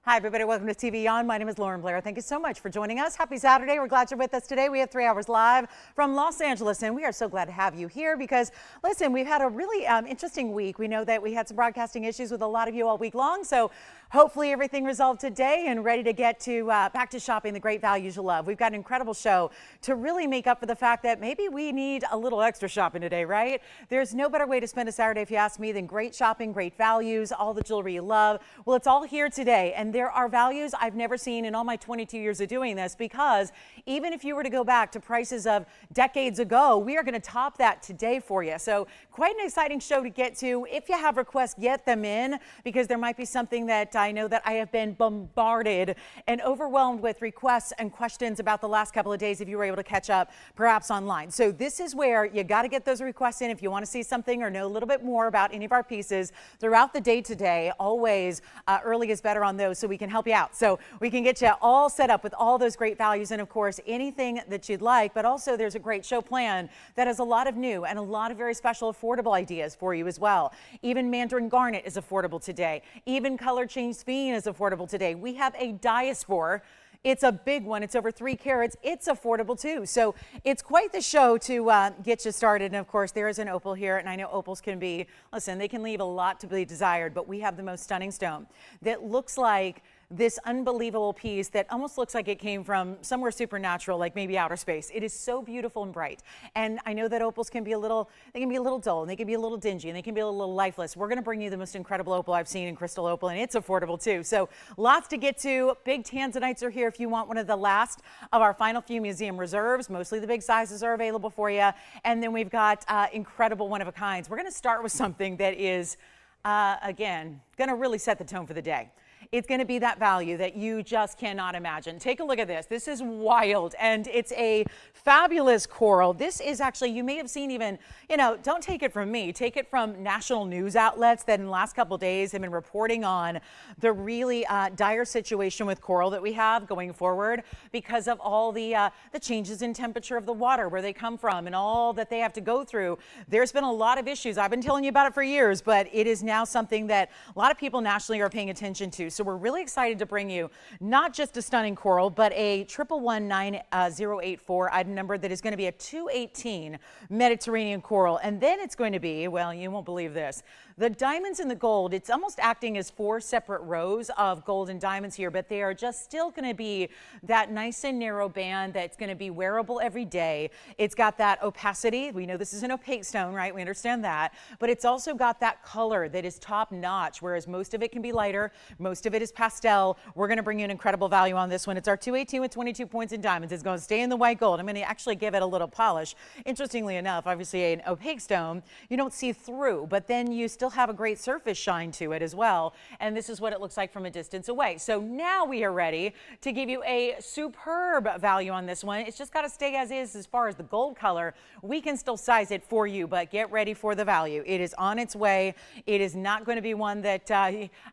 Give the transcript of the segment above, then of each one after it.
Hi, everybody. Welcome to TVON. My name is Blair. Thank you so much for joining us. Happy Saturday. We're glad you're with us today. We have 3 hours live from Los Angeles, and we are so glad to have you here because, listen, we've had a really interesting week. We know that we had some broadcasting issues with a lot of you all week long, so hopefully everything resolved today and ready to get to back to shopping the great values you love. We've got an incredible show to really make up for the fact that maybe we need a little extra shopping today, right? There's no better way to spend a Saturday, if you ask me, than great shopping, great values, all the jewelry you love. Well, it's all here today, and there are values I've never seen in all my 22 years of doing this, because even if you were to go back to prices of decades ago, we are going to top that today for you. So quite an exciting show to get to. If you have requests, get them in, because there might be something that I know that I have been bombarded and overwhelmed with requests and questions about the last couple of days if you were able to catch up perhaps online. So this is where you got to get those requests in if you want to see something or know a little bit more about any of our pieces throughout the day today. Always early is better on those, so we can help you out. So we can get you all set up with all those great values and, of course, anything that you'd like. But also there's a great show plan that has a lot of new and a lot of very special affordable ideas for you as well. Even Mandarin garnet is affordable today. Even color change speen is affordable today. We have a diaspore. It's a big one. It's over 3 carats. It's affordable too. So it's quite the show to get you started. And of course, there is an opal here. And I know opals can be, listen, they can leave a lot to be desired, but we have the most stunning stone that looks like this unbelievable piece that almost looks like it came from somewhere supernatural, like maybe outer space. It is so beautiful and bright. And I know that opals can be a little, they can be a little dull, and they can be a little dingy, and they can be a little lifeless. We're going to bring you the most incredible opal I've seen in crystal opal, and it's affordable too. So lots to get to. Big tanzanites are here if you want one of the last of our final few museum reserves. Mostly the big sizes are available for you. And then we've got incredible one-of-a-kinds. We're going to start with something that is, again, going to really set the tone for the day. It's going to be that value that you just cannot imagine. Take a look at this. This is wild, and it's a fabulous coral. This is actually, you may have seen even, you know, don't take it from me. Take it from national news outlets that in the last couple of days have been reporting on the really dire situation with coral that we have going forward because of all the changes in temperature of the water, where they come from, and all that they have to go through. There's been a lot of issues. I've been telling you about it for years, but it is now something that a lot of people nationally are paying attention to. So we're really excited to bring you not just a stunning coral, but a 119084 item number that is going to be a 218 Mediterranean coral. And then it's going to be, well, you won't believe this, the diamonds and the gold. It's almost acting as 4 separate rows of gold and diamonds here, but they are just still going to be that nice and narrow band that's going to be wearable every day. It's got that opacity. We know this is an opaque stone, right? We understand that. But it's also got that color that is top notch, whereas most of it can be lighter. Most of it is pastel. We're going to bring you an incredible value on this one. It's our 218 with 22 points in diamonds. It's going to stay in the white gold. I'm going to actually give it a little polish. Interestingly enough, obviously an opaque stone, you don't see through, but then you still have a great surface shine to it as well. And this is what it looks like from a distance away. So now we are ready to give you a superb value on this one. It's just got to stay as far as the gold color. We can still size it for you, but get ready for the value. It is on its way. It is not going to be one that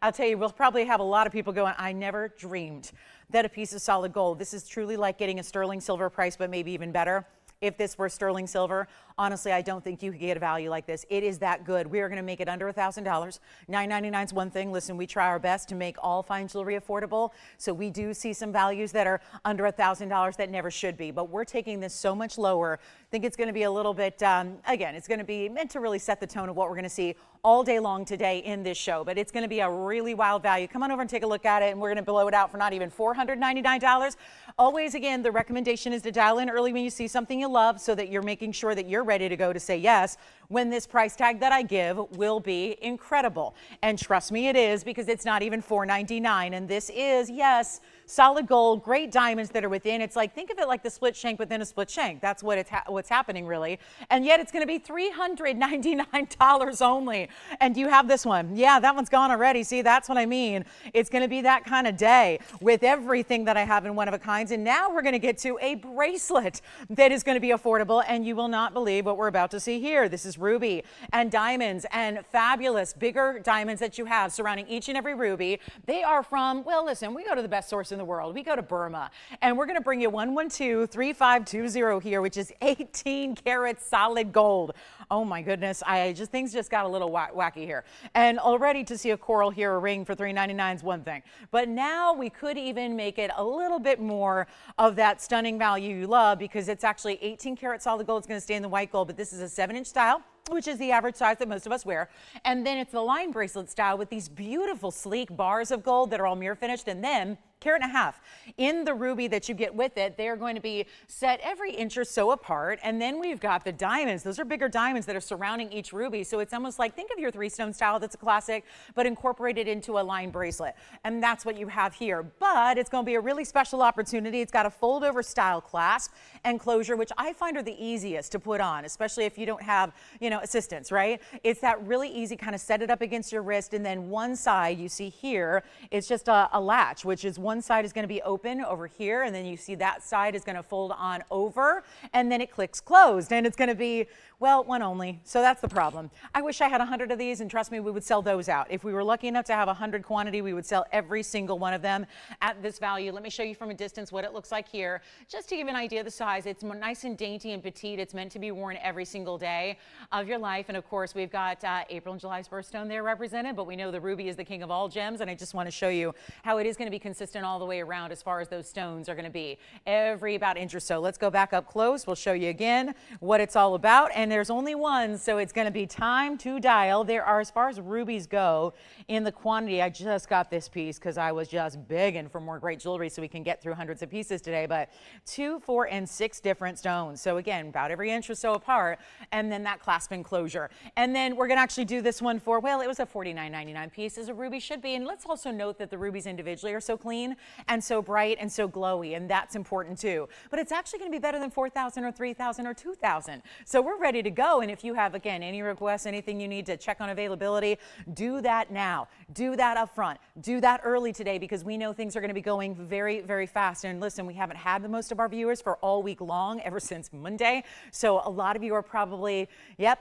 I'll tell you, we'll probably have a lot of people going, I never dreamed that a piece of solid gold. This is truly like getting a sterling silver price, but maybe even better. If this were sterling silver, honestly, I don't think you could get a value like this. It is that good. We are going to make it under $1,000. $9.99 is one thing. Listen, we try our best to make all fine jewelry affordable. So we do see some values that are under $1,000 that never should be. But we're taking this so much lower. I think it's going to be a little bit, again, it's going to be meant to really set the tone of what we're going to see all day long today in this show. But it's going to be a really wild value. Come on over and take a look at it, and we're going to blow it out for not even $499. Always, again, the recommendation is to dial in early when you see something you love so that you're making sure that you're ready to go to say yes when this price tag that I give will be incredible. And trust me, it is, because it's not even $499. And this is, yes, solid gold, great diamonds that are within. It's like, think of it like the split shank within a split shank. That's what what's happening, really. And yet it's going to be $399 only. And you have this one. Yeah, that one's gone already. See, that's what I mean. It's going to be that kind of day with everything that I have in one-of-a-kinds. And now we're going to get to a bracelet that is going to be affordable, and you will not believe what we're about to see here. This is ruby and diamonds and fabulous bigger diamonds that you have surrounding each and every ruby. They are from, well, listen, we go to the best source in the world. We go to Burma, and we're going to bring you 112-3520 here, which is 18 karat solid gold. Oh my goodness, things just got a little wacky here. And already to see a coral here, a ring for $3.99 is one thing, but now we could even make it a little bit more of that stunning value you love, because it's actually 18 karat solid gold. It's going to stay in the white gold, but this is a 7-inch style, which is the average size that most of us wear. And then it's the line bracelet style with these beautiful sleek bars of gold that are all mirror finished, and then carat and a half in the ruby that you get with it. They are going to be set every inch or so apart. And then we've got the diamonds. Those are bigger diamonds that are surrounding each ruby. So it's almost like, think of your 3-stone style that's a classic, but incorporated into a line bracelet. And that's what you have here. But it's going to be a really special opportunity. It's got a fold over style clasp and closure, which I find are the easiest to put on, especially if you don't have, assistance, right? It's that really easy kind of set it up against your wrist. And then one side you see here, it's just a latch, which is one side is going to be open over here, and then you see that side is going to fold on over, and then it clicks closed, and it's going to be, well, one only. So that's the problem. I wish I had 100 of these, and trust me, we would sell those out. If we were lucky enough to have 100 quantity, we would sell every single one of them at this value. Let me show you from a distance what it looks like here, just to give you an idea of the size. It's nice and dainty and petite. It's meant to be worn every single day of your life. And of course, we've got April and July's birthstone there represented, but we know the ruby is the king of all gems, and I just want to show you how it is going to be consistent all the way around as far as those stones are going to be every about inch or so. Let's go back up close. We'll show you again what it's all about. And there's only one, so it's going to be time to dial. There are, as far as rubies go, in the quantity, I just got this piece because I was just begging for more great jewelry so we can get through hundreds of pieces today, but 2, 4, and 6 different stones. So again, about every inch or so apart, and then that clasp enclosure. And then we're going to actually do this one for, well, it was a $49.99 piece, as a ruby should be. And let's also note that the rubies individually are so clean and so bright and so glowy, and that's important too. But it's actually going to be better than 4,000 or 3,000 or 2,000. So we're ready to go. And if you have, again, any requests, anything you need to check on availability, do that now. Do that up front. Do that early today, because we know things are going to be going very, very fast. And listen, we haven't had the most of our viewers for all week long, ever since Monday. So a lot of you are probably,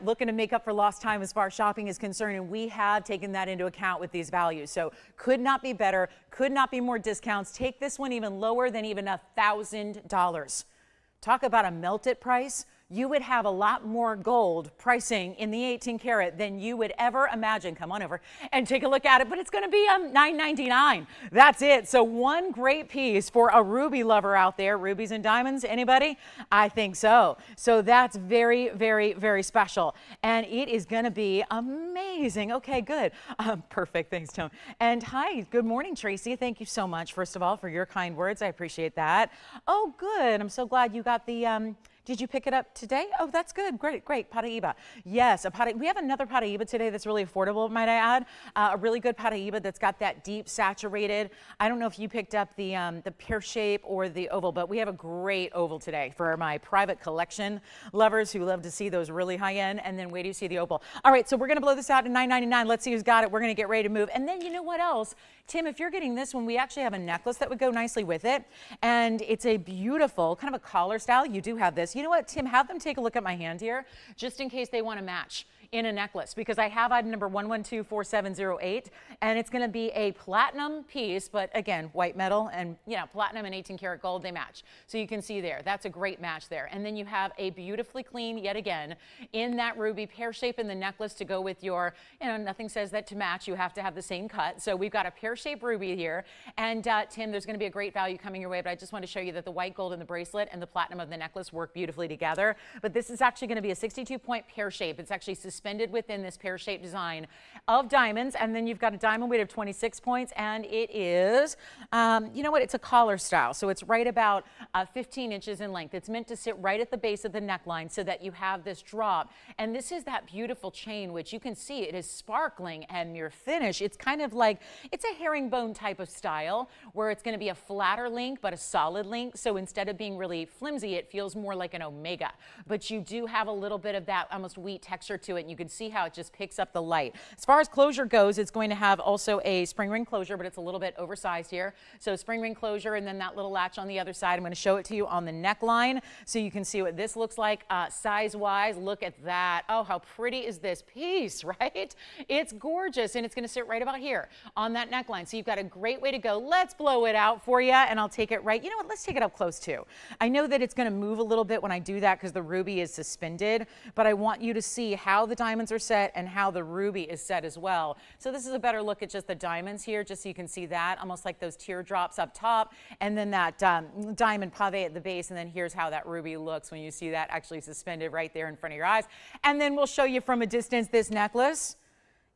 looking to make up for lost time as far as shopping is concerned. And we have taken that into account with these values. So could not be better, could not be more discounts. Take this one even lower than even $1,000. Talk about a melted price. You would have a lot more gold pricing in the 18 karat than you would ever imagine. Come on over and take a look at it, but it's going to be $9.99. That's it. So one great piece for a ruby lover out there. Rubies and diamonds, anybody? I think so. So that's very, very, very special, and it is going to be amazing. Okay, good. Perfect. Thanks, Tom. And hi, good morning, Tracy. Thank you so much, first of all, for your kind words. I appreciate that. Oh, good. I'm so glad you got the did you pick it up today? Oh, that's good. Great, great. Paraiba. Yes, we have another Paraiba today that's really affordable, might I add. A really good Paraiba that's got that deep saturated. I don't know if you picked up the pear shape or the oval, but we have a great oval today for my private collection lovers who love to see those really high end. And then wait till you see the opal. All right, so we're going to blow this out at $9.99. Let's see who's got it. We're going to get ready to move. And then you know what else? Tim, if you're getting this one, we actually have a necklace that would go nicely with it. And it's a beautiful kind of a collar style. You do have this. You know what, Tim, have them take a look at my hand here, just in case they want to match in a necklace, because I have item number 1124708, and it's going to be a platinum piece, but again, white metal and platinum and 18 karat gold, they match. So you can see there, that's a great match there. And then you have a beautifully clean, yet again, in that ruby pear shape in the necklace to go with your, nothing says that to match, you have to have the same cut. So we've got a pear shaped ruby here. And Tim, there's going to be a great value coming your way, but I just want to show you that the white gold in the bracelet and the platinum of the necklace work beautifully together. But this is actually going to be a 62-point pear shape. It's actually suspended within this pear-shaped design of diamonds, and then you've got a diamond weight of 26 points, and it is, you know what, it's a collar style, so it's right about 15 inches in length. It's meant to sit right at the base of the neckline so that you have this drop, and this is that beautiful chain, which you can see it is sparkling and mirror finish. It's kind of like, it's a herringbone type of style where it's going to be a flatter link but a solid link, so instead of being really flimsy, it feels more like an omega, but you do have a little bit of that almost wheat texture to it. and you can see how it just picks up the light. As far as closure goes, it's going to have also a spring ring closure, but it's a little bit oversized here. So spring ring closure and then that little latch on the other side. I'm going to show it to you on the neckline so you can see what this looks like size-wise. Look at that. Oh, how pretty is this piece, right? It's gorgeous, and it's going to sit right about here on that neckline. So you've got a great way to go. Let's blow it out for you, and I'll take it right. You know what? Let's take it up close too. I know that it's going to move a little bit when I do that because the ruby is suspended, but I want you to see how the diamonds are set and how the ruby is set as well. So this is a better look at just the diamonds here, just so you can see that, almost like those teardrops up top, and then that diamond pave at the base, and then here's how that ruby looks when you see that actually suspended right there in front of your eyes. And then we'll show you from a distance this necklace.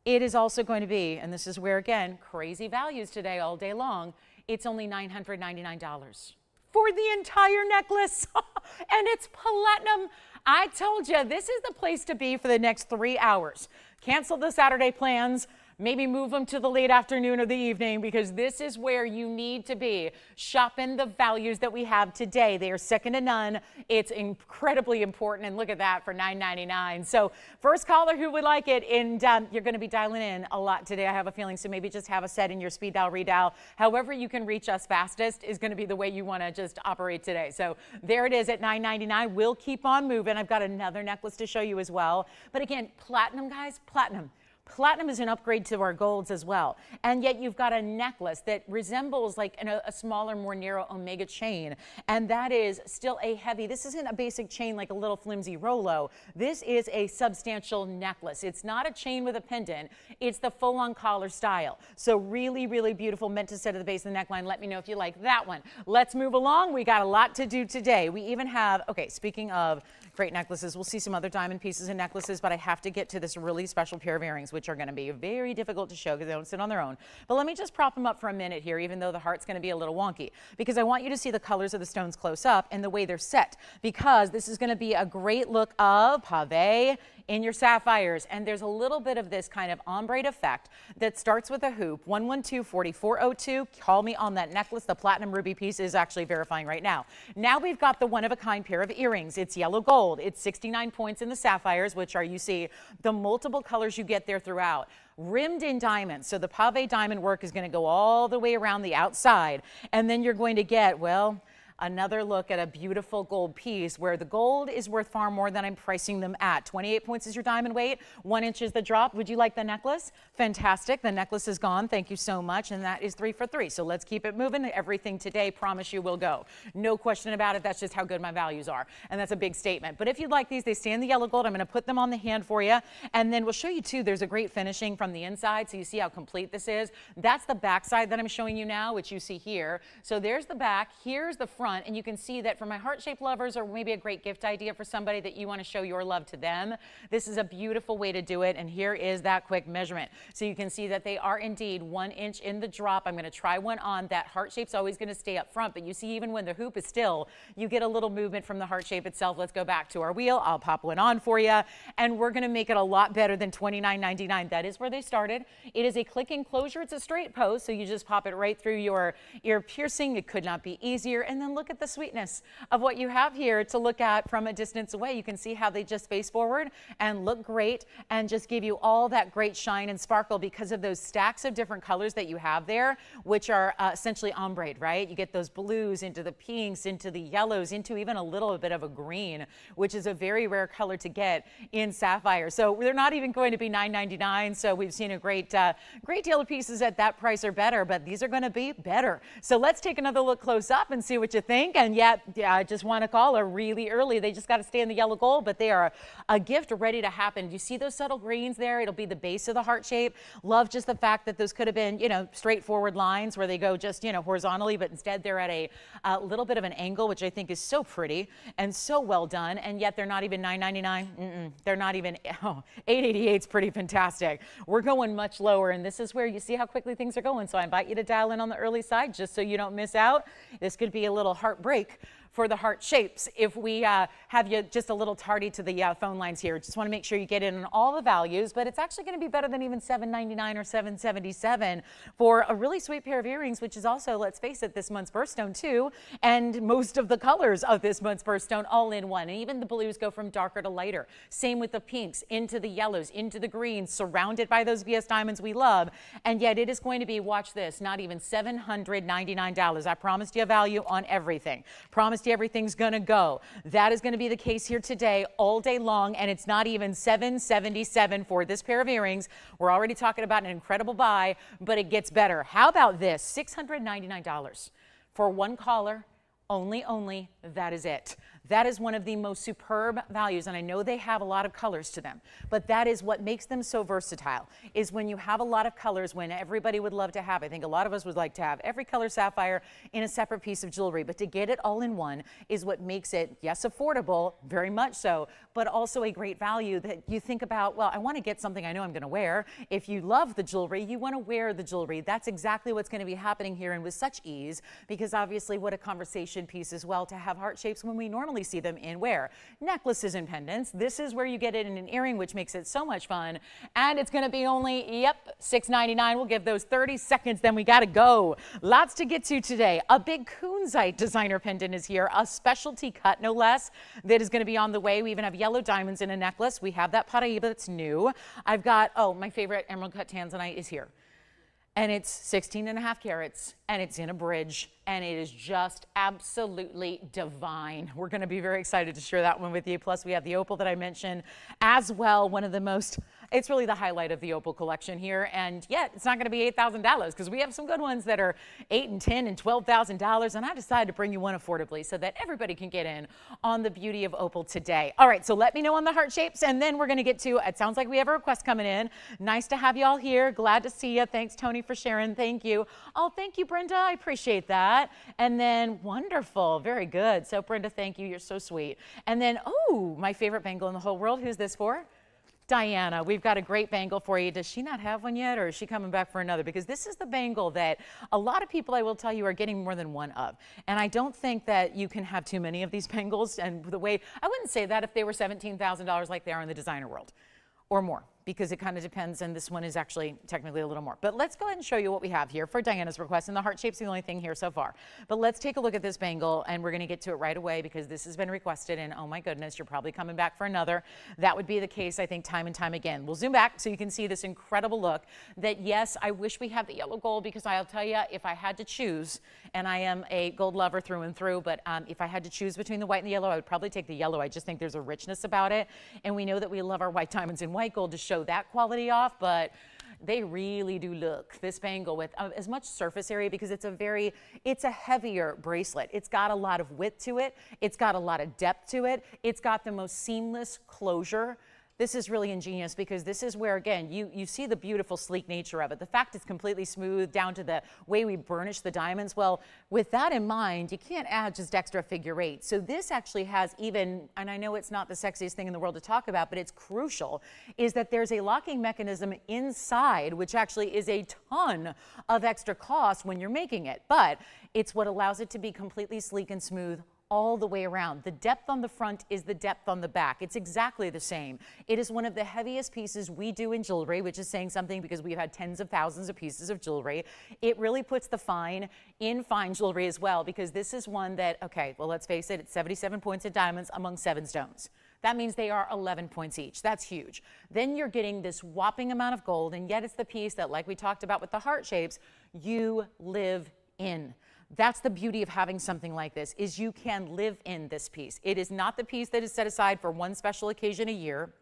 It is also going to be, and this is where, again, crazy values today all day long, it's only $999 for the entire necklace, and it's platinum. I told you, this is the place to be for the next 3 hours. Cancel the Saturday plans. Maybe move them to the late afternoon or the evening, because this is where you need to be shopping the values that we have today. They are second to none. It's incredibly important, and look at that for $9.99. So first caller who would like it, and you're going to be dialing in a lot today, I have a feeling, so maybe just have a set in your speed dial, redial. However you can reach us fastest is going to be the way you want to just operate today. So there it is at $9.99. We'll keep on moving. I've got another necklace to show you as well. But again, platinum, guys, platinum. Platinum is an upgrade to our golds as well. And yet you've got a necklace that resembles like a smaller, more narrow omega chain. And that is still a heavy, this isn't a basic chain like a little flimsy Rolo. This is a substantial necklace. It's not a chain with a pendant. It's the full-on collar style. So really, really beautiful, meant to sit at the base of the neckline. Let me know if you like that one. Let's move along. We got a lot to do today. We even have, okay, speaking of great necklaces, we'll see some other diamond pieces and necklaces, but I have to get to this really special pair of earrings, which are going to be very difficult to show because they don't sit on their own. But let me just prop them up for a minute here, even though the heart's going to be a little wonky, because I want you to see the colors of the stones close up and the way they're set, because this is going to be a great look of pave in your sapphires. And there's a little bit of this kind of ombre effect that starts with a hoop. 112-4402. Call me on that necklace. The platinum ruby piece is actually verifying right now. Now we've got the one-of-a-kind pair of earrings. It's yellow gold. It's 69 points in the sapphires, which are, you see, the multiple colors you get there throughout. Rimmed in diamonds. So the pave diamond work is going to go all the way around the outside. And then you're going to get, well, another look at a beautiful gold piece where the gold is worth far more than I'm pricing them at. 28 points is your diamond weight. 1 inch is the drop. Would you like the necklace? Fantastic. The necklace is gone. Thank you so much. And that is 3 for 3. So let's keep it moving. Everything today, promise you, will go. No question about it. That's just how good my values are. And that's a big statement. But if you'd like these, they stay in the yellow gold. I'm going to put them on the hand for you. And then we'll show you too, there's a great finishing from the inside. So you see how complete this is. That's the back side that I'm showing you now, which you see here. So there's the back. Here's the front. And you can see that for my heart-shaped lovers, or maybe a great gift idea for somebody that you want to show your love to them, this is a beautiful way to do it. And here is that quick measurement. So you can see that they are indeed 1 inch in the drop. I'm going to try one on. That heart shape's always going to stay up front, but you see even when the hoop is still, you get a little movement from the heart shape itself. Let's go back to our wheel. I'll pop one on for you, and we're going to make it a lot better than $29.99. That is where they started. It is a click enclosure. It's a straight post, so you just pop it right through your ear piercing. It could not be easier. And then look at the sweetness of what you have here to look at from a distance away. You can see how they just face forward and look great and just give you all that great shine and sparkle because of those stacks of different colors that you have there, which are essentially ombre, right? You get those blues into the pinks, into the yellows, into even a little bit of a green, which is a very rare color to get in sapphire. So they're not even going to be $9.99. So we've seen a great deal of pieces at that price or better, but these are going to be better. So let's take another look close up and see what you think. And yet, I just want to call her really early. They just got to stay in the yellow gold, but they are a gift ready to happen. Do you see those subtle greens there? It'll be the base of the heart shape. Love just the fact that those could have been, straightforward lines where they go just, horizontally, but instead they're at a little bit of an angle, which I think is so pretty and so well done. And yet they're not even $9.99. They're not even, $8.88 is pretty fantastic. We're going much lower, and this is where you see how quickly things are going. So I invite you to dial in on the early side just so you don't miss out. This could be a little heartbreak for the heart shapes. If we have you just a little tardy to the phone lines here, just want to make sure you get in on all the values, but it's actually going to be better than even $7.99 or $7.77 for a really sweet pair of earrings, which is also, let's face it, this month's birthstone too, and most of the colors of this month's birthstone all in one. And even the blues go from darker to lighter. Same with the pinks, into the yellows, into the greens, surrounded by those VS diamonds we love. And yet it is going to be, watch this, not even $799. I promised you a value on everything. Promised you everything's going to go. That is going to be the case here today all day long, and it's not even $777 for this pair of earrings. We're already talking about an incredible buy, but it gets better. How about this? $699 for one caller. Only, that is it. That is one of the most superb values, and I know they have a lot of colors to them, but that is what makes them so versatile, is when you have a lot of colors, when everybody would love to have, I think a lot of us would like to have every color sapphire in a separate piece of jewelry, but to get it all in one is what makes it, yes, affordable, very much so, but also a great value that you think about, well, I want to get something I know I'm going to wear. If you love the jewelry, you want to wear the jewelry. That's exactly what's going to be happening here, and with such ease, because obviously what a conversation piece as well to have heart shapes when we normally see them in where? Necklaces and pendants. This is where you get it in an earring, which makes it so much fun. And it's going to be only, yep, $6.99. We'll give those 30 seconds, then we got to go. Lots to get to today. A big Kunzite designer pendant is here, a specialty cut no less, that is going to be on the way. We even have yellow diamonds in a necklace. We have that Paraiba that's new. I've got, oh, my favorite emerald cut tanzanite is here. And it's 16.5 carats, and it's in a bridge, and it is just absolutely divine. We're going to be very excited to share that one with you. Plus, we have the opal that I mentioned as well. One of the most, it's really the highlight of the opal collection here, and yet it's not going to be $8,000 because we have some good ones that are $8,000 and $10,000 and $12,000, and I decided to bring you one affordably so that everybody can get in on the beauty of opal today. All right, so let me know on the heart shapes, and then we're going to get to, it sounds like we have a request coming in. Nice to have you all here. Glad to see you. Thanks, Tony, for sharing. Thank you. Oh, thank you, Brenda. I appreciate that. And then, wonderful. Very good. So, Brenda, thank you. You're so sweet. And then, oh, my favorite bangle in the whole world. Who's this for? Diana, we've got a great bangle for you. Does she not have one yet, or is she coming back for another? Because this is the bangle that a lot of people, I will tell you, are getting more than one of. And I don't think that you can have too many of these bangles. And the way, I wouldn't say that if they were $17,000 like they are in the designer world, or more, because it kind of depends, and this one is actually technically a little more. But let's go ahead and show you what we have here for Diana's request, and the heart shape's the only thing here so far. But let's take a look at this bangle, and we're going to get to it right away because this has been requested, and oh my goodness, you're probably coming back for another. That would be the case, I think, time and time again. We'll zoom back so you can see this incredible look that, yes, I wish we had the yellow gold, because I'll tell you, if I had to choose, and I am a gold lover through and through, but if I had to choose between the white and the yellow, I would probably take the yellow. I just think there's a richness about it, and we know that we love our white diamonds in white gold to show that quality off, but they really do look, this bangle with as much surface area, because it's a heavier bracelet. It's got a lot of width to it. It's got a lot of depth to it. It's got the most seamless closure. This is really ingenious, because this is where, again, you see the beautiful sleek nature of it. The fact it's completely smooth down to the way we burnish the diamonds. Well, with that in mind, you can't add just extra figure eight. So this actually has even, and I know it's not the sexiest thing in the world to talk about, but it's crucial, is that there's a locking mechanism inside, which actually is a ton of extra cost when you're making it. But it's what allows it to be completely sleek and smooth all the way around. The depth on the front is the depth on the back. It's exactly the same. It is one of the heaviest pieces we do in jewelry, which is saying something because we've had tens of thousands of pieces of jewelry. It really puts the fine in fine jewelry as well, because this is one that, okay, well, let's face it, it's 77 points of diamonds among 7 stones. That means they are 11 points each. That's huge. Then you're getting this whopping amount of gold, and yet it's the piece that, like we talked about with the heart shapes, you live in. That's the beauty of having something like this, is you can live in this piece. It is not the piece that is set aside for one special occasion a year.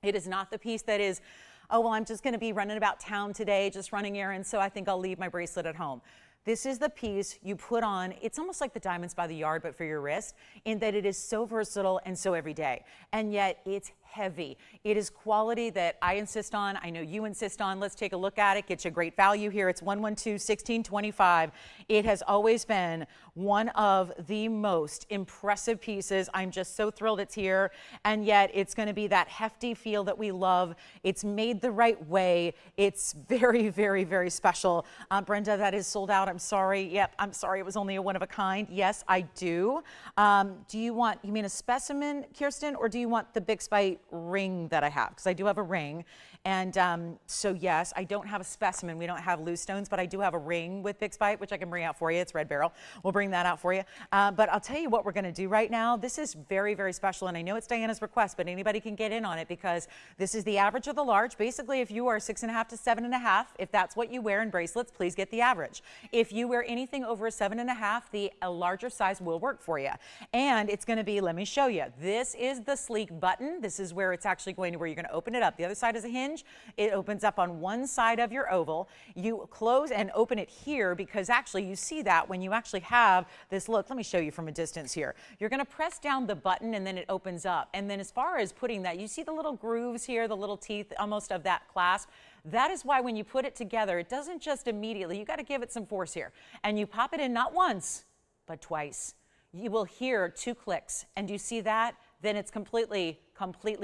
It is not the piece that is, oh, well, I'm just going to be running about town today, just running errands, so I think I'll leave my bracelet at home. This is the piece you put on. It's almost like the diamonds by the yard, but for your wrist, in that it is so versatile and so everyday. And yet it's heavy. It is quality that I insist on. I know you insist on. Let's take a look at it. Get you a great value here. It's 112-1625. It has always been one of the most impressive pieces. I'm just so thrilled it's here. And yet it's going to be that hefty feel that we love. It's made the right way. It's very, very, very special. Brenda, that is sold out. I'm sorry. Yep, I'm sorry. It was only a one of a kind. Yes, I do. You mean a specimen, Kirsten, or do you want the Big Spite ring that I have? Because I do have a ring. And so yes, I don't have a specimen. We don't have loose stones, but I do have a ring with Big Spite, which I can bring out for you. It's red beryl. We'll bring that out for you. But I'll tell you what we're going to do right now. This is very, very special. And I know it's Diana's request, but anybody can get in on it because this is the average of the large. Basically, if you are 6.5 to 7.5, if that's what you wear in bracelets, please get the average. If you wear anything over a 7.5, the larger size will work for you. And it's going to be, let me show you. This is the sleek button. This is where it's actually going to where you're going to open it up. The other side is a hinge. It opens up on one side of your oval. You close and open it here because actually you see that when you actually have this look. Let me show you from a distance here. You're going to press down the button and then it opens up. And then as far as putting that, you see the little grooves here, the little teeth almost of that clasp. That is why when you put it together, it doesn't just immediately, you got to give it some force here. And you pop it in not once, but twice. You will hear 2 clicks. And do you see that? Then it's completely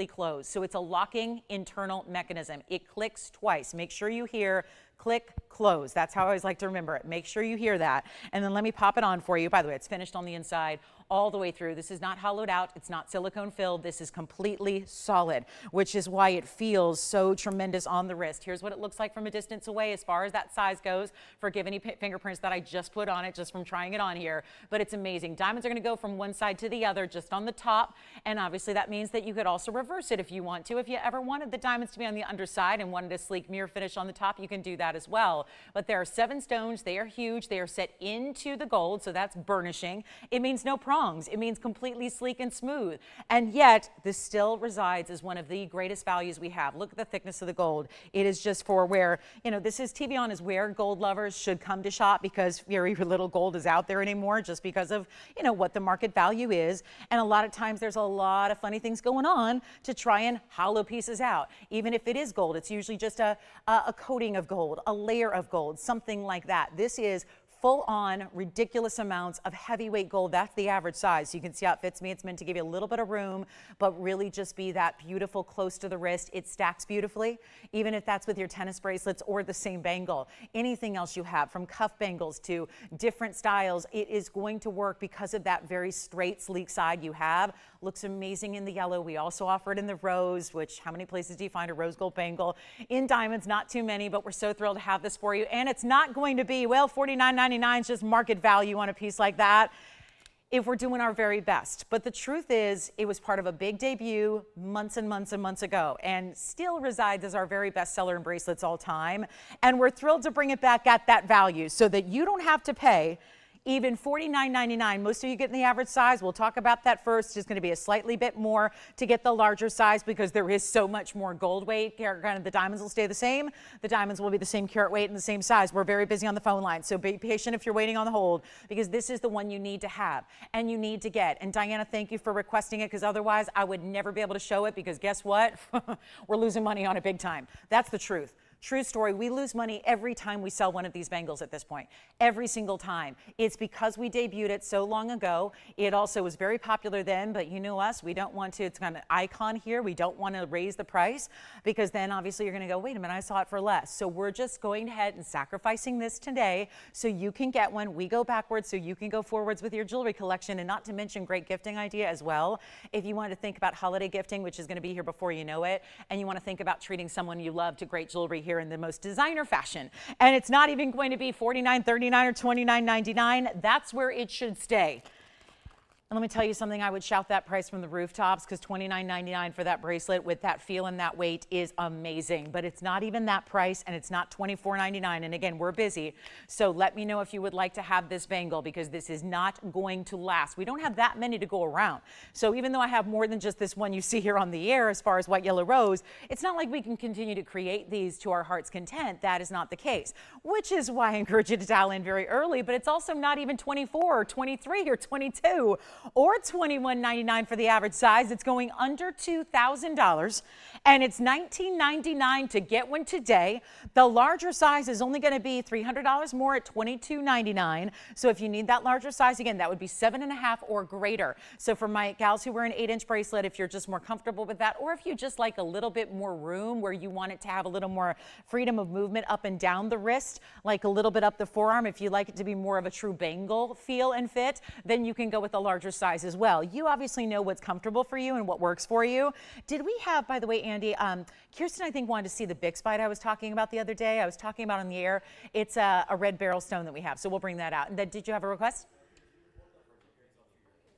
closed. So it's a locking internal mechanism. It clicks twice. Make sure you hear click, close. That's how I always like to remember it. Make sure you hear that. And then let me pop it on for you. By the way, it's finished on the inside all the way through. This is not hollowed out. It's not silicone filled. This is completely solid, which is why it feels so tremendous on the wrist. Here's what it looks like from a distance away as far as that size goes. Forgive any fingerprints that I just put on it just from trying it on here, but it's amazing. Diamonds are going to go from one side to the other just on the top, and obviously that means that you could also reverse it if you want to. If you ever wanted the diamonds to be on the underside and wanted a sleek mirror finish on the top, you can do that as well. But there are 7 stones. They are huge. They are set into the gold, so that's burnishing. It means no prongs. It means completely sleek and smooth. And yet, this still resides as one of the greatest values we have. Look at the thickness of the gold. It is just for where, this is TVON is where gold lovers should come to shop because very little gold is out there anymore just because of, what the market value is. And a lot of times there's a lot of funny things going on to try and hollow pieces out. Even if it is gold, it's usually just a coating of gold, a layer of gold, something like that. This is full-on ridiculous amounts of heavyweight gold. That's the average size. So you can see how it fits me. It's meant to give you a little bit of room, but really just be that beautiful close to the wrist. It stacks beautifully, even if that's with your tennis bracelets or the same bangle. Anything else you have, from cuff bangles to different styles, it is going to work because of that very straight, sleek side you have. Looks amazing in the yellow. We also offer it in the rose, which how many places do you find a rose gold bangle? In diamonds, not too many, but we're so thrilled to have this for you. And it's not going to be, well, $49.99 is just market value on a piece like that if we're doing our very best. But the truth is, it was part of a big debut months and months and months ago and still resides as our very best seller in bracelets all time. And we're thrilled to bring it back at that value so that you don't have to pay even $49.99. Most of you get in the average size. We'll talk about that first. It's going to be a slightly bit more to get the larger size because there is so much more gold weight. Granted, the diamonds will stay the same. The diamonds will be the same carat weight and the same size. We're very busy on the phone line, so be patient if you're waiting on the hold because this is the one you need to have and you need to get. And Diana, thank you for requesting it because otherwise I would never be able to show it because guess what? We're losing money on it big time. That's the truth. True story, we lose money every time we sell one of these bangles at this point. Every single time. It's because we debuted it so long ago. It also was very popular then, but you know us, we don't want to, it's kind of an icon here. We don't want to raise the price because then obviously you're going to go, wait a minute, I saw it for less. So we're just going ahead and sacrificing this today so you can get one. We go backwards so you can go forwards with your jewelry collection, and not to mention great gifting idea as well. If you want to think about holiday gifting, which is going to be here before you know it, and you want to think about treating someone you love to great jewelry here in the most designer fashion. And it's not even going to be $49.39 or $29.99. That's where it should stay. And let me tell you something, I would shout that price from the rooftops because $29.99 for that bracelet with that feel and that weight is amazing. But it's not even that price and it's not $24.99. And again, we're busy. So let me know if you would like to have this bangle because this is not going to last. We don't have that many to go around. So even though I have more than just this one you see here on the air as far as white, yellow, rose, it's not like we can continue to create these to our heart's content. That is not the case, which is why I encourage you to dial in very early. But it's also not even 24 or 23 or 22. or $21.99 for the average size. It's going under $2,000 and it's $19.99 to get one today. The larger size is only going to be $300 more at $22.99. So if you need that larger size, again, that would be 7.5 or greater. So for my gals who wear an 8-inch bracelet, if you're just more comfortable with that, or if you just like a little bit more room where you want it to have a little more freedom of movement up and down the wrist, like a little bit up the forearm, if you like it to be more of a true bangle feel and fit, then you can go with a larger size as well. You obviously know what's comfortable for you and what works for you. Did we have, by the way, Andy, Kirsten, I think, wanted to see the big spite I was talking about the other day. I was talking about on the air. It's a red beryl stone that we have, so we'll bring that out. And then, did you have a request?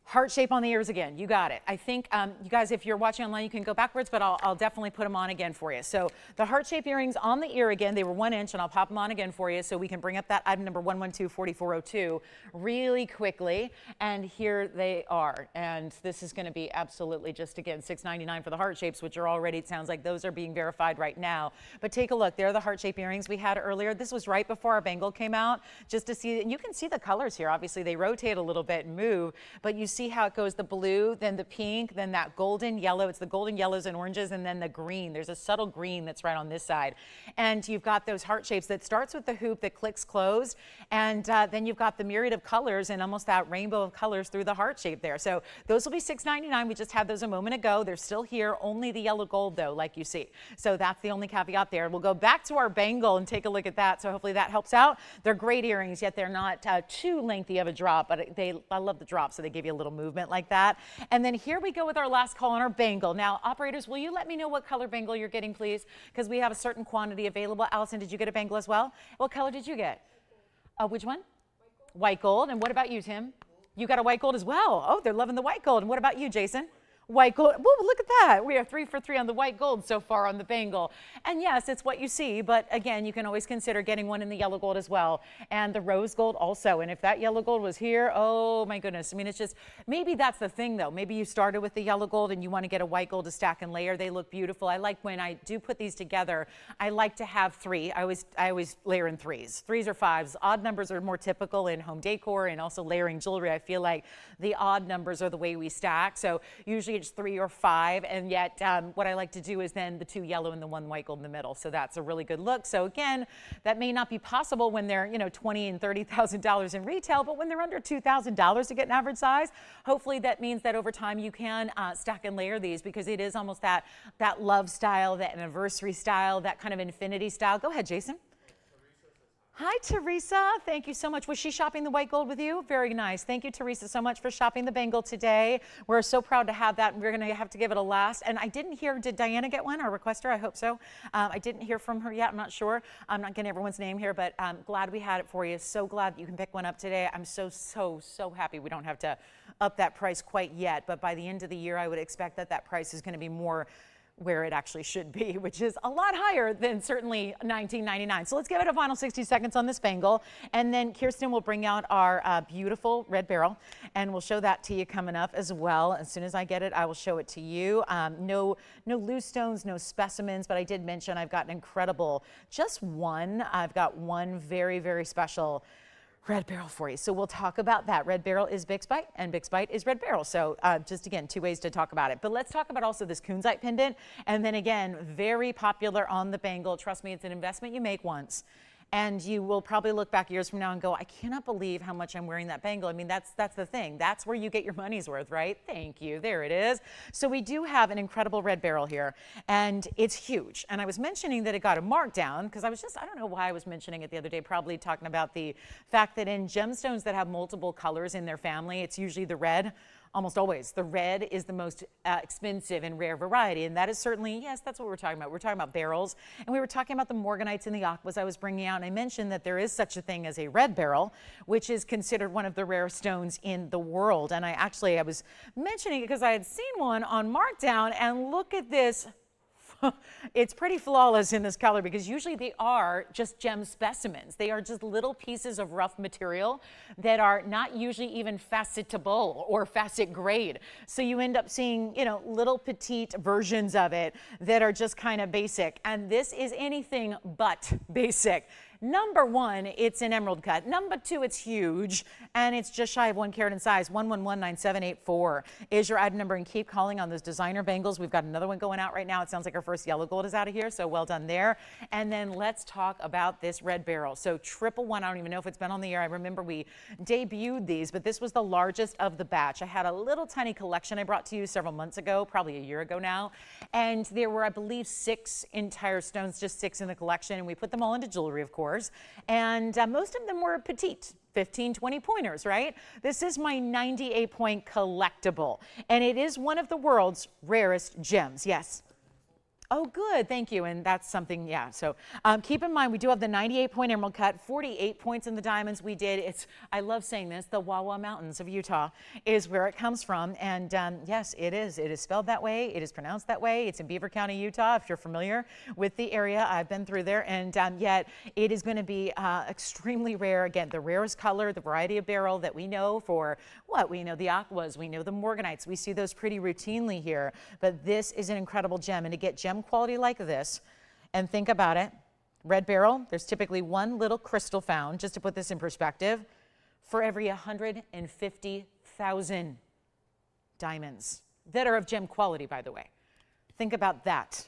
Heart shape on the ears again. You got it. I think, you guys, if you're watching online, you can go backwards, but I'll definitely put them on again for you. So the heart shape earrings on the ear again, they were 1 inch, and I'll pop them on again for you so we can bring up that item number 112-4402 really quickly. And here they are. And this is going to be absolutely just, again, $6.99 for the heart shapes, which are already, it sounds like those are being verified right now. But take a look. There are the heart shape earrings we had earlier. This was right before our bangle came out, just to see. And you can see the colors here. Obviously, they rotate a little bit and move, but you see how it goes, the blue, then the pink, then that golden yellow. It's the golden yellows and oranges, and then the green. There's a subtle green that's right on this side. And you've got those heart shapes that starts with the hoop that clicks closed, and then you've got the myriad of colors and almost that rainbow of colors through the heart shape there. So those will be $6.99. We just had those a moment ago. They're still here, only the yellow gold though, like you see. So that's the only caveat there. We'll go back to our bangle and take a look at that. So hopefully that helps out. They're great earrings, yet they're not too lengthy of a drop, but I love the drop, so they give you a little movement like that. And then here we go with our last call on our bangle. Now, operators, will you let me know what color bangle you're getting, please? Because we have a certain quantity available. Allison, did you get a bangle as well? What color did you get? Which one? White gold. And what about you, Tim? You got a white gold as well. Oh, they're loving the white gold. And what about you, Jason? White gold. Whoa, look at that. We are 3 for 3 on the white gold so far on the bangle. And yes, it's what you see, but again, you can always consider getting one in the yellow gold as well, and the rose gold also. And if that yellow gold was here, oh my goodness. I mean, it's just, maybe that's the thing though. Maybe you started with the yellow gold and you want to get a white gold to stack and layer. They look beautiful. I like when I do put these together, I like to have 3. I always layer in 3s. 3s or 5s. Odd numbers are more typical in home decor and also layering jewelry. I feel like the odd numbers are the way we stack. So usually it's 3 or 5, and yet what I like to do is then the 2 yellow and the 1 white gold in the middle. So that's a really good look. So again, that may not be possible when they're, you know, $20,000 and $30,000 in retail, but when they're under $2,000 to get an average size, hopefully that means that over time you can stack and layer these, because it is almost that love style, that anniversary style, that kind of infinity style. Go ahead, Jason. Hi, Teresa. Thank you so much. Was she shopping the white gold with you? Very nice. Thank you, Teresa, so much for shopping the bangle today. We're so proud to have that. We're going to have to give it a last. And I didn't hear, did Diana get one, our requester? I hope so. I didn't hear from her yet. I'm not sure. I'm not getting everyone's name here, but I'm glad we had it for you. So glad you can pick one up today. I'm so happy we don't have to up that price quite yet. But by the end of the year, I would expect that price is going to be more where it actually should be, which is a lot higher than certainly $19.99. So let's give it a final 60 seconds on this bangle, and then Kirsten will bring out our beautiful red beryl, and we'll show that to you coming up as well. As soon as I get it, I will show it to you. No loose stones, no specimens, but I did mention I've got an incredible, just one. I've got one very, very special red beryl for you. So we'll talk about that. Red beryl is big spite and big spite is red beryl. So just again, 2 ways to talk about it. But let's talk about also this Kunzite pendant. And then again, very popular on the bangle. Trust me, it's an investment you make once. And you will probably look back years from now and go, I cannot believe how much I'm wearing that bangle. I mean, that's the thing. That's where you get your money's worth, right? Thank you. There it is. So we do have an incredible red beryl here, and it's huge. And I was mentioning that it got a markdown because I don't know why I was mentioning it the other day, probably talking about the fact that in gemstones that have multiple colors in their family, it's usually the red. Almost always. The red is the most expensive and rare variety, and that is certainly, yes, that's what we're talking about. We're talking about beryls, and we were talking about the morganites and the aquas I was bringing out, and I mentioned that there is such a thing as a red beryl, which is considered one of the rare stones in the world. And I was mentioning it because I had seen one on markdown, and look at this. It's pretty flawless in this color, because usually they are just gem specimens. They are just little pieces of rough material that are not usually even facetable or facet grade. So you end up seeing, you know, little petite versions of it that are just kind of basic. And this is anything but basic. Number one, it's an emerald cut. Number two, it's huge, and it's just shy of 1 carat in size. 1119784 is your item number, and keep calling on those designer bangles. We've got another one going out right now. It sounds like our first yellow gold is out of here, so well done there. And then let's talk about this red beryl. So 111, I don't even know if it's been on the air. I remember we debuted these, but this was the largest of the batch. I had a little tiny collection I brought to you several months ago, probably a year ago now, and there were, I believe, 6 entire stones, just 6 in the collection, and we put them all into jewelry, of course. And most of them were petite, 15, 20 pointers, right? This is my 98 point collectible, and it is one of the world's rarest gems. Yes. Oh, good. Thank you. And that's something, yeah. So keep in mind, we do have the 98 point emerald cut, 48 points in the diamonds we did. I love saying this, the Wawa Mountains of Utah is where it comes from. And yes, it is. It is spelled that way. It is pronounced that way. It's in Beaver County, Utah, if you're familiar with the area. I've been through there. And yet it is going to be extremely rare. Again, the rarest color, the variety of beryl that we know for what? We know the aquas, we know the morganites. We see those pretty routinely here. But this is an incredible gem. And to get gem quality like this, and think about it, red beryl, there's typically one little crystal found, just to put this in perspective, for every 150,000 diamonds that are of gem quality, by the way. Think about that.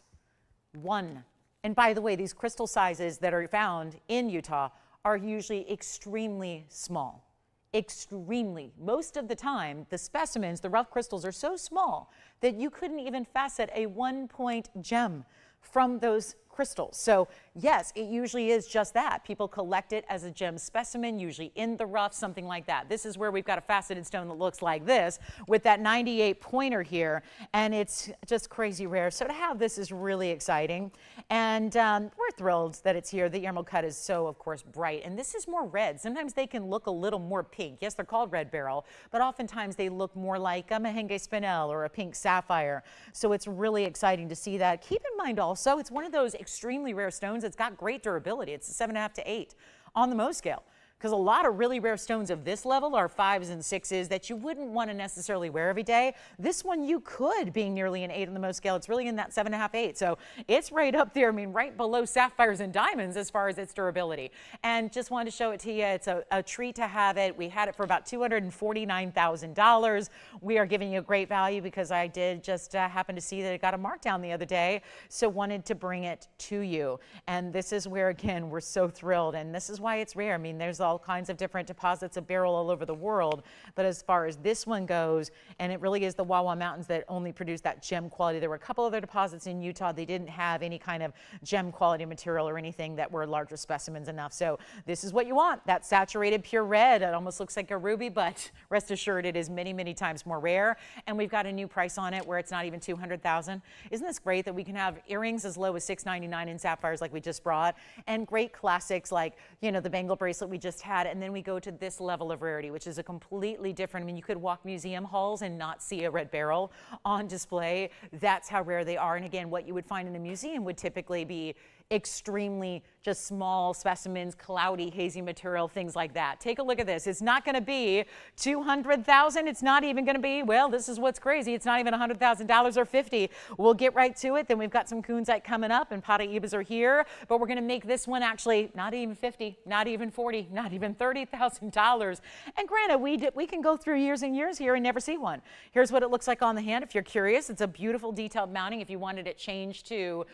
One. And by the way, these crystal sizes that are found in Utah are usually extremely small. Extremely. Most of the time, the specimens, the rough crystals, are so small that you couldn't even facet a 1-point gem from those crystals. So yes, it usually is just that. People collect it as a gem specimen, usually in the rough, something like that. This is where we've got a faceted stone that looks like this with that 98 pointer here, and it's just crazy rare. So to have this is really exciting, and we're thrilled that it's here. The emerald cut is so, of course, bright, and this is more red. Sometimes they can look a little more pink. Yes, they're called red beryl, but oftentimes they look more like a merengue spinel or a pink sapphire. So it's really exciting to see that. Keep in mind also, it's one of those extremely rare stones. It's got great durability. It's a 7.5 to 8 on the Mohs scale, because a lot of really rare stones of this level are 5s and 6s that you wouldn't want to necessarily wear every day. This one you could, being nearly an 8 on the Mohs scale. It's really in that 7.5, 8. So it's right up there. I mean, right below sapphires and diamonds as far as its durability. And just wanted to show it to you. It's a treat to have it. We had it for about $249,000. We are giving you a great value because I did just happen to see that it got a markdown the other day. So wanted to bring it to you. And this is where, again, we're so thrilled. And this is why it's rare. I mean, there's all kinds of different deposits of beryl all over the world, but as far as this one goes, and it really is the Wawa Mountains that only produce that gem quality. There were a couple other deposits in Utah. They didn't have any kind of gem quality material or anything that were larger specimens enough. So this is what you want, that saturated pure red. It almost looks like a ruby, but rest assured it is many, many times more rare. And we've got a new price on it where it's not even $200,000. Isn't this great that we can have earrings as low as $699 in sapphires like we just brought, and great classics like, you know, the Bangle bracelet we just had, and then we go to this level of rarity, which is a completely different. I mean, you could walk museum halls and not see a red beryl on display. That's how rare they are. And again, what you would find in a museum would typically be extremely just small specimens, cloudy, hazy material, things like that. Take a look at this. It's not going to be $200,000. It's not even going to be, well, this is what's crazy. It's not even $100,000 or 50. We'll get right to it. Then we've got some Kunzite coming up, and Paraibas are here, but we're going to make this one actually not even 50, not even 40, not even $30,000. And granted, we can go through years and years here and never see one. Here's what it looks like on the hand. If you're curious, it's a beautiful detailed mounting. If you wanted it changed to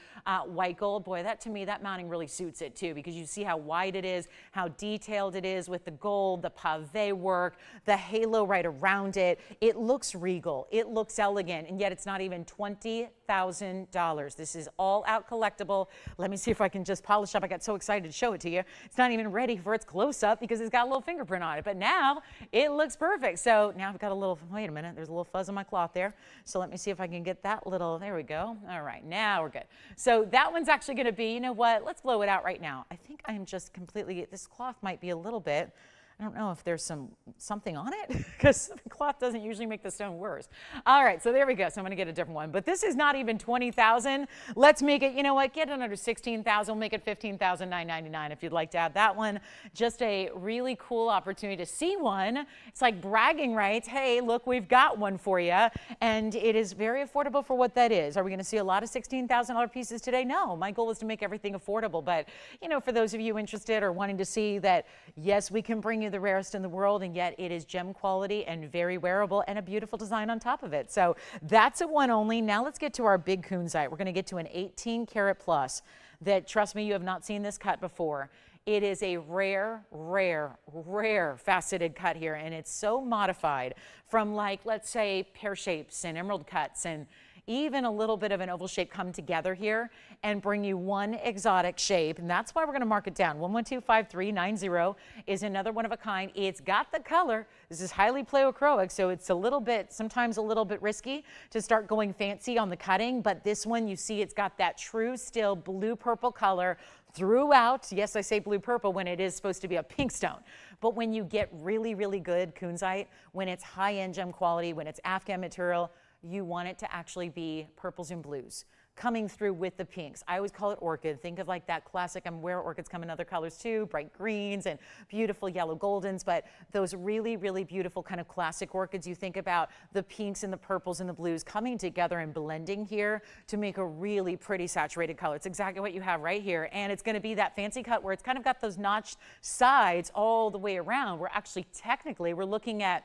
white gold, boy, that to me, that mounting really suits it too, because you see how wide it is, how detailed it is with the gold, the pave work, the halo right around it. It looks regal, it looks elegant, and yet it's not even $20,000. This is all out collectible. Let me see if I can just polish up. I got so excited to show it to you. It's not even ready for its close-up because it's got a little fingerprint on it, but now it looks perfect. So now I've got a little, wait a minute, there's a little fuzz on my cloth there. So let me see if I can get that little, there we go. All right, now we're good. So that one's actually going to be, you know what, let's blow it out right now. I think I'm just completely, this cloth might be a little bit I don't know if there's something on it because the cloth doesn't usually make the stone worse. All right, so there we go. So I'm going to get a different one, but this is not even 20,000. Let's make it, you know what, get it under 16,000. We'll make it 15,999 if you'd like to add that one. Just a really cool opportunity to see one. It's like bragging rights. Hey, look, we've got one for you. And it is very affordable for what that is. Are we going to see a lot of $16,000 pieces today? No, my goal is to make everything affordable. But, you know, for those of you interested or wanting to see that, yes, we can bring you the rarest in the world, and yet it is gem quality and very wearable and a beautiful design on top of it. So that's a one only. Now let's get to our big Kunzite. We're going to get to an 18 karat plus that, trust me, you have not seen this cut before. It is a rare, rare, rare faceted cut here, and it's so modified from, like, let's say pear shapes and emerald cuts and even a little bit of an oval shape come together here and bring you one exotic shape. And that's why we're going to mark it down. 1125390 is another one of a kind. It's got the color. This is highly pleochroic, so it's a little bit, sometimes a little bit risky to start going fancy on the cutting. But this one, you see it's got that true still blue-purple color throughout. Yes, I say blue-purple when it is supposed to be a pink stone. But when you get really, really good Kunzite, when it's high-end gem quality, when it's Afghan material, you want it to actually be purples and blues coming through with the pinks. I always call it orchid. Think of like that classic, I'm aware orchids come in other colors too, bright greens and beautiful yellow goldens, but those really, really beautiful kind of classic orchids, you think about the pinks and the purples and the blues coming together and blending here to make a really pretty saturated color. It's exactly what you have right here. And it's gonna be that fancy cut where it's kind of got those notched sides all the way around. We're actually technically, we're looking at,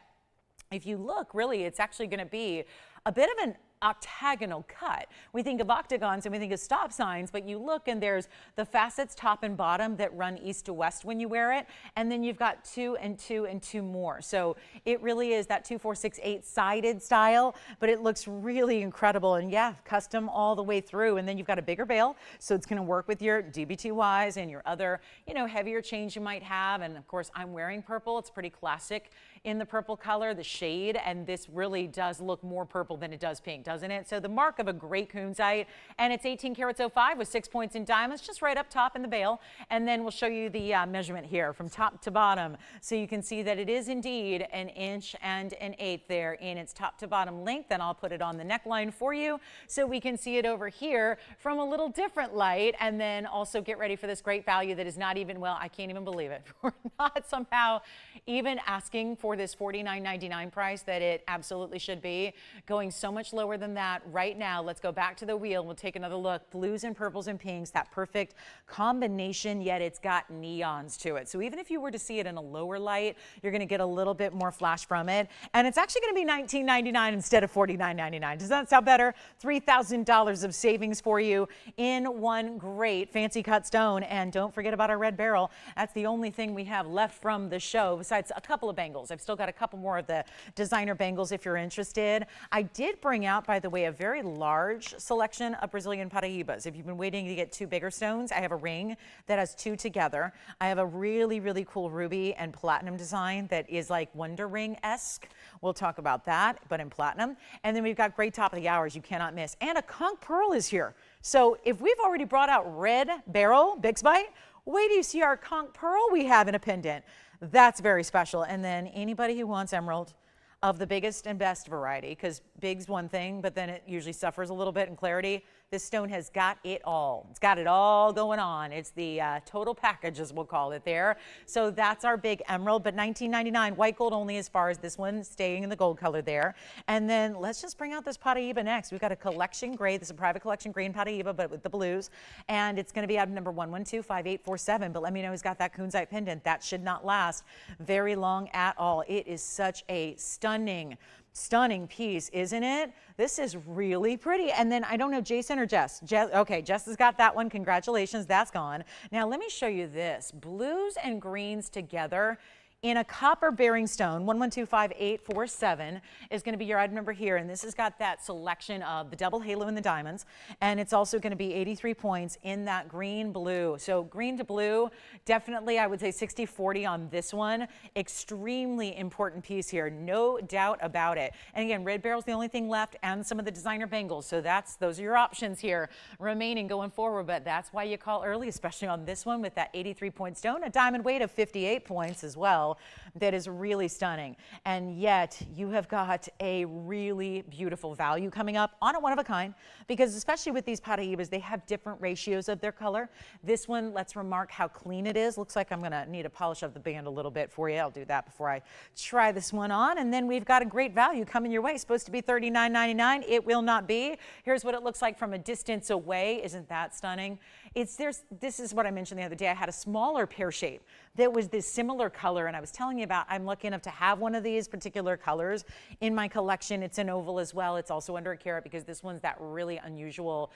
if you look, really, it's actually gonna be a bit of an octagonal cut. We think of octagons and we think of stop signs, but you look and there's the facets top and bottom that run east to west when you wear it, and then you've got 2 and 2 and 2 more. So it really is that 2, 4, 6, 8 sided style, but it looks really incredible. And yeah, custom all the way through. And then you've got a bigger bail, so it's going to work with your DBTYs and your other, you know, heavier chains you might have. And of course, I'm wearing purple. It's pretty classic in the purple color, the shade, and this really does look more purple than it does pink, doesn't it? So the mark of a great Kunzite, and it's 18 karats 05 with 6 points in diamonds, just right up top in the bail. And then we'll show you the measurement here from top to bottom, so you can see that it is indeed 1 inch and 1/8 there in its top to bottom length. And I'll put it on the neckline for you so we can see it over here from a little different light, and then also get ready for this great value that is not even, well, I can't even believe it. We're not somehow even asking for this $49.99 price that it absolutely should be, going so much lower than that right now. Let's go back to the wheel. We'll take another look. Blues and purples and pinks, that perfect combination, yet it's got neons to it. So even if you were to see it in a lower light, you're going to get a little bit more flash from it. And it's actually going to be $19.99 instead of $49.99. Does that sound better? $3,000 of savings for you in one great fancy cut stone. And don't forget about our red beryl. That's the only thing we have left from the show, besides a couple of bangles. I've still got a couple more of the designer bangles if you're interested. I did bring out, by the way, a very large selection of Brazilian Paraibas. If you've been waiting to get 2 bigger stones, I have a ring that has 2 together. I have a really, really cool ruby and platinum design that is like Wonder Ring-esque. We'll talk about that, but in platinum. And then we've got great top of the hours you cannot miss. And a conch pearl is here. So if we've already brought out red beryl, Bixbite, wait till you see our conch pearl we have in a pendant. That's very special. And then anybody who wants emerald of the biggest and best variety, because big's one thing, but then it usually suffers a little bit in clarity. This stone has got it all. It's got it all going on. It's the total package, as we'll call it there. So that's our big emerald, but $19.99, white gold only as far as this one, staying in the gold color there. And then let's just bring out this Paraiba next. We've got a collection gray. This is a private collection gray in Paraiba, but with the blues. And it's going to be out of number 1125847. But let me know who's got that Kunzite pendant. That should not last very long at all. It is such a stunning piece, isn't it? This is really pretty. And then I don't know, Jason or Jess? Okay, Jess has got that one. Congratulations, that's gone. Now let me show you this. Blues and greens together in a copper bearing stone. 1125847 is going to be your item number here, and this has got that selection of the double halo in the diamonds, and it's also going to be 83 points in that green blue. So green to blue, definitely I would say 60-40 on this one. Extremely important piece here, no doubt about it. And again, red beryl's the only thing left, and some of the designer bangles. So those are your options here remaining going forward, but that's why you call early, especially on this one with that 83 point stone, a diamond weight of 58 points as well. style that is really stunning. And yet you have got a really beautiful value coming up on a one of a kind, because especially with these Paraibas, they have different ratios of their color. This one, let's remark how clean it is. Looks like I'm gonna need to polish up the band a little bit for you. I'll do that before I try this one on. And then we've got a great value coming your way. Supposed to be $39.99. It will not be. Here's what it looks like from a distance away. Isn't that stunning? This is what I mentioned the other day. I had a smaller pear shape that was this similar color, and I was telling you about, I'm lucky enough to have one of these particular colors in my collection. It's an oval as well. It's also under a carat because this one's that really unusual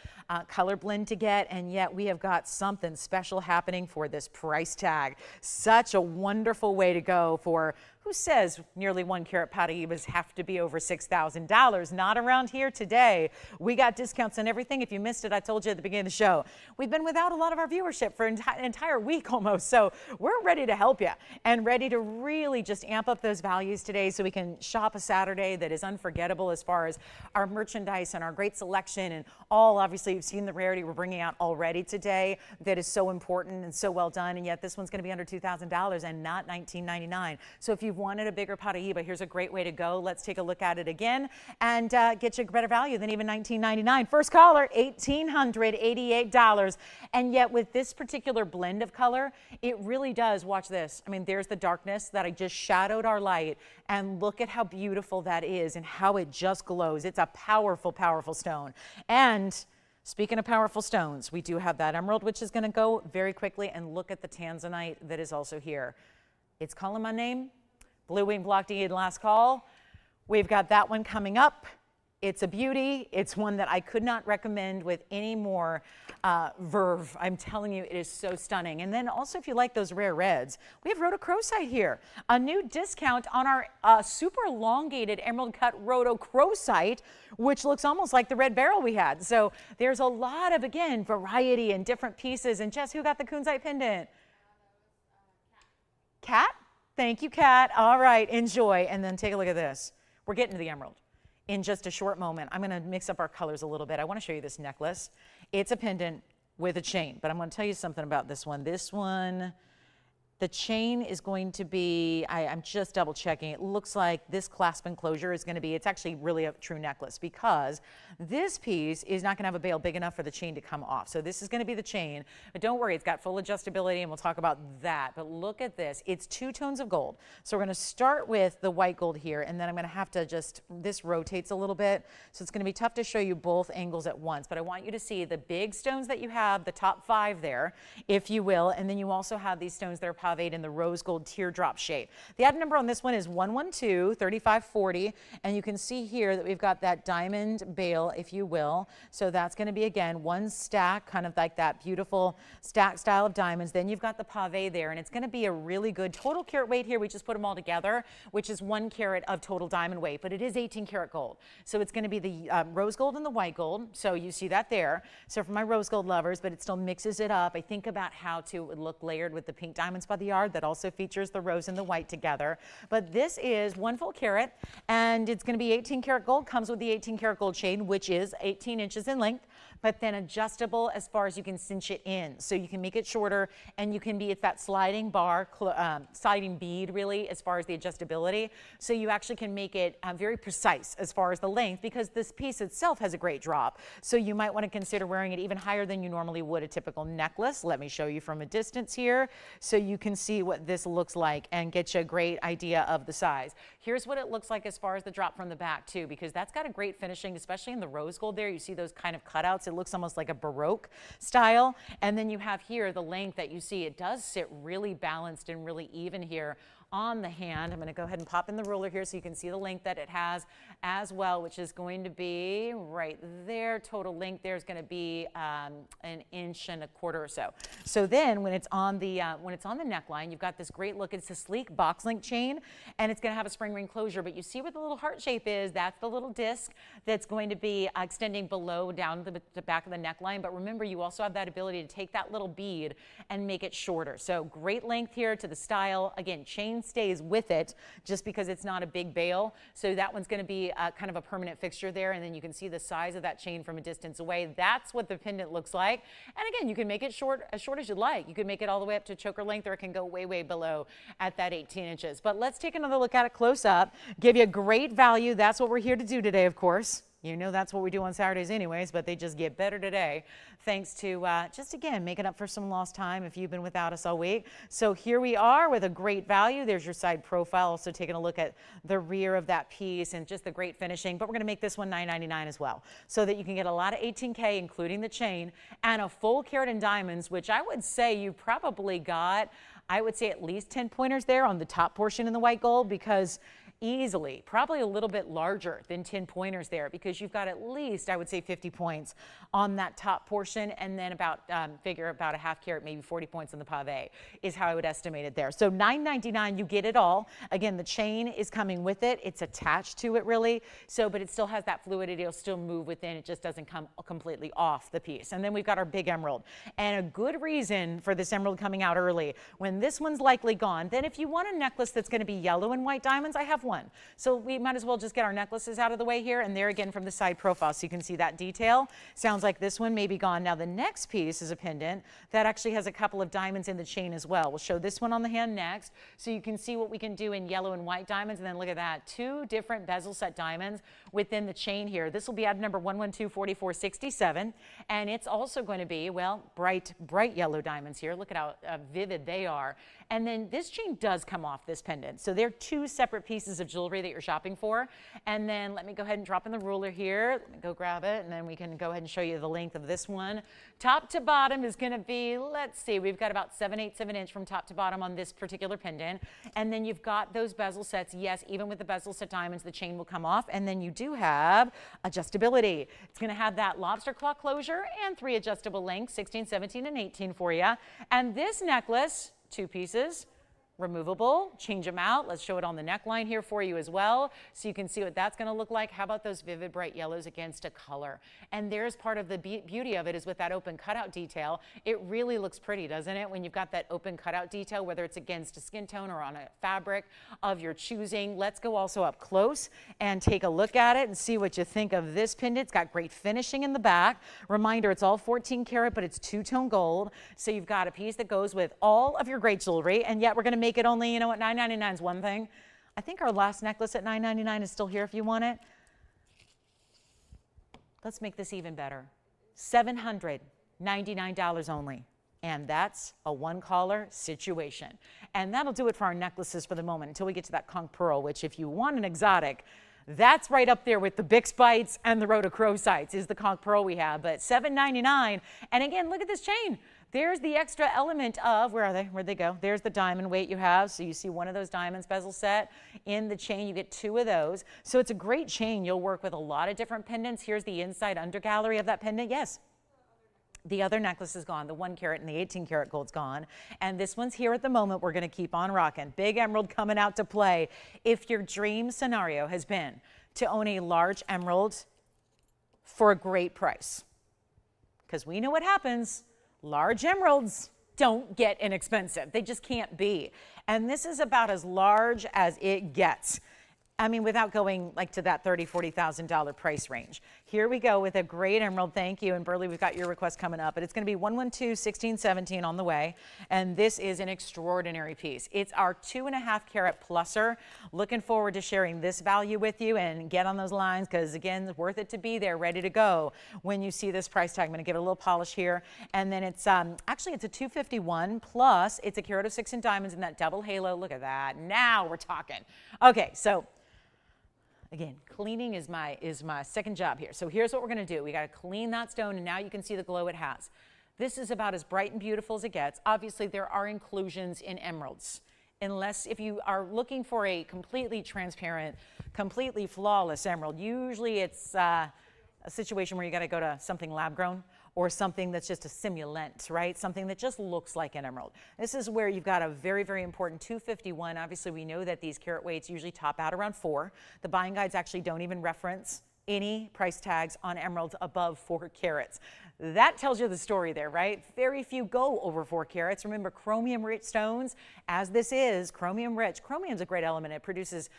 color blend to get, and yet we have got something special happening for this price tag. Such a wonderful way to go for, who says nearly 1 carat Paraibas have to be over $6,000? Not around here today. We got discounts on everything. If you missed it, I told you at the beginning of the show, we've been without a lot of our viewership for an entire week almost. So we're ready to help you and ready to really just amp up those values today so we can shop a Saturday that is unforgettable as far as our merchandise and our great selection and all. Obviously, you've seen the rarity we're bringing out already today that is so important and so well done. And yet this one's going to be under $2,000 and not $19.99. So if you've wanted a bigger Paraiba, here's a great way to go. Let's take a look at it again and get you a better value than even $19.99. First caller, $1,888. And yet with this particular blend of color, it really does, watch this. I mean, there's the darkness that I just shadowed our light, and look at how beautiful that is and how it just glows. It's a powerful, powerful stone. And speaking of powerful stones, we do have that emerald, which is going to go very quickly, and look at the tanzanite that is also here. It's calling my name. Blue Wing Block D, last call. We've got that one coming up. It's a beauty. It's one that I could not recommend with any more verve. I'm telling you, it is so stunning. And then also, if you like those rare reds, we have Rhodochrosite here. A new discount on our super elongated emerald cut Rhodochrosite, which looks almost like the red beryl we had. So there's a lot of, again, variety and different pieces. And Jess, who got the Kunzite pendant? Kat? Thank you, Kat. All right, enjoy. And then take a look at this. We're getting to the emerald in just a short moment. I'm going to mix up our colors a little bit. I want to show you this necklace. It's a pendant with a chain, but I'm going to tell you something about this one. This one, the chain is going to be, I'm just double checking. It looks like this clasp enclosure is going to be, it's actually really a true necklace because this piece is not going to have a bail big enough for the chain to come off. So this is going to be the chain, but don't worry, it's got full adjustability and we'll talk about that. But look at this, it's 2 tones of gold. So we're going to start with the white gold here, and then I'm going to have to just, this rotates a little bit. So it's going to be tough to show you both angles at once, but I want you to see the big stones that you have, the top 5 there, if you will, and then you also have these stones that are paved in the rose gold teardrop shape. The item number on this one is 112-3540, and you can see here that we've got that diamond bail, if you will. So that's going to be, again, one stack, kind of like that beautiful stack style of diamonds. Then you've got the pave there, and it's going to be a really good total carat weight here. We just put them all together, which is 1 carat of total diamond weight, but it is 18 karat gold. So it's going to be the rose gold and the white gold. So you see that there. So for my rose gold lovers, but it still mixes it up. I think about how to look layered with the pink diamonds by the yard that also features the rose and the white together. But this is 1 full carat, and it's going to be 18 karat gold. Comes with the 18 karat gold chain, which is 18 inches in length, but then adjustable as far as you can cinch it in. So you can make it shorter, and you can be, it's that sliding bar, sliding bead really, as far as the adjustability. So you actually can make it very precise as far as the length, because this piece itself has a great drop. So you might want to consider wearing it even higher than you normally would a typical necklace. Let me show you from a distance here so you can see what this looks like and get you a great idea of the size. Here's what it looks like as far as the drop from the back too, because that's got a great finishing, especially in the rose gold there. You see those kind of cutouts. It looks almost like a Baroque style. And then you have here the length that you see. It does sit really balanced and really even here on the hand. I'm going to go ahead and pop in the ruler here so you can see the length that it has as well, which is going to be right there. Total length there is going to be 1.25 inches or so. So then when it's on the neckline, you've got this great look. It's a sleek box link chain, and it's going to have a spring ring closure. But you see what the little heart shape is? That's the little disc that's going to be extending below down the back of the neckline. But remember, you also have that ability to take that little bead and make it shorter. So great length here to the style. Again, chain stays with it just because it's not a big bail. So that one's going to be kind of a permanent fixture there, and then you can see the size of that chain from a distance away. That's what the pendant looks like. And again, you can make it as short as you'd like. You can make it all the way up to choker length, or it can go way, way below at that 18 inches. But let's take another look at it close up, give you a great value. That's what we're here to do today, of course. You know that's what we do on Saturdays anyways, but they just get better today thanks to just, again, making up for some lost time if you've been without us all week. So here we are with a great value. There's your side profile. Also taking a look at the rear of that piece and just the great finishing. But we're going to make this one $9.99 as well, so that you can get a lot of 18K, including the chain, and a full carat in diamonds, which I would say you probably got, I would say at least 10 pointers there on the top portion in the white gold, because easily, probably a little bit larger than 10 pointers there, because you've got at least, I would say, 50 points on that top portion, and then about, figure about a half carat, maybe 40 points on the pave is how I would estimate it there. So $9.99, you get it all. Again, the chain is coming with it. It's attached to it really. So, but it still has that fluidity. It'll still move within. It just doesn't come completely off the piece. And then we've got our big emerald. And a good reason for this emerald coming out early, when this one's likely gone, then if you want a necklace that's going to be yellow and white diamonds, I have one. So we might as well just get our necklaces out of the way here, and there again from the side profile, so you can see that detail. Sounds like this one may be gone. Now the next piece is a pendant that actually has a couple of diamonds in the chain as well. We'll show this one on the hand next, so you can see what we can do in yellow and white diamonds. And then look at that, 2 different bezel set diamonds within the chain here. This will be item number 1124467, and it's also going to be, well, bright yellow diamonds here. Look at how vivid they are. And then this chain does come off this pendant. So they're 2 separate pieces of jewelry that you're shopping for. And then let me go ahead and drop in the ruler here. Let me go grab it, and then we can go ahead and show you the length of this one. Top to bottom is going to be, let's see, we've got about 7/8 of an inch from top to bottom on this particular pendant. And then you've got those bezel sets. Yes, even with the bezel set diamonds, the chain will come off. And then you do have adjustability. It's going to have that lobster claw closure and 3 adjustable lengths, 16, 17, and 18 for you. And this necklace, 2 pieces, removable, change them out. Let's show it on the neckline here for you as well, so you can see what that's going to look like. How about those vivid bright yellows against a color? And there's part of the beauty of it, is with that open cutout detail. It really looks pretty, doesn't it, when you've got that open cutout detail, whether it's against a skin tone or on a fabric of your choosing. Let's go also up close and take a look at it and see what you think of this pendant. It's got great finishing in the back. Reminder, it's all 14 karat, but it's 2-tone gold. So you've got a piece that goes with all of your great jewelry, and yet we're going to make it only, you know what, $9.99 is one thing. I think our last necklace at $9.99 is still here if you want it. Let's make this even better. $799 only. And that's a one-collar situation. And that'll do it for our necklaces for the moment until we get to that conch pearl, which if you want an exotic, that's right up there with the Bix Bites and the Rhodochrosites is the conch pearl we have. But $7.99. And again, look at this chain. There's the extra element of, where are they? Where'd they go? There's the diamond weight you have. So you see one of those diamonds bezel set in the chain. You get 2 of those. So it's a great chain. You'll work with a lot of different pendants. Here's the inside undergallery of that pendant. Yes. The other necklace is gone. The 1 carat and the 18 karat gold's gone. And this one's here at the moment. We're going to keep on rocking. Big emerald coming out to play. If your dream scenario has been to own a large emerald for a great price, because we know what happens. Large emeralds don't get inexpensive. They just can't be. And this is about as large as it gets. I mean, without going like to that $30,000, $40,000 price range. Here we go with a great emerald. Thank you. And Burley, we've got your request coming up. But it's going to be 112-1617 on the way. And this is an extraordinary piece. It's our 2.5 carat pluser. Looking forward to sharing this value with you, and get on those lines, because again, it's worth it to be there, ready to go when you see this price tag. I'm going to give it a little polish here. And then it's actually it's a 251 plus it's a carat of 6 in diamonds in that double halo. Look at that. Now we're talking. Okay, so again, cleaning is my second job here. So here's what we're going to do. We got to clean that stone, and now you can see the glow it has. This is about as bright and beautiful as it gets. Obviously, there are inclusions in emeralds. Unless if you are looking for a completely transparent, completely flawless emerald, usually it's a situation where you got to go to something lab grown, or something that's just a simulant, right? Something that just looks like an emerald. This is where you've got a very, very important 251. Obviously, we know that these carat weights usually top out around 4. The buying guides actually don't even reference any price tags on emeralds above 4 carats. That tells you the story there, right? Very few go over 4 carats. Remember, chromium-rich stones, as this is, chromium-rich. Chromium's a great element. It produces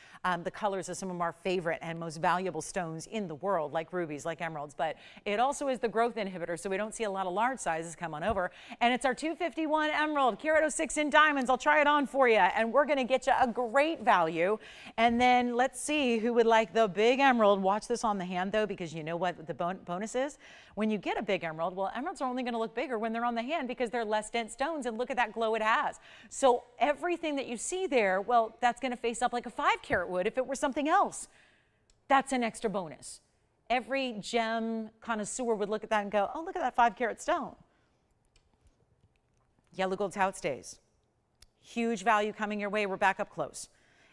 the colors of some of our favorite and most valuable stones in the world, like rubies, like emeralds. But it also is the growth inhibitor, so we don't see a lot of large sizes. Come on over. And it's our 251 emerald, carat 06 in diamonds. I'll try it on for you, and we're going to get you a great value. And then let's see who would like the big emerald. Watch this on the hand, though, because you know what the bonus is? When you get a big emerald, well, emeralds are only going to look bigger when they're on the hand because they're less dense stones, and look at that glow it has. So everything that you see there, well, that's going to face up like a 5 carat would if it were something else. That's an extra bonus. Every gem connoisseur would look at that and go, oh, look at that 5 carat stone. Yellow gold's how it stays. Huge value coming your way. We're back up close.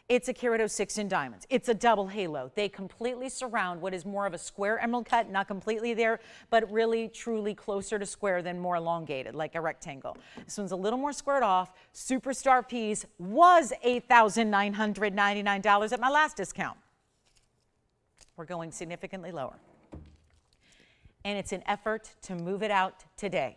It's a carat 06 in diamonds. It's a double halo. They completely surround what is more of a square emerald cut, not completely there, but really, truly closer to square than more elongated, like a rectangle. This one's a little more squared off. Superstar piece was $8,999 at my last discount. We're going significantly lower. And it's an effort to move it out today.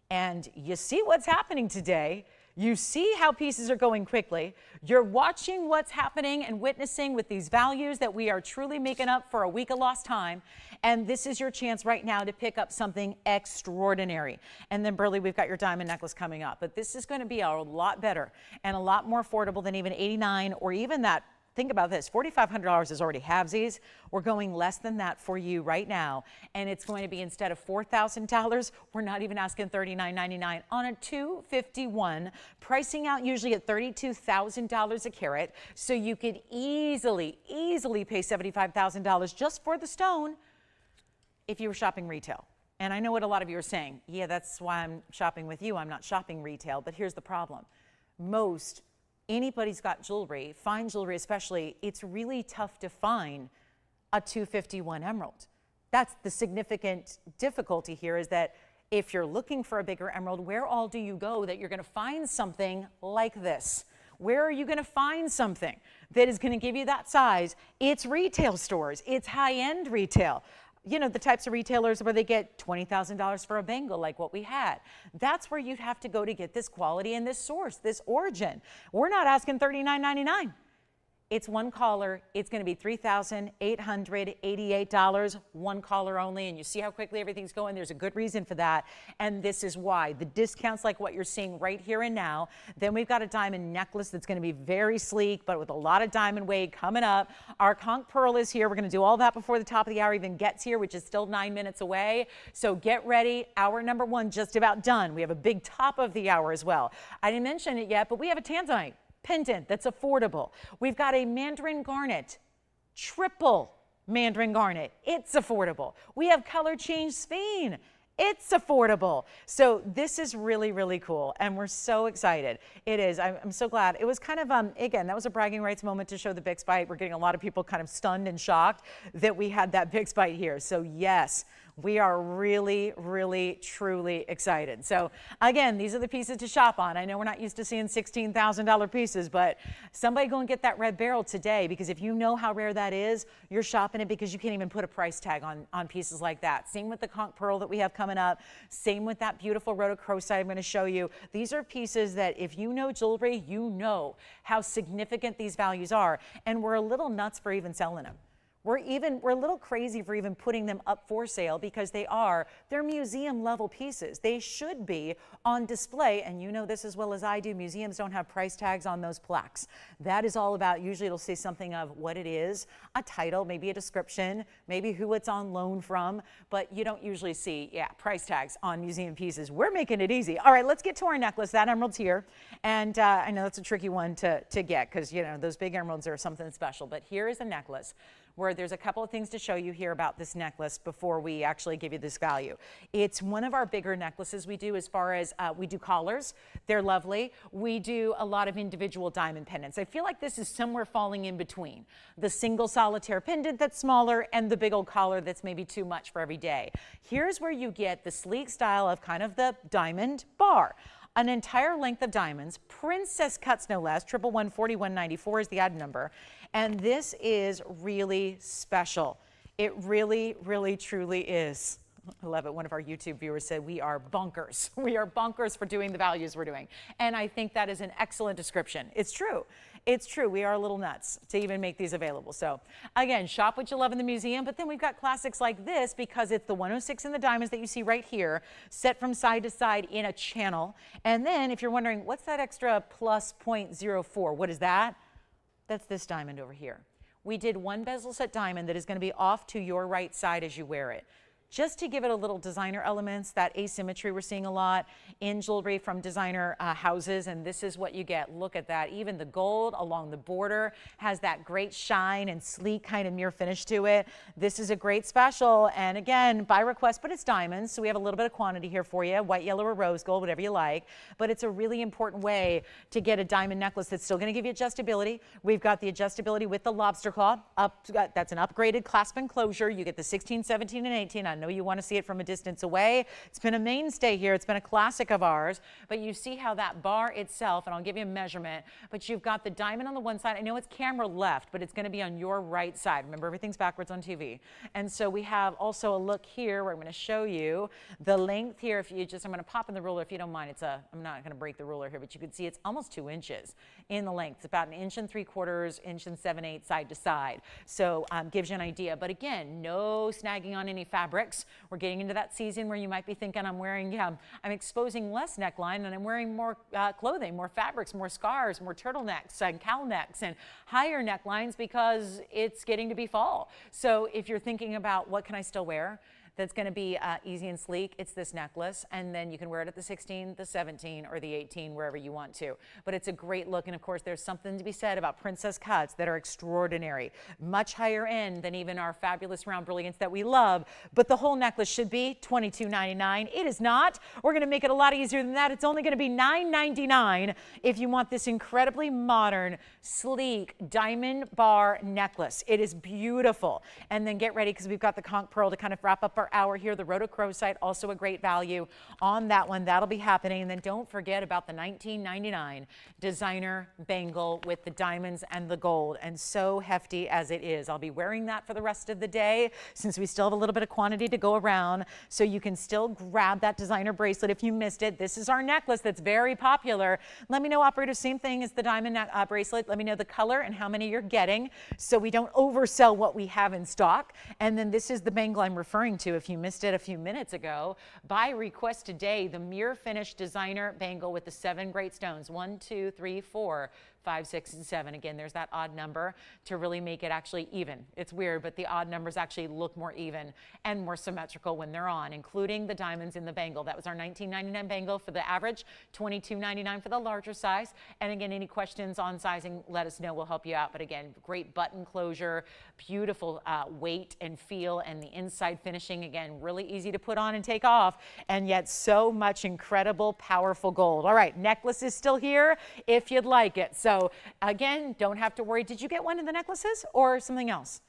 And you see what's happening today. You see how pieces are going quickly. You're watching what's happening and witnessing with these values that we are truly making up for a week of lost time. And this is your chance right now to pick up something extraordinary. And then, Burley, we've got your diamond necklace coming up. But this is going to be a lot better and a lot more affordable than even $89 or even that. Think about this, $4,500 is already halvesies. We're going less than that for you right now. And it's going to be, instead of $4,000, we're not even asking $39.99 on a 251, pricing out usually at $32,000 a carat. So you could easily pay $75,000 just for the stone if you were shopping retail. And I know what a lot of you are saying. Yeah, that's why I'm shopping with you. I'm not shopping retail. But here's the problem. Anybody's got jewelry, fine jewelry especially, it's really tough to find a 251 emerald. That's the significant difficulty here, is that if you're looking for a bigger emerald, where all do you go that you're going to find something like this? Where are you going to find something that is going to give you that size? It's retail stores. It's high-end retail. You know, the types of retailers where they get $20,000 for a bangle like what we had. That's where you'd have to go to get this quality and this source, this origin. We're not asking $39.99. It's one caller. It's going to be $3,888, one caller only. And you see how quickly everything's going. There's a good reason for that. And this is why. The discounts like what you're seeing right here and now. Then we've got a diamond necklace that's going to be very sleek, but with a lot of diamond weight coming up. Our conch pearl is here. We're going to do all that before the top of the hour even gets here, which is still 9 minutes away. So get ready. Hour number 1 just about done. We have a big top of the hour as well. I didn't mention it yet, but we have a tanzanite pendant that's affordable. We've got a Mandarin garnet, triple Mandarin garnet. It's affordable. We have color change sphene. It's affordable. So this is really, really cool, and we're so excited. It is. I'm so glad. It was kind of, again, that was a bragging rights moment to show the big spite. We're getting a lot of people kind of stunned and shocked that we had that big spite here. So yes, we are really, really, truly excited. So again, these are the pieces to shop on. I know we're not used to seeing $16,000 pieces, but somebody go and get that red beryl today, because if you know how rare that is, you're shopping it because you can't even put a price tag on pieces like that. Same with the conch pearl that we have coming up. Same with that beautiful rhodochrosite I'm going to show you. These are pieces that if you know jewelry, you know how significant these values are. And we're a little nuts for even selling them. We're a little crazy for even putting them up for sale, because they're museum level pieces. They should be on display, and you know this as well as I do. Museums don't have price tags on those plaques. That is all about, usually it'll say something of what it is, a title, maybe a description, maybe who it's on loan from, but you don't usually see, price tags on museum pieces. We're making it easy. All right, let's get to our necklace. That emerald's here, and I know it's a tricky one to get, because you know those big emeralds are something special, but here is a necklace where there's a couple of things to show you here about this necklace before we actually give you this value. It's one of our bigger necklaces we do, as far as we do collars. They're lovely. We do a lot of individual diamond pendants. I feel like this is somewhere falling in between the single solitaire pendant that's smaller and the big old collar that's maybe too much for every day. Here's where you get the sleek style of kind of the diamond bar. An entire length of diamonds, princess cuts no less, 1114194 is the item number. And this is really special. It really, really, truly is. I love it. One of our YouTube viewers said we are bonkers. We are bonkers for doing the values we're doing. And I think that is an excellent description. It's true. It's true. We are a little nuts to even make these available. So again, shop what you love in the museum, but then we've got classics like this because it's the 106 in the diamonds that you see right here, set from side to side in a channel. And then if you're wondering, what's that extra plus 0.04? What is that? That's this diamond over here. We did one bezel set diamond that is going to be off to your right side as you wear it, just to give it a little designer elements, that asymmetry we're seeing a lot in jewelry from designer houses, and this is what you get. Look at that. Even the gold along the border has that great shine and sleek kind of mirror finish to it. This is a great special, and again, by request, but it's diamonds, so we have a little bit of quantity here for you, white, yellow, or rose gold, whatever you like, but it's a really important way to get a diamond necklace that's still gonna give you adjustability. We've got the adjustability with the lobster claw. That's an upgraded clasp and closure. You get the 16, 17, and 18. I know you want to see it from a distance away. It's been a mainstay here. It's been a classic of ours, but you see how that bar itself, and I'll give you a measurement, but you've got the diamond on the one side. I know it's camera left, but it's going to be on your right side. Remember, everything's backwards on TV. And so we have also a look here where I'm going to show you the length here. If you just, I'm going to pop in the ruler if you don't mind. I'm not going to break the ruler here, but you can see it's almost 2 inches in the length. It's about 1 3/4 inches, 1 7/8 side to side. So gives you an idea. But again, no snagging on any fabrics. We're getting into that season where you might be thinking I'm wearing, I'm exposing less neckline and I'm wearing more clothing, more fabrics, more scarves, more turtlenecks and cowl necks and higher necklines because it's getting to be fall. So if you're thinking about what can I still wear, that's going to be easy and sleek, it's this necklace, and then you can wear it at the 16, the 17, or the 18, wherever you want to. But it's a great look, and of course there's something to be said about princess cuts that are extraordinary, much higher end than even our fabulous round brilliance that we love. But the whole necklace should be $22.99. It is not. We're going to make it a lot easier than that. It's only going to be $9.99 if you want this incredibly modern, sleek diamond bar necklace. It is beautiful. And then get ready because we've got the conch pearl to kind of wrap up our hour here. The Rhodochrosite, also a great value on that one. That'll be happening. And then don't forget about the $19.99 designer bangle with the diamonds and the gold. And so hefty as it is. I'll be wearing that for the rest of the day since we still have a little bit of quantity to go around. So you can still grab that designer bracelet if you missed it. This is our necklace that's very popular. Let me know, operator, same thing as the diamond bracelet. Let me know the color and how many you're getting so we don't oversell what we have in stock. And then this is the bangle I'm referring to if you missed it a few minutes ago. By request today, the mirror finish designer bangle with the 7 great stones. 1, 2, 3, 4, 5, 6, and 7. Again, there's that odd number to really make it actually even. It's weird, but the odd numbers actually look more even and more symmetrical when they're on, including the diamonds in the bangle. That was our $19.99 bangle for the average, $22.99 for the larger size. And again, any questions on sizing, let us know. We'll help you out. But again, great button closure, beautiful weight and feel, and the inside finishing, again, really easy to put on and take off, and yet so much incredible, powerful gold. All right, necklace is still here if you'd like it. So again, don't have to worry. Did you get one of the necklaces or something else?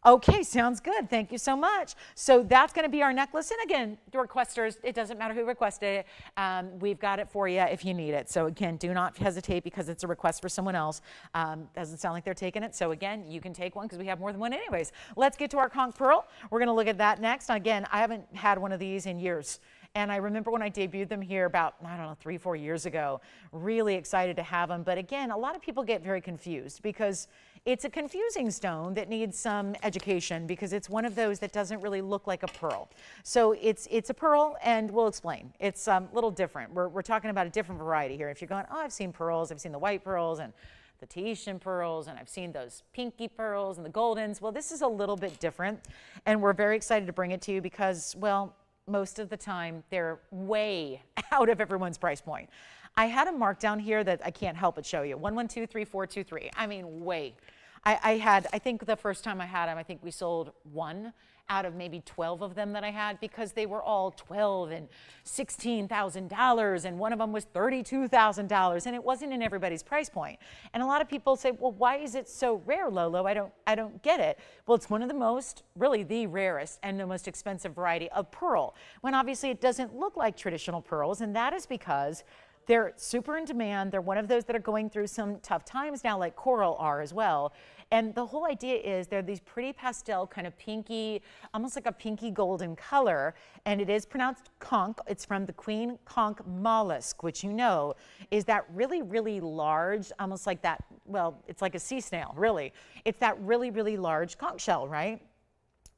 Okay, sounds good. Thank you so much. So that's going to be our necklace. And again, the requesters, it doesn't matter who requested it. We've got it for you if you need it. So again, do not hesitate because it's a request for someone else. Doesn't sound like they're taking it. So again, you can take one because we have more than one anyways. Let's get to our conch pearl. We're going to look at that next. Again, I haven't had one of these in years. And I remember when I debuted them here about, I don't know, 3, 4 years ago, really excited to have them. But again, a lot of people get very confused because it's a confusing stone that needs some education because it's one of those that doesn't really look like a pearl. So it's a pearl, and we'll explain. It's a little different. We're talking about a different variety here. If you're going, oh, I've seen pearls, I've seen the white pearls and the Tahitian pearls, and I've seen those pinky pearls and the goldens. Well, this is a little bit different, and we're very excited to bring it to you because, well, most of the time they're way out of everyone's price point. I had a mark down here that I can't help but show you. 1123423. I mean, way. I think the first time I had them, I think we sold 1 out of maybe 12 of them that I had because they were all $12,000 and $16,000, and one of them was $32,000, and it wasn't in everybody's price point. And a lot of people say, well, why is it so rare, Lolo? I don't get it. Well, it's one of the most, really the rarest and the most expensive variety of pearl, when obviously it doesn't look like traditional pearls, and that is because They're super in demand. They're one of those that are going through some tough times now, like coral are as well. And the whole idea is they're these pretty pastel, kind of pinky, almost like a pinky golden color. And it is pronounced conch. It's from the queen conch mollusk, which you know is that really, really large, almost like that, well, it's like a sea snail, really. It's that really, really large conch shell, right?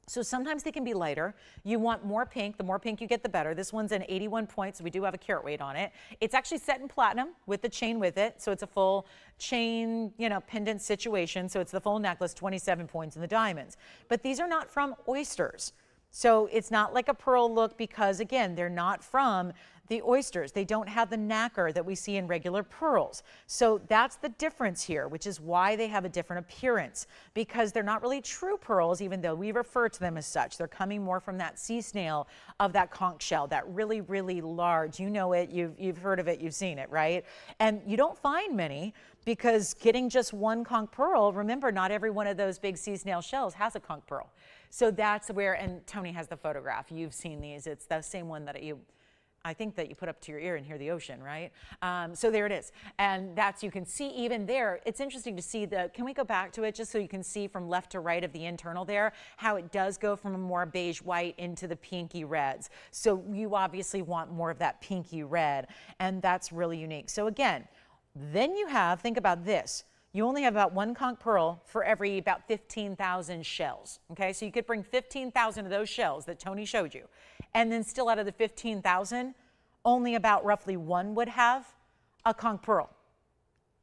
So sometimes they can be lighter. You want more pink. The more pink you get, the better. This one's an 81 points, so we do have a carat weight on it. It's actually set in platinum with the chain with it. So it's a full chain, you know, pendant situation. So it's the full necklace, 27 points in the diamonds. But these are not from oysters. So it's not like a pearl look because, again, they're not from the oysters. They don't have the nacre that we see in regular pearls. So that's the difference here, which is why they have a different appearance, because they're not really true pearls, even though we refer to them as such. They're coming more from that sea snail of that conch shell, that really, really large. You know it, you've heard of it, you've seen it, right? And you don't find many, because getting just one conch pearl, remember, not every one of those big sea snail shells has a conch pearl. So that's where, and Tony has the photograph. You've seen these. It's the same one that I think that you put up to your ear and hear the ocean, right? So there it is. And that's, you can see even there, it's interesting to see can we go back to it just so you can see from left to right of the internal there, how it does go from a more beige white into the pinky reds. So you obviously want more of that pinky red, and that's really unique. So again, then you have, think about this. You only have about one conch pearl for every about 15,000 shells, okay? So you could bring 15,000 of those shells that Tony showed you, and then still out of the 15,000, only about roughly one would have a conch pearl.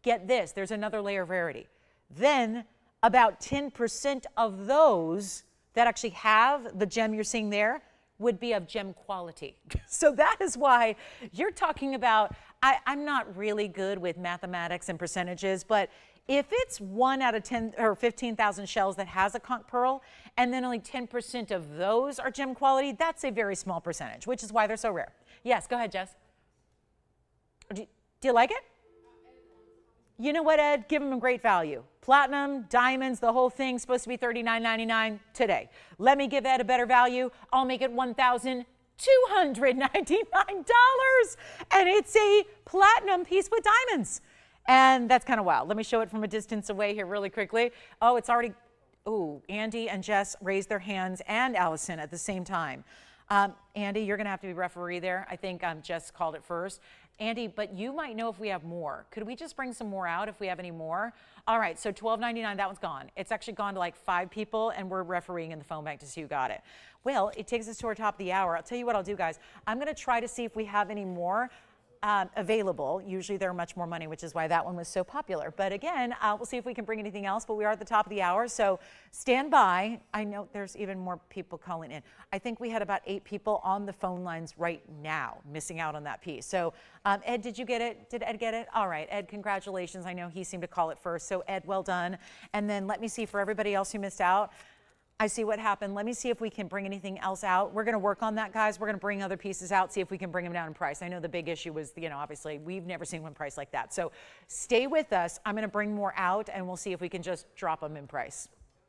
Get this, there's another layer of rarity. Then about 10% of those that actually have the gem you're seeing there would be of gem quality. So that is why you're talking about, I'm not really good with mathematics and percentages, but if it's 1 out of 10 or 15,000 shells that has a conch pearl, and then only 10% of those are gem quality, that's a very small percentage, which is why they're so rare. Yes, go ahead, Jess. Do you like it? You know what, Ed? Give them a great value. Platinum, diamonds, the whole thing supposed to be $39.99 today. Let me give Ed a better value. I'll make it $1,299, and it's a platinum piece with diamonds. And that's kind of wild. Let me show it from a distance away here really quickly. Oh, it's already, ooh, Andy and Jess raised their hands, and Allison at the same time. Andy, you're going to have to be referee there. I think Jess called it first. Andy, but you might know if we have more. Could we just bring some more out if we have any more? All right, so $12.99, that one's gone. It's actually gone to like 5 people, and we're refereeing in the phone bank to see who got it. Well, it takes us to our top of the hour. I'll tell you what I'll do, guys. I'm going to try to see if we have any more available. Usually they're much more money, which is why that one was so popular. But again, we'll see if we can bring anything else, but we are at the top of the hour, so stand by. I know there's even more people calling in. I think we had about 8 people on the phone lines right now missing out on that piece. So Ed, did you get it? Did Ed get it? All right, Ed, congratulations. I know he seemed to call it first, so Ed, well done. And then let me see for everybody else who missed out. I see what happened. Let me see if we can bring anything else out. We're going to work on that, guys. We're going to bring other pieces out, see if we can bring them down in price. I know the big issue was, you know, obviously we've never seen one price like that. So stay with us. I'm going to bring more out, and we'll see if we can just drop them in price,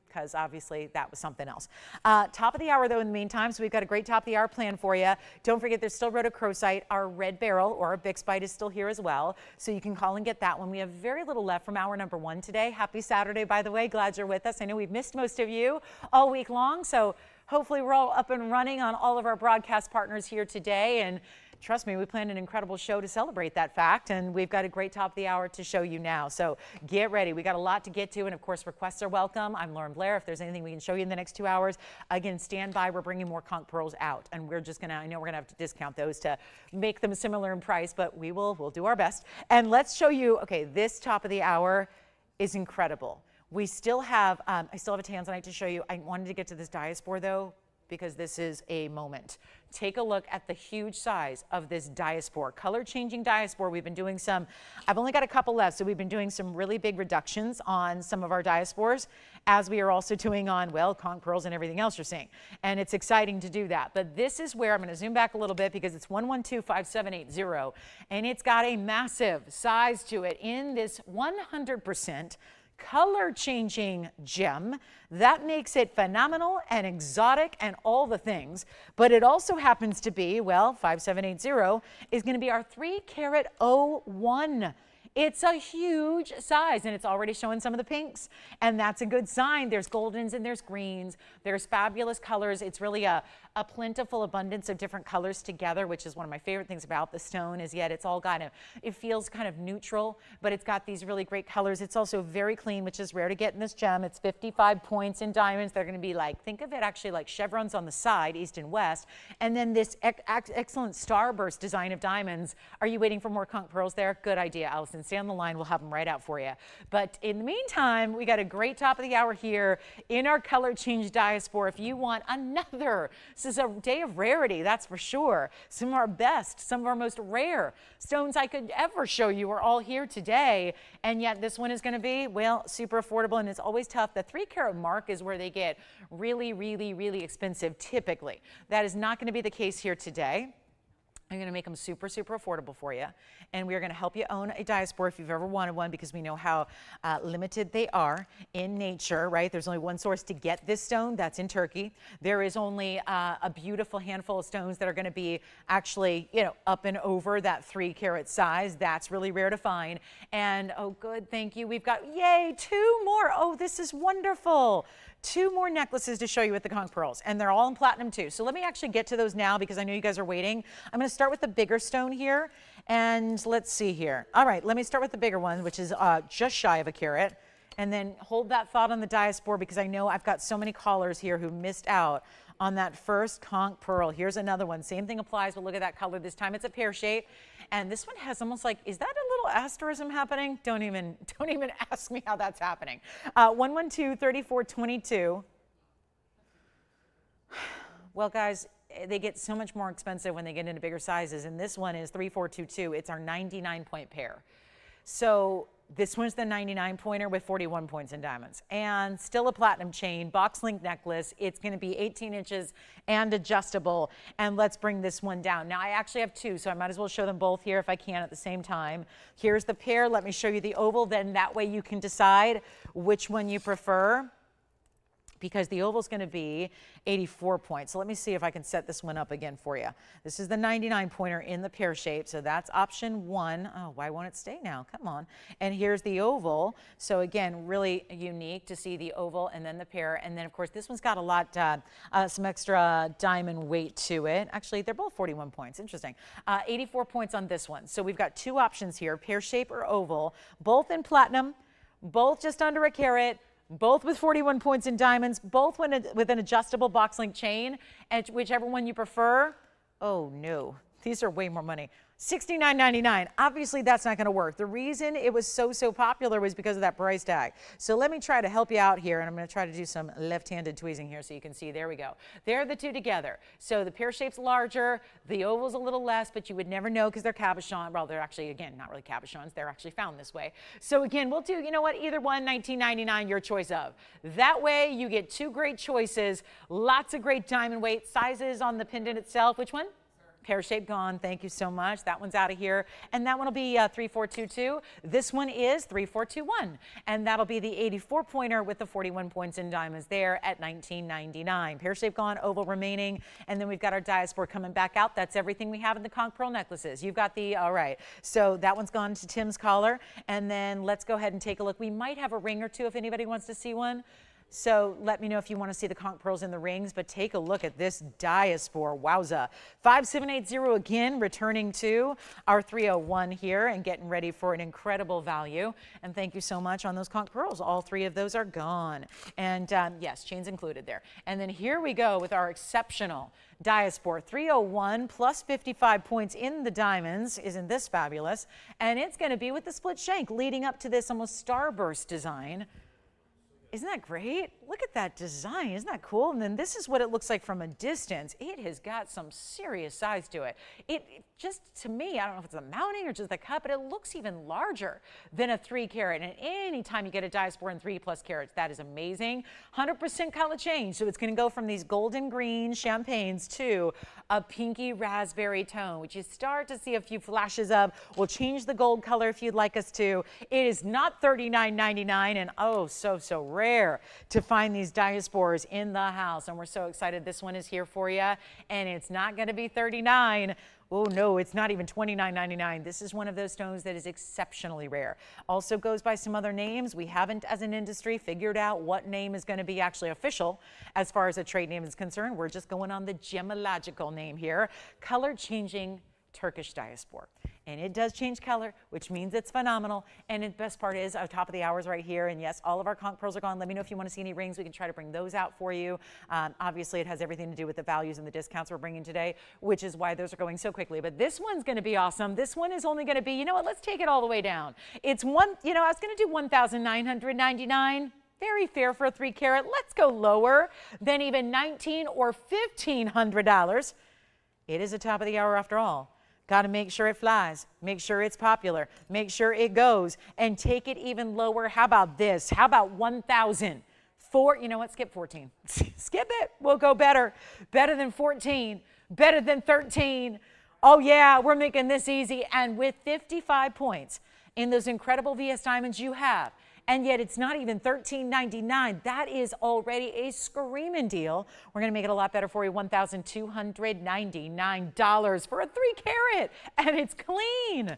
because obviously that was something else. Top of the hour, though, in the meantime, so we've got a great top of the hour plan for you. Don't forget, there's still Rhodochrosite. Our red beryl or our bixbite is still here as well, so you can call and get that one. We have very little left from hour number 1 today. Happy Saturday, by the way. Glad you're with us. I know we've missed most of you all week long, so hopefully we're all up and running on all of our broadcast partners here today. And trust me, we planned an incredible show to celebrate that fact, and we've got a great top of the hour to show you now. So get ready. We got a lot to get to, and of course, requests are welcome. I'm Lauren Blair. If there's anything we can show you in the next 2 hours, again, stand by. We're bringing more conch pearls out, and we're just gonna, I know we're gonna have to discount those to make them similar in price, but we'll do our best. And let's show you, okay, this top of the hour is incredible. We still have, I still have a tanzanite to show you. I wanted to get to this diaspore though, because this is a moment. Take a look at the huge size of this diaspore, color changing diaspore. We've been doing some, I've only got a couple left, so we've been doing some really big reductions on some of our diaspores, as we are also doing on, well, conch pearls and everything else you're seeing. And it's exciting to do that. But this is where I'm gonna zoom back a little bit, because it's 1125780, and it's got a massive size to it in this 100% color-changing gem. That makes it phenomenal and exotic and all the things. But it also happens to be, well, 5780 is going to be our 3-carat 01. It's a huge size, and it's already showing some of the pinks, and that's a good sign. There's goldens and there's greens. There's fabulous colors. It's really a plentiful abundance of different colors together, which is one of my favorite things about the stone, is yet it's all kind of, it feels kind of neutral, but it's got these really great colors. It's also very clean, which is rare to get in this gem. It's 55 points in diamonds. They're going to be like, think of it actually like chevrons on the side, east and west, and then this excellent starburst design of diamonds. Are you waiting for more conch pearls there? Good idea, Allison. Stay on the line. We'll have them right out for you. But in the meantime, we got a great top of the hour here in our color change diaspore. If you want another, this is a day of rarity, that's for sure. Some of our best, some of our most rare stones I could ever show you are all here today. And yet this one is going to be, well, super affordable, and it's always tough. The 3-carat mark is where they get really, really, really expensive typically. That is not going to be the case here today. I'm going to make them super, super affordable for you. And we are going to help you own a diaspore if you've ever wanted one, because we know how limited they are in nature, right? There's only one source to get this stone. That's in Turkey. There is only a beautiful handful of stones that are going to be actually, you know, up and over that 3-carat size. That's really rare to find. And, oh, good, thank you. We've got, yay, 2 more. Oh, this is wonderful. 2 more necklaces to show you with the conch pearls, and they're all in platinum too. So let me actually get to those now, because I know you guys are waiting. I'm going to start with the bigger stone here, and let's see here. All right, let me start with the bigger one, which is just shy of a carat, and then hold that thought on the diaspore, because I know I've got so many callers here who missed out on that first conch pearl. Here's another one. Same thing applies, but look at that color. This time it's a pear shape, and this one has almost like, is that a little asterism happening? Don't even ask me how that's happening. 112 3422. Well, guys, they get so much more expensive when they get into bigger sizes, and this one is 3422. It's our 99-point pair. So this one's the 99-pointer with 41 points in diamonds, and still a platinum chain, box link necklace. It's going to be 18 inches and adjustable. And let's bring this one down. Now I actually have 2, so I might as well show them both here if I can at the same time. Here's the pair. Let me show you the oval. Then that way you can decide which one you prefer, because the oval is going to be 84 points. So let me see if I can set this one up again for you. This is the 99-pointer in the pear shape, so that's option 1. Oh, why won't it stay now? Come on. And here's the oval. So again, really unique to see the oval and then the pear. And then, of course, this one's got a lot, some extra diamond weight to it. Actually, they're both 41 points. Interesting. 84 points on this one. So we've got 2 options here, pear shape or oval, both in platinum, both just under a carat, both with 41 points in diamonds, both with an adjustable box link chain, and whichever one you prefer. Oh no, these are way more money. $69.99. Obviously that's not going to work. The reason it was so popular was because of that price tag. So let me try to help you out here, and I'm going to try to do some left-handed tweezing here so you can see. There we go. They're the 2 together. So the pear shape's larger, the oval's a little less, but you would never know because they're cabochon. Well, they're actually, again, not really cabochons. They're actually found this way. So again, we'll do, you know what, either one, $19.99, your choice of. That way you get 2 great choices, lots of great diamond weight, sizes on the pendant itself. Which one? Pear shape gone. Thank you so much. That one's out of here. And that one will be 3422. This one is 3421. And that'll be the 84-pointer with the 41 points in diamonds there at $19.99. Pear shape gone, oval remaining. And then we've got our diaspore coming back out. That's everything we have in the conch pearl necklaces. You've got the, all right. So that one's gone to Tim's collar. And then let's go ahead and take a look. We might have a ring or 2 if anybody wants to see one. So let me know if you want to see the conch pearls in the rings, but take a look at this diaspore. Wowza. 5780 again, returning to our 301 here and getting ready for an incredible value. And thank you so much on those conch pearls. All 3 of those are gone. And yes, chains included there. And then here we go with our exceptional diaspore. 301 plus 55 points in the diamonds. Isn't this fabulous? And it's going to be with the split shank leading up to this almost starburst design. Isn't that great? Look at that design. Isn't that cool? And then this is what it looks like from a distance. It has got some serious size to it. It just, to me, I don't know if it's the mounting or just the cut, but it looks even larger than a 3 carat. And anytime you get a diaspore in 3+ carats, that is amazing. 100% color change. So it's going to go from these golden green champagnes to a pinky raspberry tone, which you start to see a few flashes of. We'll change the gold color if you'd like us to. It is not $39.99, and oh, so rare to find these diaspores in the house. And we're so excited this one is here for you. And it's not going to be $39. Oh no, it's not even $29.99. This is one of those stones that is exceptionally rare. Also goes by some other names. We haven't, as an industry, figured out what name is going to be actually official as far as a trade name is concerned. We're just going on the gemological name here. Color changing Turkish diaspore. And it does change color, which means it's phenomenal. And the best part is our top of the hours right here. And yes, all of our conch pearls are gone. Let me know if you want to see any rings. We can try to bring those out for you. Obviously, it has everything to do with the values and the discounts we're bringing today, which is why those are going so quickly. But this one's going to be awesome. This one is only going to be, you know what, let's take it all the way down. It's one, you know, I was going to do $1,999. Very fair for a 3 carat. Let's go lower than even $1,900 or $1,500. It is a top of the hour after all. Got to make sure it flies, make sure it's popular, make sure it goes, and take it even lower. How about this? How about 1,000? You know what? Skip 14. Skip it. We'll go better. Better than 14. Better than 13. Oh yeah, we're making this easy. And with 55 points in those incredible VS diamonds you have, and yet it's not even $13.99. That is already a screaming deal. We're going to make it a lot better for you. $1,299 for a 3 carat, and it's clean.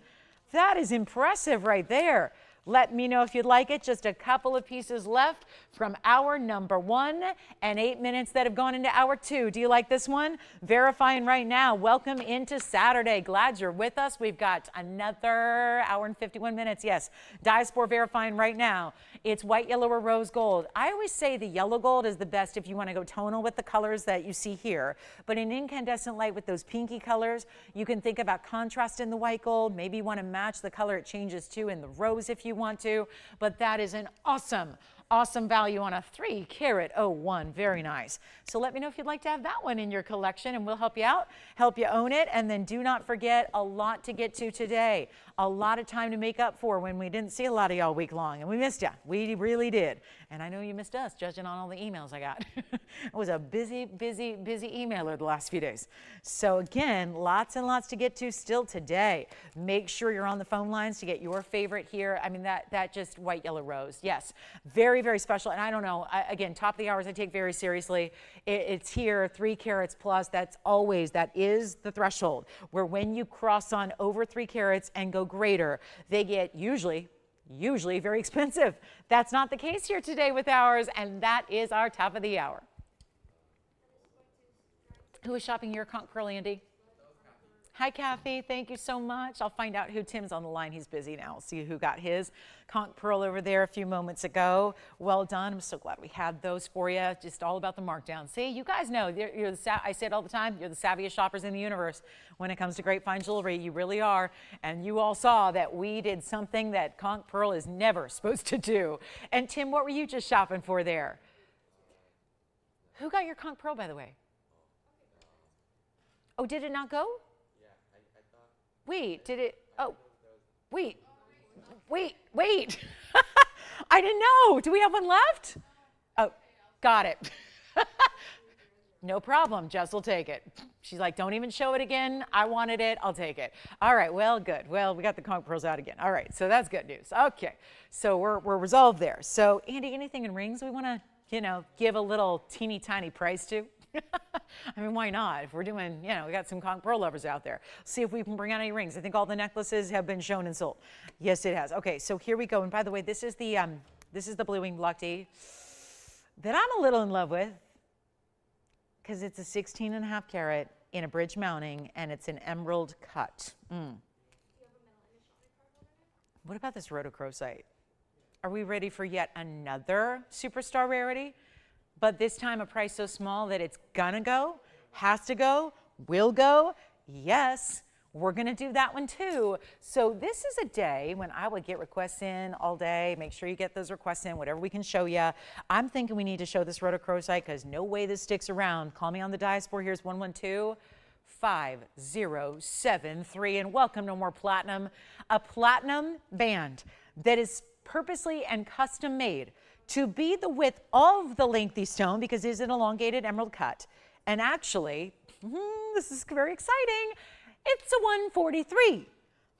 That is impressive right there. Let me know if you'd like it. Just a couple of pieces left from hour number 1 and 8 minutes that have gone into hour 2. Do you like this one? Verifying right now. Welcome into Saturday. Glad you're with us. We've got another hour and 51 minutes. Yes, diaspore verifying right now. It's white, yellow, or rose gold. I always say the yellow gold is the best if you want to go tonal with the colors that you see here. But in incandescent light with those pinky colors, you can think about contrast in the white gold. Maybe you want to match the color it changes to in the rose if you want to, but that is an awesome value on a 3 carat 01. Very nice. So let me know if you'd like to have that one in your collection, and we'll help you out, help you own it. And then do not forget, a lot to get to today, a lot of time to make up for when we didn't see a lot of y'all week long, and we missed you. We really did. And I know you missed us, judging on all the emails I got. I was a busy emailer the last few days. So again, lots and lots to get to still today. Make sure you're on the phone lines to get your favorite here. I mean, that just white, yellow, rose. Yes, very special. And I don't know, again, top of the hours I take very seriously. It's here, 3 carats plus. That is the threshold where when you cross on over 3 carats and go greater, they get usually very expensive. That's not the case here today with ours, and that is our top of the hour. Who is shopping your conch pearl, Andy? Hi, Kathy. Thank you so much. I'll find out who. Tim's on the line. He's busy now. See who got his conch pearl over there a few moments ago. Well done. I'm so glad we had those for you. Just all about the markdown. See, you guys know, I say it all the time, you're the savviest shoppers in the universe when it comes to great fine jewelry. You really are. And you all saw that we did something that conch pearl is never supposed to do. And Tim, what were you just shopping for there? Who got your conch pearl, by the way? Oh, did it not go? Wait, did it? Oh, wait. I didn't know. Do we have one left? Oh, got it. No problem. Jess will take it. She's like, don't even show it again. I wanted it. I'll take it. All right. Well, good. Well, we got the conch pearls out again. All right. So that's good news. Okay. So we're resolved there. So Andy, anything in rings we want to, give a little teeny tiny price to? I mean, why not? If we're doing, we got some conch pearl lovers out there. See if we can bring out any rings. I think all the necklaces have been shown and sold. Yes, it has. Okay, so here we go. And by the way, this is the Blue Wing Block D that I'm a little in love with because it's a 16.5 carat in a bridge mounting, and it's an emerald cut. What about this Rhodochrosite? Are we ready for yet another superstar rarity? But this time a price so small that it's gonna go, has to go, will go. Yes, we're going to do that one too. So this is a day when I would get requests in all day. Make sure you get those requests in, whatever we can show you. I'm thinking we need to show this rhodochrosite because no way this sticks around. Call me on the diaspore. Here's 112-5073. And welcome to more platinum. A platinum band that is purposely and custom made to be the width of the lengthy stone because it is an elongated emerald cut. And actually, this is very exciting. It's a 143.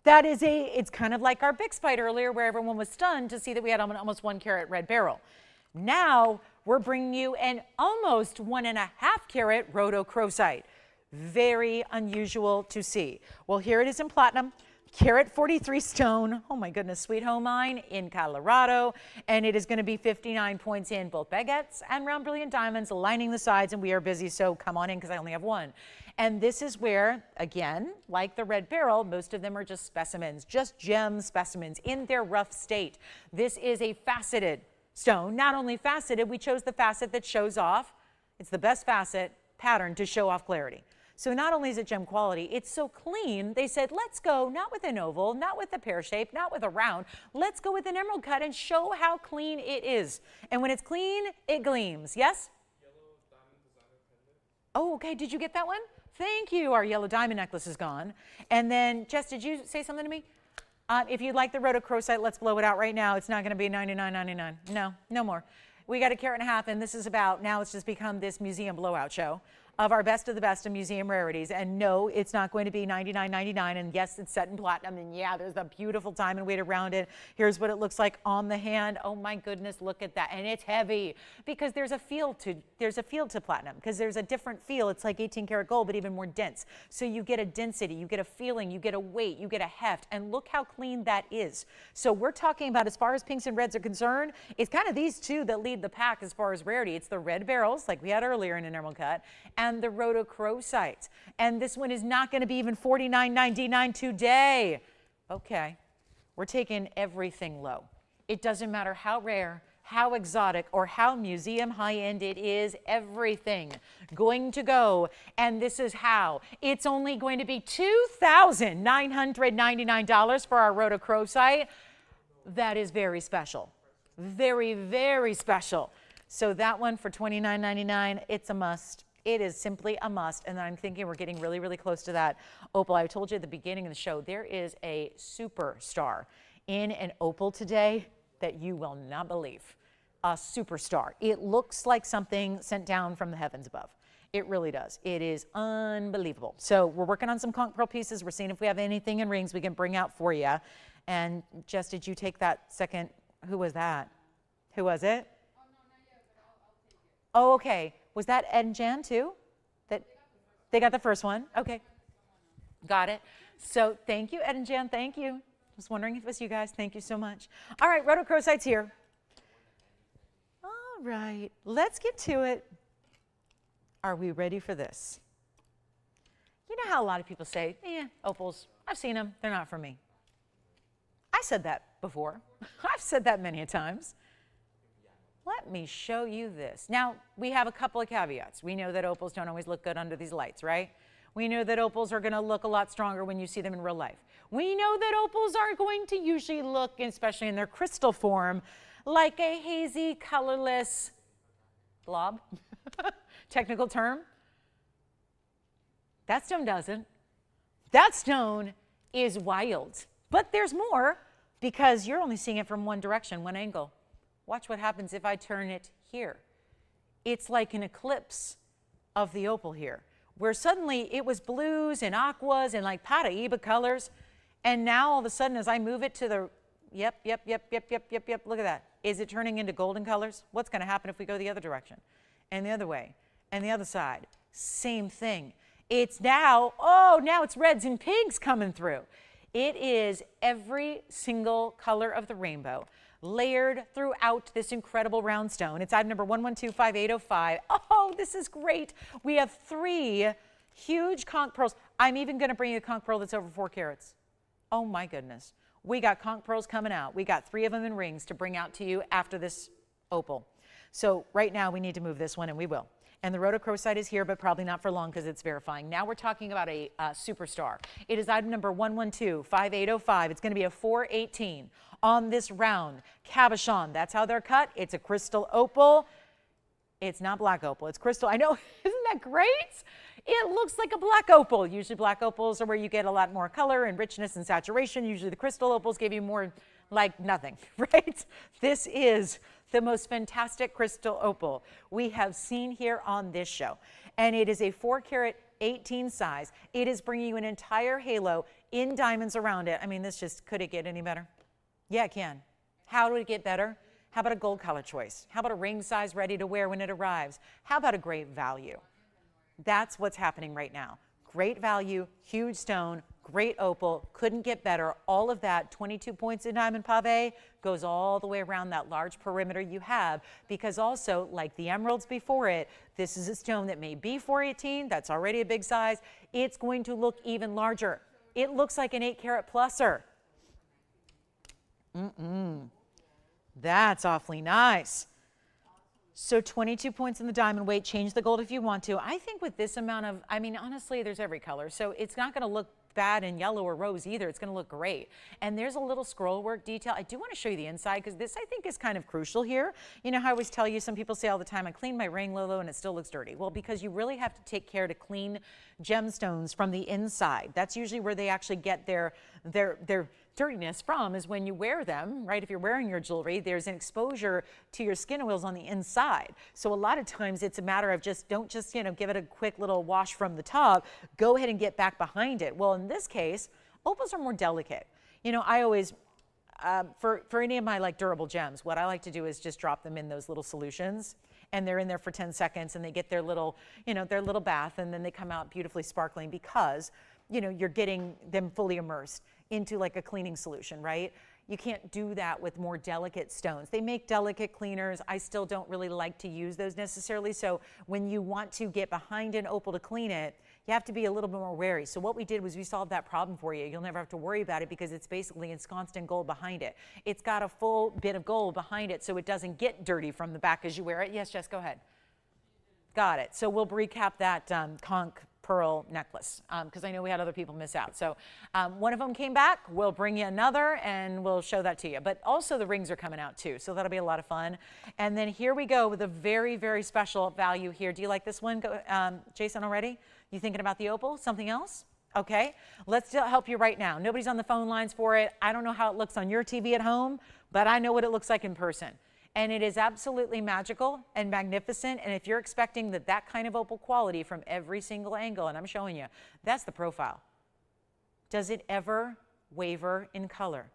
That is it's kind of like our big spite earlier where everyone was stunned to see that we had almost 1 carat red beryl. Now we're bringing you an almost 1.5 carat rhodochrosite. Very unusual to see. Well, here it is in platinum. Carat 43 stone, oh my goodness, sweet home mine in Colorado, and it is going to be 59 points in both baguettes and round brilliant diamonds lining the sides, and we are busy, so come on in because I only have one. And this is where, again, like the red beryl, most of them are just specimens, just gem specimens in their rough state. This is a faceted stone, not only faceted, we chose the facet that shows off. It's the best facet pattern to show off clarity. So not only is it gem quality, it's so clean, they said, let's go not with an oval, not with a pear shape, not with a round, let's go with an emerald cut and show how clean it is. And when it's clean, it gleams. Yes? Yellow diamond designer pendant. Oh, okay, did you get that one? Thank you, our yellow diamond necklace is gone. And then, Jess, did you say something to me? If you'd like the rhodochrosite, let's blow it out right now. It's not gonna be $99.99. No, no more. We got 1.5 carats, and this is about, now it's just become this museum blowout show of our best of the best of museum rarities. And no, it's not going to be $99.99. And yes, it's set in platinum. And yeah, there's a beautiful diamond weight around it. Here's what it looks like on the hand. Oh my goodness, look at that. And it's heavy because there's a feel to platinum because there's a different feel. It's like 18 karat gold, but even more dense. So you get a density, you get a feeling, you get a weight, you get a heft. And look how clean that is. So we're talking about, as far as pinks and reds are concerned, it's kind of these two that lead the pack as far as rarity. It's the red beryls, like we had earlier in an emerald cut, and the rhodochrosite. And this one is not going to be even $49.99 today. Okay, we're taking everything low. It doesn't matter how rare, how exotic, or how museum high-end it is, everything going to go. And this is how. It's only going to be $2,999 for our rhodochrosite. That is very special. Very, very special. So that one for $29.99, it's a must. It is simply a must. And then I'm thinking we're getting really, really close to that. Opal, I told you at the beginning of the show, there is a superstar in an opal today that you will not believe. A superstar. It looks like something sent down from the heavens above. It really does. It is unbelievable. So we're working on some conch pearl pieces. We're seeing if we have anything in rings we can bring out for you. And Jess, did you take that second? Who was that? Who was it? Oh, no, not yet, but I'll take it. Oh, okay. Was that Ed and Jan too? They got the first one? Okay. Got it. So thank you, Ed and Jan. Thank you. I was wondering if it was you guys. Thank you so much. All right, rhodochrosite's here. All right, let's get to it. Are we ready for this? You know how a lot of people say, opals, I've seen them. They're not for me. I said that before. I've said that many a times. Let me show you this. Now, we have a couple of caveats. We know that opals don't always look good under these lights, right? We know that opals are going to look a lot stronger when you see them in real life. We know that opals are going to usually look, especially in their crystal form, like a hazy, colorless blob. Technical term. That stone doesn't. That stone is wild. But there's more because you're only seeing it from one direction, one angle. Watch what happens if I turn it here. It's like an eclipse of the opal here, where suddenly it was blues and aquas and like Paraiba colors. And now all of a sudden, as I move it to the, yep, look at that. Is it turning into golden colors? What's going to happen if we go the other direction? And the other way, and the other side, same thing. It's now, now it's reds and pinks coming through. It is every single color of the rainbow, layered throughout this incredible round stone. It's item number 1125805. Oh, this is great. We have 3 huge conch pearls. I'm even going to bring you a conch pearl that's over 4 carats. Oh my goodness. We got conch pearls coming out. We got 3 of them in rings to bring out to you after this opal. So right now we need to move this one, and we will. And the Rhodochrosite is here, but probably not for long because it's verifying. Now we're talking about a superstar. It is item number 112-5805. It's going to be a 418 on this round cabochon. That's how they're cut. It's a crystal opal. It's not black opal. It's crystal. I know. Isn't that great? It looks like a black opal. Usually black opals are where you get a lot more color and richness and saturation. Usually the crystal opals give you more like nothing, right? This is the most fantastic crystal opal we have seen here on this show. And it is a 4-carat 18 size. It is bringing you an entire halo in diamonds around it. I mean, this just, could it get any better? Yeah, it can. How do it get better? How about a gold color choice? How about a ring size ready to wear when it arrives? How about a great value? That's what's happening right now. Great value, huge stone, great opal, couldn't get better. All of that, 22 points in diamond pave, goes all the way around that large perimeter you have, because also, like the emeralds before it, this is a stone that may be 418, that's already a big size. It's going to look even larger. It looks like an 8-carat pluser. That's awfully nice. So 22 points in the diamond weight, change the gold if you want to. I think with this amount of, I mean, honestly, there's every color. So it's not going to look bad in yellow or rose either. It's going to look great. And there's a little scroll work detail. I do want to show you the inside because this, I think, is kind of crucial here. You know how I always tell you, some people say all the time, I clean my ring, Lolo, and it still looks dirty. Well, because you really have to take care to clean gemstones from the inside. That's usually where they actually get their dirtiness from, is when you wear them, right? If you're wearing your jewelry, there's an exposure to your skin oils on the inside. So a lot of times it's a matter of don't just, give it a quick little wash from the top, go ahead and get back behind it. Well, in this case, opals are more delicate. I always, for any of my like durable gems, what I like to do is just drop them in those little solutions, and they're in there for 10 seconds and they get their little, their little bath, and then they come out beautifully sparkling because, you're getting them fully immersed into like a cleaning solution, right? You can't do that with more delicate stones. They make delicate cleaners. I still don't really like to use those necessarily. So when you want to get behind an opal to clean it, you have to be a little bit more wary. So what we did was we solved that problem for you. You'll never have to worry about it because it's basically ensconced in gold behind it. It's got a full bit of gold behind it so it doesn't get dirty from the back as you wear it. Yes, Jess, go ahead. Got it. So we'll recap that conch pearl necklace because I know we had other people miss out. So one of them came back. We'll bring you another and we'll show that to you. But also the rings are coming out too, so that'll be a lot of fun. And then here we go with a very, very special value here. Do you like this one, Jason, already? You thinking about the opal? Something else? Okay, let's help you right now. Nobody's on the phone lines for it. I don't know how it looks on your TV at home, but I know what it looks like in person. And it is absolutely magical and magnificent. And if you're expecting that kind of opal quality from every single angle, and I'm showing you, that's the profile. Does it ever waver in color?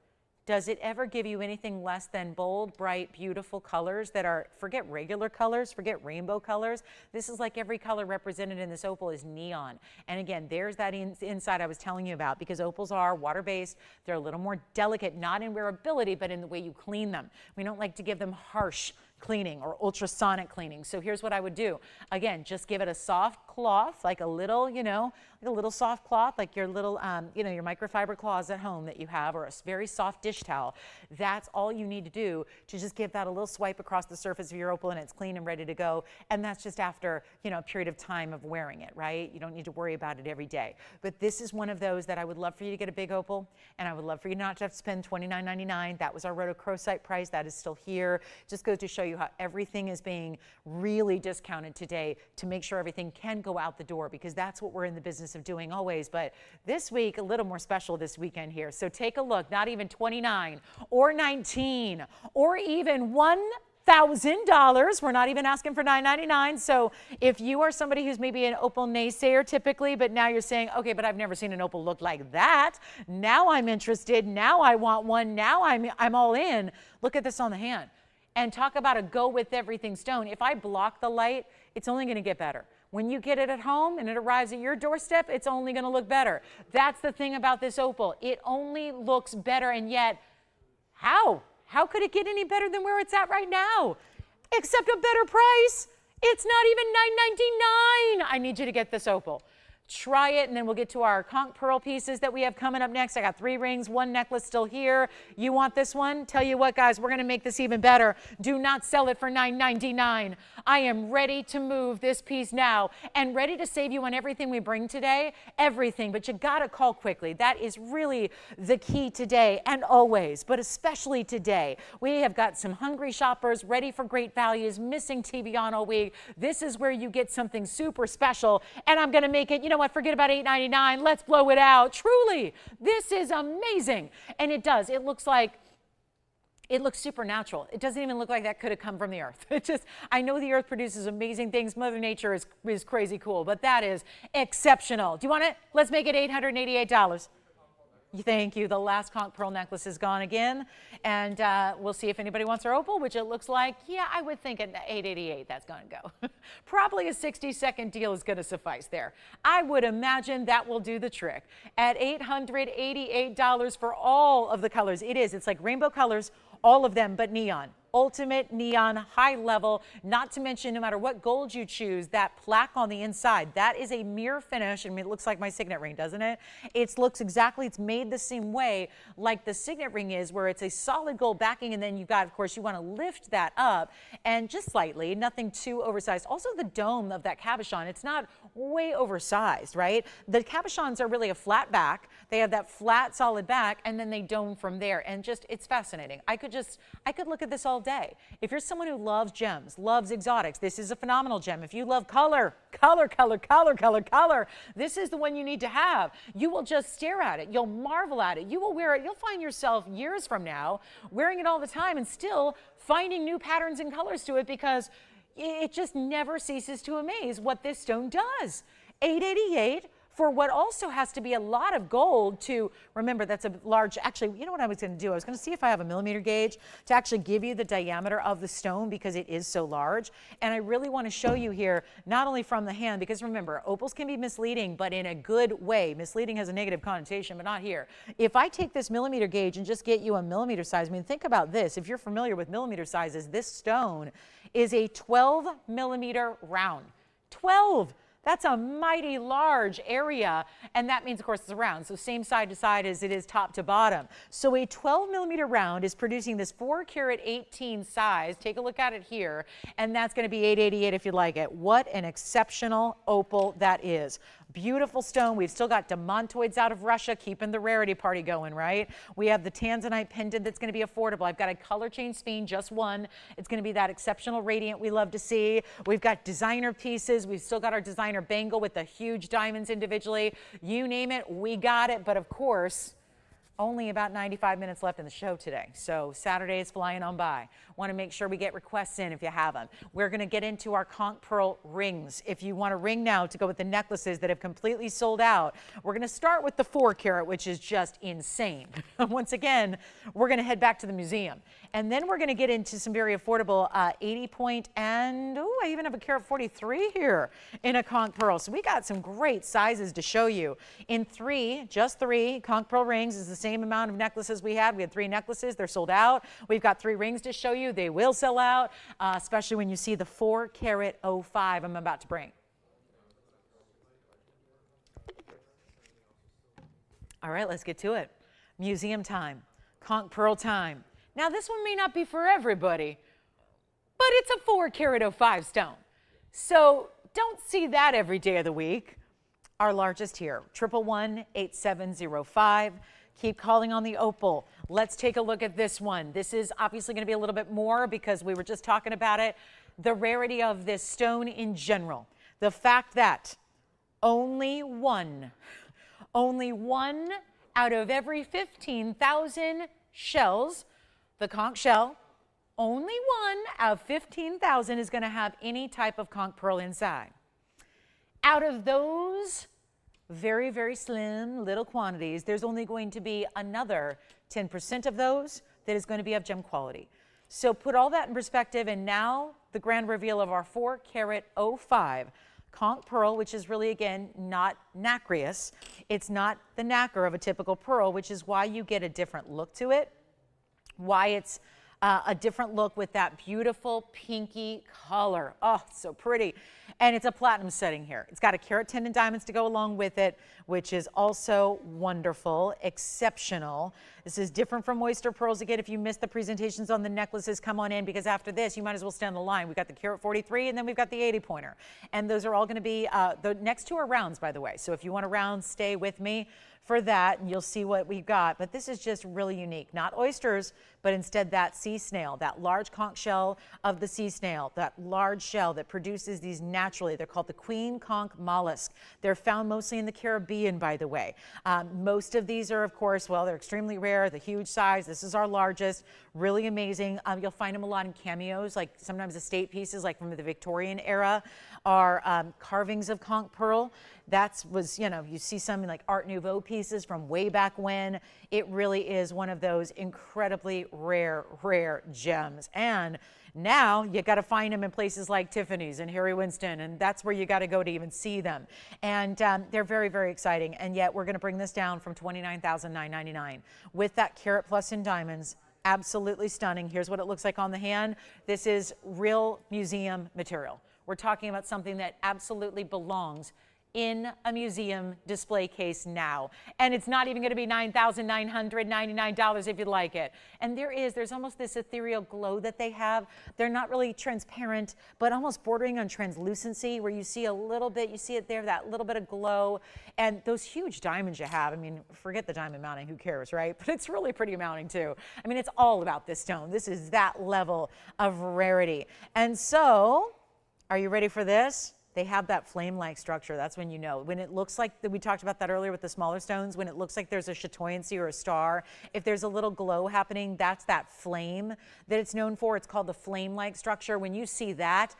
Does it ever give you anything less than bold, bright, beautiful colors that are, forget regular colors, forget rainbow colors. This is like every color represented in this opal is neon. And again, there's that inside I was telling you about, because opals are water-based. They're a little more delicate, not in wearability, but in the way you clean them. We don't like to give them harsh cleaning or ultrasonic cleaning. So here's what I would do. Again, just give it a soft cloth, like a little, like a little soft cloth, like your little, your microfiber cloths at home that you have, or a very soft dish towel. That's all you need to do to just give that a little swipe across the surface of your opal, and it's clean and ready to go. And that's just after, a period of time of wearing it, right? You don't need to worry about it every day. But this is one of those that I would love for you to get a big opal, and I would love for you not to have to spend $29.99. That was our Rhodochrosite price. That is still here. Just goes to show you how everything is being really discounted today to make sure everything can go out the door, because that's what we're in the business of doing always. But this week, a little more special this weekend here. So take a look, not even $29 or $19 or even $1,000. We're not even asking for $9.99. So if you are somebody who's maybe an opal naysayer typically, but now you're saying, okay, but I've never seen an opal look like that. Now I'm interested. Now I want one. Now I'm all in. Look at this on the hand. And talk about a go with everything stone. If I block the light, it's only going to get better. When you get it at home and it arrives at your doorstep, it's only going to look better. That's the thing about this opal. It only looks better, and yet, how? How could it get any better than where it's at right now? Except a better price. It's not even $9.99. I need you to get this opal. try it, and then we'll get to our conch pearl pieces that we have coming up next. I got 3 rings, 1 necklace still here. You want this one? Tell you what, guys, we're going to make this even better. Do not sell it for $9.99. I am ready to move this piece now and ready to save you on everything we bring today, everything, but you got to call quickly. That is really the key today and always, but especially today. We have got some hungry shoppers ready for great values, missing TVON all week. This is where you get something super special, and I'm going to make it, you know what, forget about $8.99. Let's blow it out. Truly, this is amazing. And it does. It looks supernatural. It doesn't even look like that could have come from the earth. It just, I know the earth produces amazing things. Mother Nature is crazy cool, but that is exceptional. Do you want it? Let's make it $888. Thank you. The last conch pearl necklace is gone again. And we'll see if anybody wants our opal, which it looks like, yeah, I would think at $888 that's going to go. Probably a 60-second deal is going to suffice there. I would imagine that will do the trick. At $888 for all of the colors. It is. It's like rainbow colors, all of them, but neon. Ultimate neon, high level, not to mention no matter what gold you choose, that plaque on the inside, that is a mirror finish. I mean, it looks like my signet ring, doesn't it? It looks exactly, it's made the same way like the signet ring is, where it's a solid gold backing, and then you've got, of course, you want to lift that up and just slightly, nothing too oversized. Also the dome of that cabochon, it's not way oversized, right? The cabochons are really a flat back. They have that flat solid back, and then they dome from there, and just, it's fascinating. I could look at this all day. If you're someone who loves gems, loves exotics, this is a phenomenal gem. If you love color, this is the one you need to have. You will just stare at it. You'll marvel at it. You will wear it. You'll find yourself years from now wearing it all the time and still finding new patterns and colors to it, because it just never ceases to amaze what this stone does. $888 for what also has to be a lot of gold to, remember, that's a large, actually, you know what I was going to do? I was going to see if I have a millimeter gauge to actually give you the diameter of the stone, because it is so large. And I really want to show you here, not only from the hand, because remember, opals can be misleading, but in a good way. Misleading has a negative connotation, but not here. If I take this millimeter gauge and just get you a millimeter size, I mean, think about this. If you're familiar with millimeter sizes, this stone is a 12 millimeter round. 12! That's a mighty large area, and that means, of course, it's a round, so same side to side as it is top to bottom. So a 12 millimeter round is producing this 4 carat 18 size. Take a look at it here, and that's going to be $888 if you like it. What an exceptional opal that is. Beautiful stone. We've still got demantoids out of Russia, keeping the rarity party going, right? We have the tanzanite pendant that's going to be affordable. I've got a color change speen, just one. It's going to be that exceptional radiant we love to see. We've got designer pieces. We've still got our designer bangle with the huge diamonds individually. You name it, we got it. But of course, only about 95 minutes left in the show today. So Saturday is flying on by. Want to make sure we get requests in if you have them. We're going to get into our conch pearl rings. If you want a ring now to go with the necklaces that have completely sold out, we're going to start with the 4 carat, which is just insane. Once again, we're going to head back to the museum. And then we're going to get into some very affordable 80 point, and I even have a carat 43 here in a conch pearl. So we got some great sizes to show you. In 3, just 3 conch pearl rings is the same amount of necklaces we had. We had 3 necklaces. They're sold out. We've got 3 rings to show you. They will sell out, especially when you see the 4 carat 05 I'm about to bring. All right, let's get to it. Museum time, conch pearl time. Now, this one may not be for everybody, but it's a 4 carat 05 stone. So don't see that every day of the week. Our largest here, 111-8705. Keep calling on the opal. Let's take a look at this one. This is obviously going to be a little bit more because we were just talking about it. The rarity of this stone in general. The fact that only one out of every 15,000 shells, the conch shell, only one out of 15,000 is going to have any type of conch pearl inside. Out of those very, very slim little quantities, there's only going to be another 10% of those that is going to be of gem quality. So put all that in perspective, and now the grand reveal of our 4 carat 05 conch pearl, which is really, again, not nacreous. It's not the nacre of a typical pearl, which is why you get a different look to it, why it's a different look with that beautiful pinky color. Oh, so pretty. And it's a platinum setting here. It's got a carat 10 in diamonds to go along with it, which is also wonderful, exceptional. This is different from oyster pearls. Again, if you missed the presentations on the necklaces, come on in, because after this, you might as well stay on the line. We've got the carat 43, and then we've got the 80 pointer. And those are all going to be, the next two are rounds, by the way. So if you want a round, stay with me for that, and you'll see what we've got. But this is just really unique. Not oysters, but instead that sea snail, that large conch shell of the sea snail, that large shell that produces these naturally. They're called the queen conch mollusk. They're found mostly in the Caribbean, by the way. Most of these are, of course, well, they're extremely rare, the huge size. This is our largest, really amazing. You'll find them a lot in cameos, like sometimes estate pieces, like from the Victorian era, are carvings of conch pearl. That was, you know, you see some like Art Nouveau pieces from way back when. It really is one of those incredibly rare gems. And now you got to find them in places like Tiffany's and Harry Winston, and that's where you got to go to even see them. And they're very exciting. And yet we're going to bring this down from $29,999 with that carat plus in diamonds. Absolutely stunning. Here's what it looks like on the hand. This is real museum material. We're talking about something that absolutely belongs in a museum display case now. And it's not even going to be $9,999 if you'd like it. And there's almost this ethereal glow that they have. They're not really transparent, but almost bordering on translucency, where you see a little bit, you see it there, that little bit of glow. And those huge diamonds you have, I mean, forget the diamond mounting, who cares, right? But it's really pretty mounting too. I mean, it's all about this stone. This is that level of rarity. And so, are you ready for this? They have that flame-like structure. That's when you know. When it looks like, we talked about that earlier with the smaller stones, when it looks like there's a chatoyancy or a star, if there's a little glow happening, that's that flame that it's known for. It's called the flame-like structure. When you see that,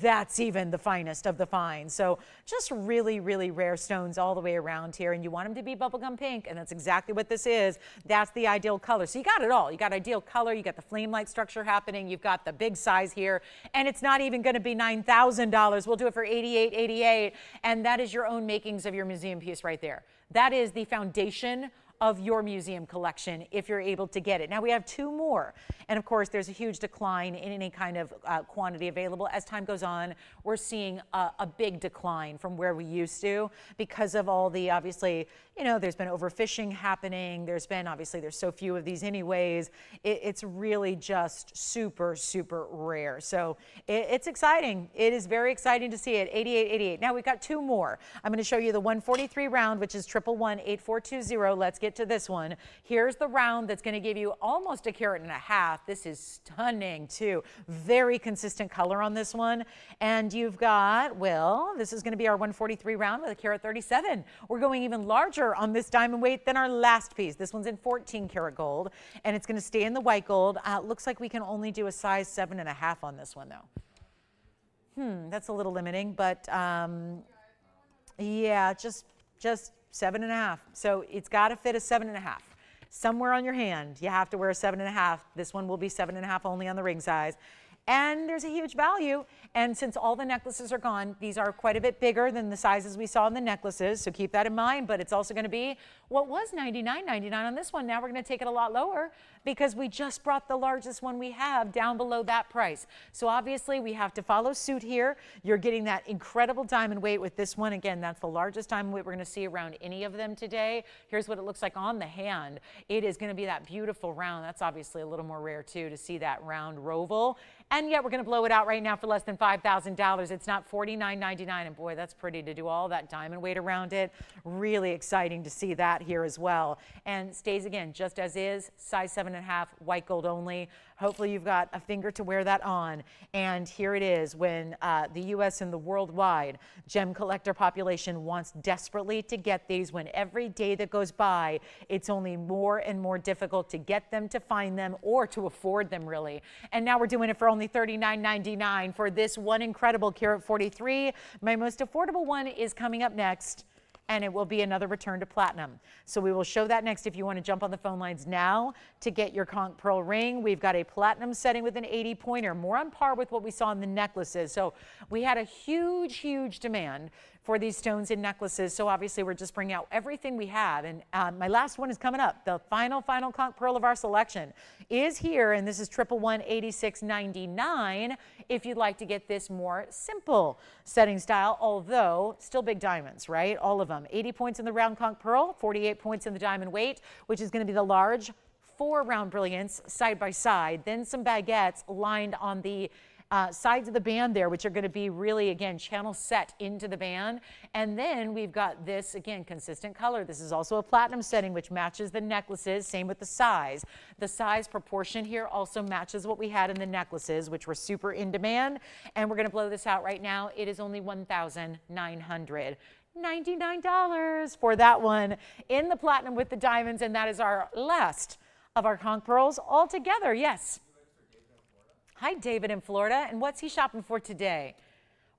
that's even the finest of the fine. So just really rare stones all the way around here. And you want them to be bubblegum pink, and that's exactly what this is. That's the ideal color. So you got it all. You got ideal color, you got the flame-like structure happening, you've got the big size here, and it's not even going to be $9,000. We'll do it for $88.88, and that is your own makings of your museum piece right there. That is the foundation of your museum collection if you're able to get it. Now we have two more, and of course there's a huge decline in any kind of quantity available. As time goes on, we're seeing a big decline from where we used to, because of all the, obviously, you know, there's been overfishing happening. There's been, obviously, there's so few of these anyways. It's really just super rare. So it's exciting. It is very exciting to see it. $88.88. Now we've got two more. I'm going to show you the 143 round, which is 1118420. Let's get to this one. Here's the round that's going to give you almost a carat and a half. This is stunning too. Very consistent color on this one. And you've got, well, this is going to be our 143 round with a carat 37. We're going even larger on this diamond weight than our last piece. This one's in 14 karat gold, and it's going to stay in the white gold. Looks like we can only do a size 7.5 on this one though. That's a little limiting, but yeah, just 7.5. So it's got to fit a 7.5. Somewhere on your hand, you have to wear a 7.5. This one will be 7.5 only on the ring size. And there's a huge value. And since all the necklaces are gone, these are quite a bit bigger than the sizes we saw in the necklaces. So keep that in mind. But it's also going to be what was $99.99 on this one. Now we're going to take it a lot lower, because we just brought the largest one we have down below that price. So obviously we have to follow suit here. You're getting that incredible diamond weight with this one. Again, that's the largest diamond weight we're going to see around any of them today. Here's what it looks like on the hand. It is going to be that beautiful round. That's obviously a little more rare too, to see that round roval. And yet we're going to blow it out right now for less than $5,000. It's not $49.99, and boy, that's pretty to do all that diamond weight around it. Really exciting to see that here as well. And stays, again, just as is, size 7.5, white gold only. Hopefully you've got a finger to wear that on. And here it is, when the U.S. and the worldwide gem collector population wants desperately to get these, when every day that goes by, it's only more and more difficult to get them, to find them, or to afford them, really. And now we're doing it for only $39.99 for this one incredible carat 43. My most affordable one is coming up next, and it will be another return to platinum. So we will show that next if you want to jump on the phone lines now to get your conch pearl ring. We've got a platinum setting with an 80 pointer, more on par with what we saw in the necklaces. So we had a huge demand for these stones and necklaces. So obviously we're just bringing out everything we have. And my last one is coming up. The final conch pearl of our selection is here, and this is 11186.99 if you'd like to get this more simple setting style, although still big diamonds, right? All of them. 80 points in the round conch pearl, 48 points in the diamond weight, which is going to be the large 4-round brilliants side by side. Then some baguettes lined on the sides of the band there, which are going to be really, again, channel set into the band. And then we've got this, again, consistent color. This is also a platinum setting, which matches the necklaces. Same with the size. The size proportion here also matches what we had in the necklaces, which were super in demand. And we're going to blow this out right now. It is only $1,999 for that one in the platinum with the diamonds. And that is our last of our conch pearls all together. Yes. Hi, David in Florida. And what's he shopping for today?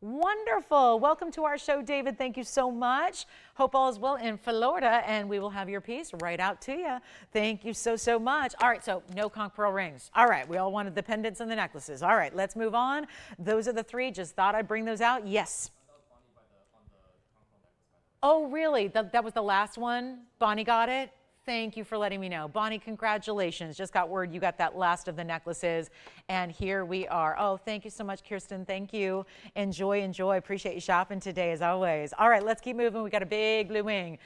Wonderful. Welcome to our show, David. Thank you so much. Hope all is well in Florida, and we will have your piece right out to you. Thank you so, so much. All right, so no conch pearl rings. All right, we all wanted the pendants and the necklaces. All right, let's move on. Those are the three. Just thought I'd bring those out. Yes. Oh, really? That was the last one? Bonnie got it? Thank you for letting me know. Bonnie, congratulations. Just got word you got that last of the necklaces. And here we are. Oh, thank you so much, Kirsten. Thank you. Enjoy, enjoy. Appreciate you shopping today, as always. All right, let's keep moving. We got a big blue wing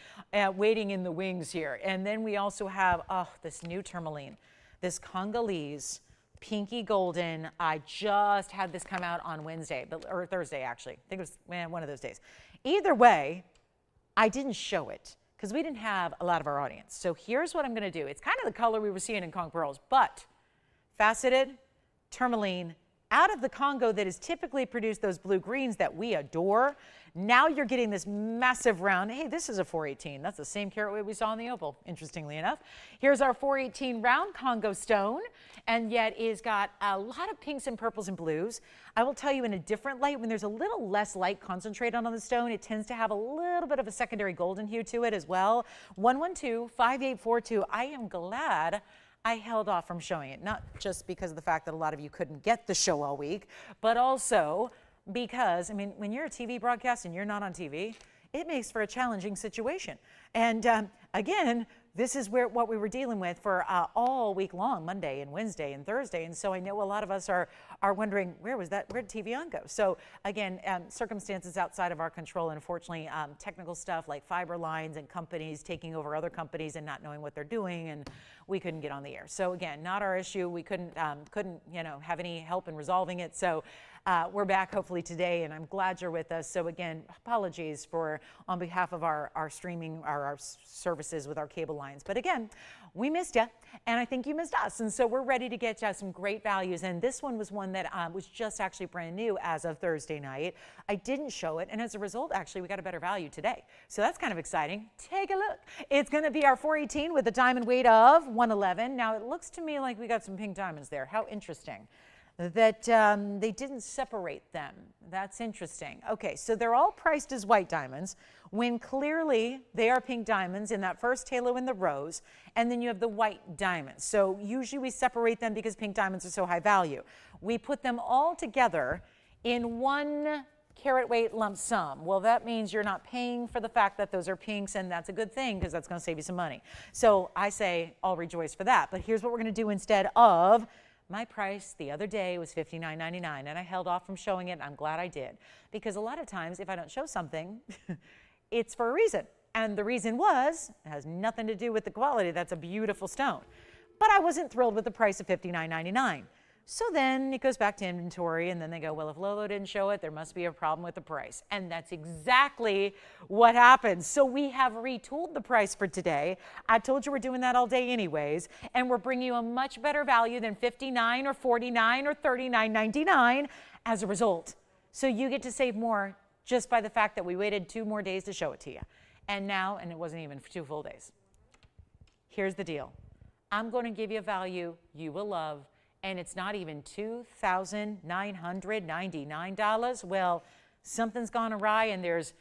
waiting in the wings here. And then we also have, this new tourmaline, this Congolese pinky golden. I just had this come out on Wednesday, or Thursday, actually. I think it was one of those days. Either way, I didn't show it, because we didn't have a lot of our audience. So here's what I'm going to do. It's kind of the color we were seeing in conch pearls, but faceted tourmaline out of the Congo that has typically produced those blue greens that we adore. Now you're getting this massive round. Hey, this is a 418. That's the same carat weight we saw in the opal, interestingly enough. Here's our 418 round Congo stone, and yet it's got a lot of pinks and purples and blues. I will tell you, in a different light, when there's a little less light concentrated on the stone, it tends to have a little bit of a secondary golden hue to it as well. 112-5842. I am glad I held off from showing it, not just because of the fact that a lot of you couldn't get the show all week, but also because, I mean, when you're a TV broadcast and you're not on TV, it makes for a challenging situation. And again, this is what we were dealing with for all week long, Monday and Wednesday and Thursday. And so I know a lot of us are wondering, where did TVON go? So again, circumstances outside of our control, and unfortunately, technical stuff like fiber lines and companies taking over other companies and not knowing what they're doing, and we couldn't get on the air. So again, not our issue. We couldn't have any help in resolving it. So we're back hopefully today, and I'm glad you're with us. So again, apologies on behalf of our streaming, our services with our cable lines. But again, we missed you, and I think you missed us. And so we're ready to get you some great values. And this one was one that was just actually brand new as of Thursday night. I didn't show it, and as a result, actually, we got a better value today. So that's kind of exciting. Take a look. It's going to be our 418 with a diamond weight of 111. Now, it looks to me like we got some pink diamonds there. How interesting that they didn't separate them. That's interesting. Okay, so they're all priced as white diamonds when clearly they are pink diamonds in that first halo in the rose, and then you have the white diamonds. So usually we separate them because pink diamonds are so high value. We put them all together in 1 carat weight lump sum. Well, that means you're not paying for the fact that those are pinks, and that's a good thing because that's going to save you some money. So I say I'll rejoice for that. But here's what we're going to do instead of. My price the other day was $59.99, and I held off from showing it, and I'm glad I did. Because a lot of times, if I don't show something, it's for a reason. And the reason it has nothing to do with the quality. That's a beautiful stone. But I wasn't thrilled with the price of $59.99. So then it goes back to inventory, and then they go, well, if Lolo didn't show it, there must be a problem with the price. And that's exactly what happened. So we have retooled the price for today. I told you we're doing that all day anyways, and we're bringing you a much better value than $59 or $49 or $39.99 as a result. So you get to save more just by the fact that we waited 2 more days to show it to you. And now, and it wasn't even 2 full days. Here's the deal. I'm going to give you a value you will love, and it's not even $2,999. Well, something's gone awry, and there's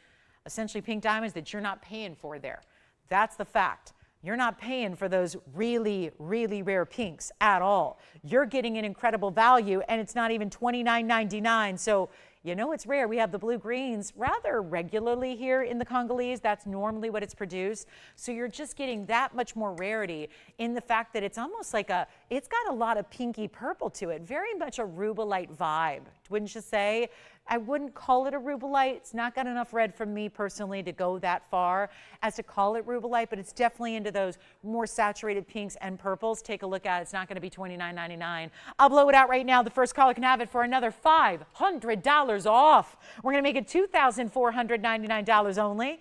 essentially pink diamonds that you're not paying for there. That's the fact. You're not paying for those really, really rare pinks at all. You're getting an incredible value, and it's not even $29.99. So You know, it's rare. We have the blue greens rather regularly here in the Congolese. That's normally what it's produced. So you're just getting that much more rarity in the fact that it's almost like it's got a lot of pinky purple to it. Very much a rubellite vibe, wouldn't you say? I wouldn't call it a rubellite. It's not got enough red from me personally to go that far as to call it rubellite, but it's definitely into those more saturated pinks and purples. Take a look at it. It's not going to be $29.99. I'll blow it out right now. The first caller can have it for another $500 off. We're going to make it $2,499 only,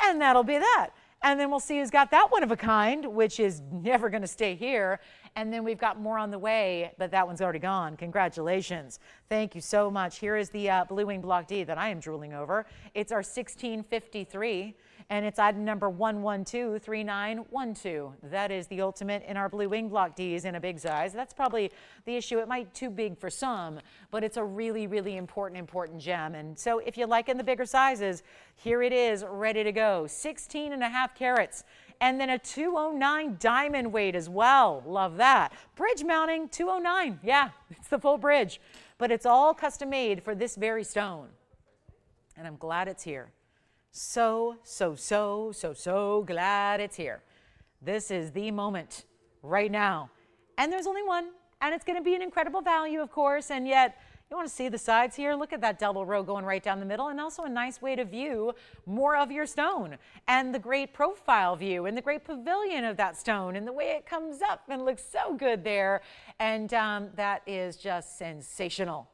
and that'll be that. And then we'll see who's got that one of a kind, which is never going to stay here. And then we've got more on the way, but that one's already gone. Congratulations. Thank you so much. Here is the Blue Wing Block D that I am drooling over. It's our 1653, and it's item number 1123912. That is the ultimate in our Blue Wing Block Ds in a big size. That's probably the issue. It might be too big for some, but it's a really, really important gem. And so if you like in the bigger sizes, here it is, ready to go. 16.5 carats. And then a 209 diamond weight as well. Love that. Bridge mounting, 209. Yeah, it's the full bridge. But it's all custom made for this very stone. And I'm glad it's here. So glad it's here. This is the moment right now. And there's only one. And it's going to be an incredible value, of course. And yet, you want to see the sides here? Look at that double row going right down the middle, and also a nice way to view more of your stone and the great profile view and the great pavilion of that stone and the way it comes up and looks so good there. And that is just sensational.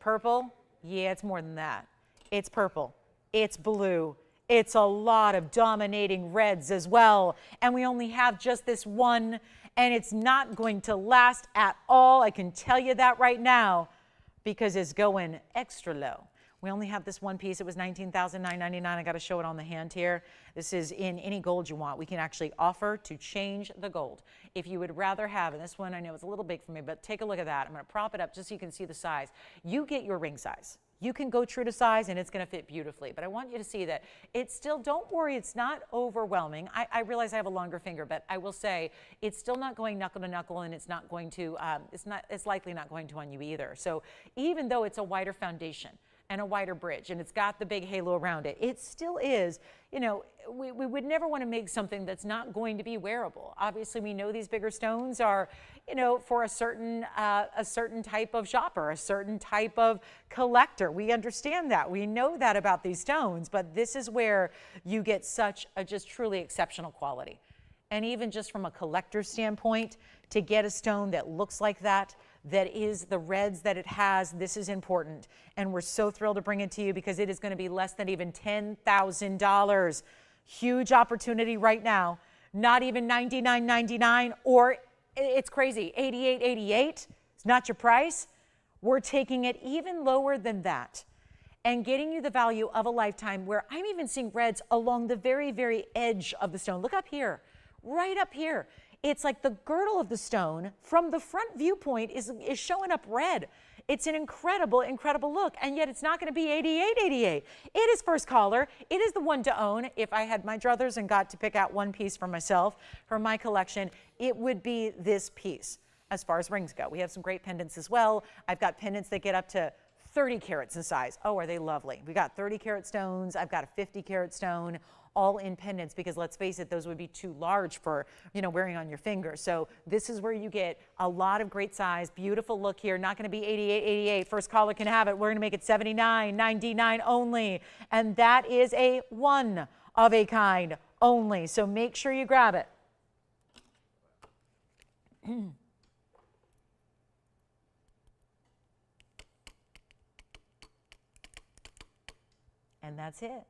Purple? Yeah, it's more than that. It's purple. It's blue. It's a lot of dominating reds as well. And we only have just this one, and it's not going to last at all. I can tell you that right now, because it's going extra low. We only have this one piece. It was $19,999. I got to show it on the hand here. This is in any gold you want. We can actually offer to change the gold. If you would rather have, and this one I know is a little big for me, but take a look at that. I'm going to prop it up just so you can see the size. You get your ring size. You can go true to size and it's going to fit beautifully. But I want you to see that it's still, don't worry, it's not overwhelming. I realize I have a longer finger, but I will say it's still not going knuckle to knuckle, and it's not going to, it's likely not going to on you either. So even though it's a wider foundation and a wider bridge, and it's got the big halo around it, it still is, you know, we would never want to make something that's not going to be wearable. Obviously, we know these bigger stones are, you know, for a certain type of shopper, a certain type of collector. We understand that. We know that about these stones, but this is where you get such a just truly exceptional quality. And even just from a collector's standpoint, to get a stone that looks like that, that is the reds that it has, this is important. And we're so thrilled to bring it to you because it is going to be less than even $10,000. Huge opportunity right now. Not even $99.99, or it's crazy, $88.88. It's not your price. We're taking it even lower than that and getting you the value of a lifetime, where I'm even seeing reds along the very, very edge of the stone. Look up here, right up here. It's like the girdle of the stone from the front viewpoint is showing up red. It's an incredible, incredible look, and yet it's not going to be $88.88. It is first caller. It is the one to own. If I had my druthers and got to pick out one piece for myself, for my collection, it would be this piece as far as rings go. We have some great pendants as well. I've got pendants that get up to 30 carats in size. Oh, are they lovely? We got 30 carat stones. I've got a 50 carat stone, all in pendants, because let's face it, those would be too large for, you know, wearing on your finger. So this is where you get a lot of great size, beautiful look here. Not going to be $88.88. First caller can have it. We're going to make it $79.99 only. And that is a one of a kind only. So make sure you grab it. And that's it.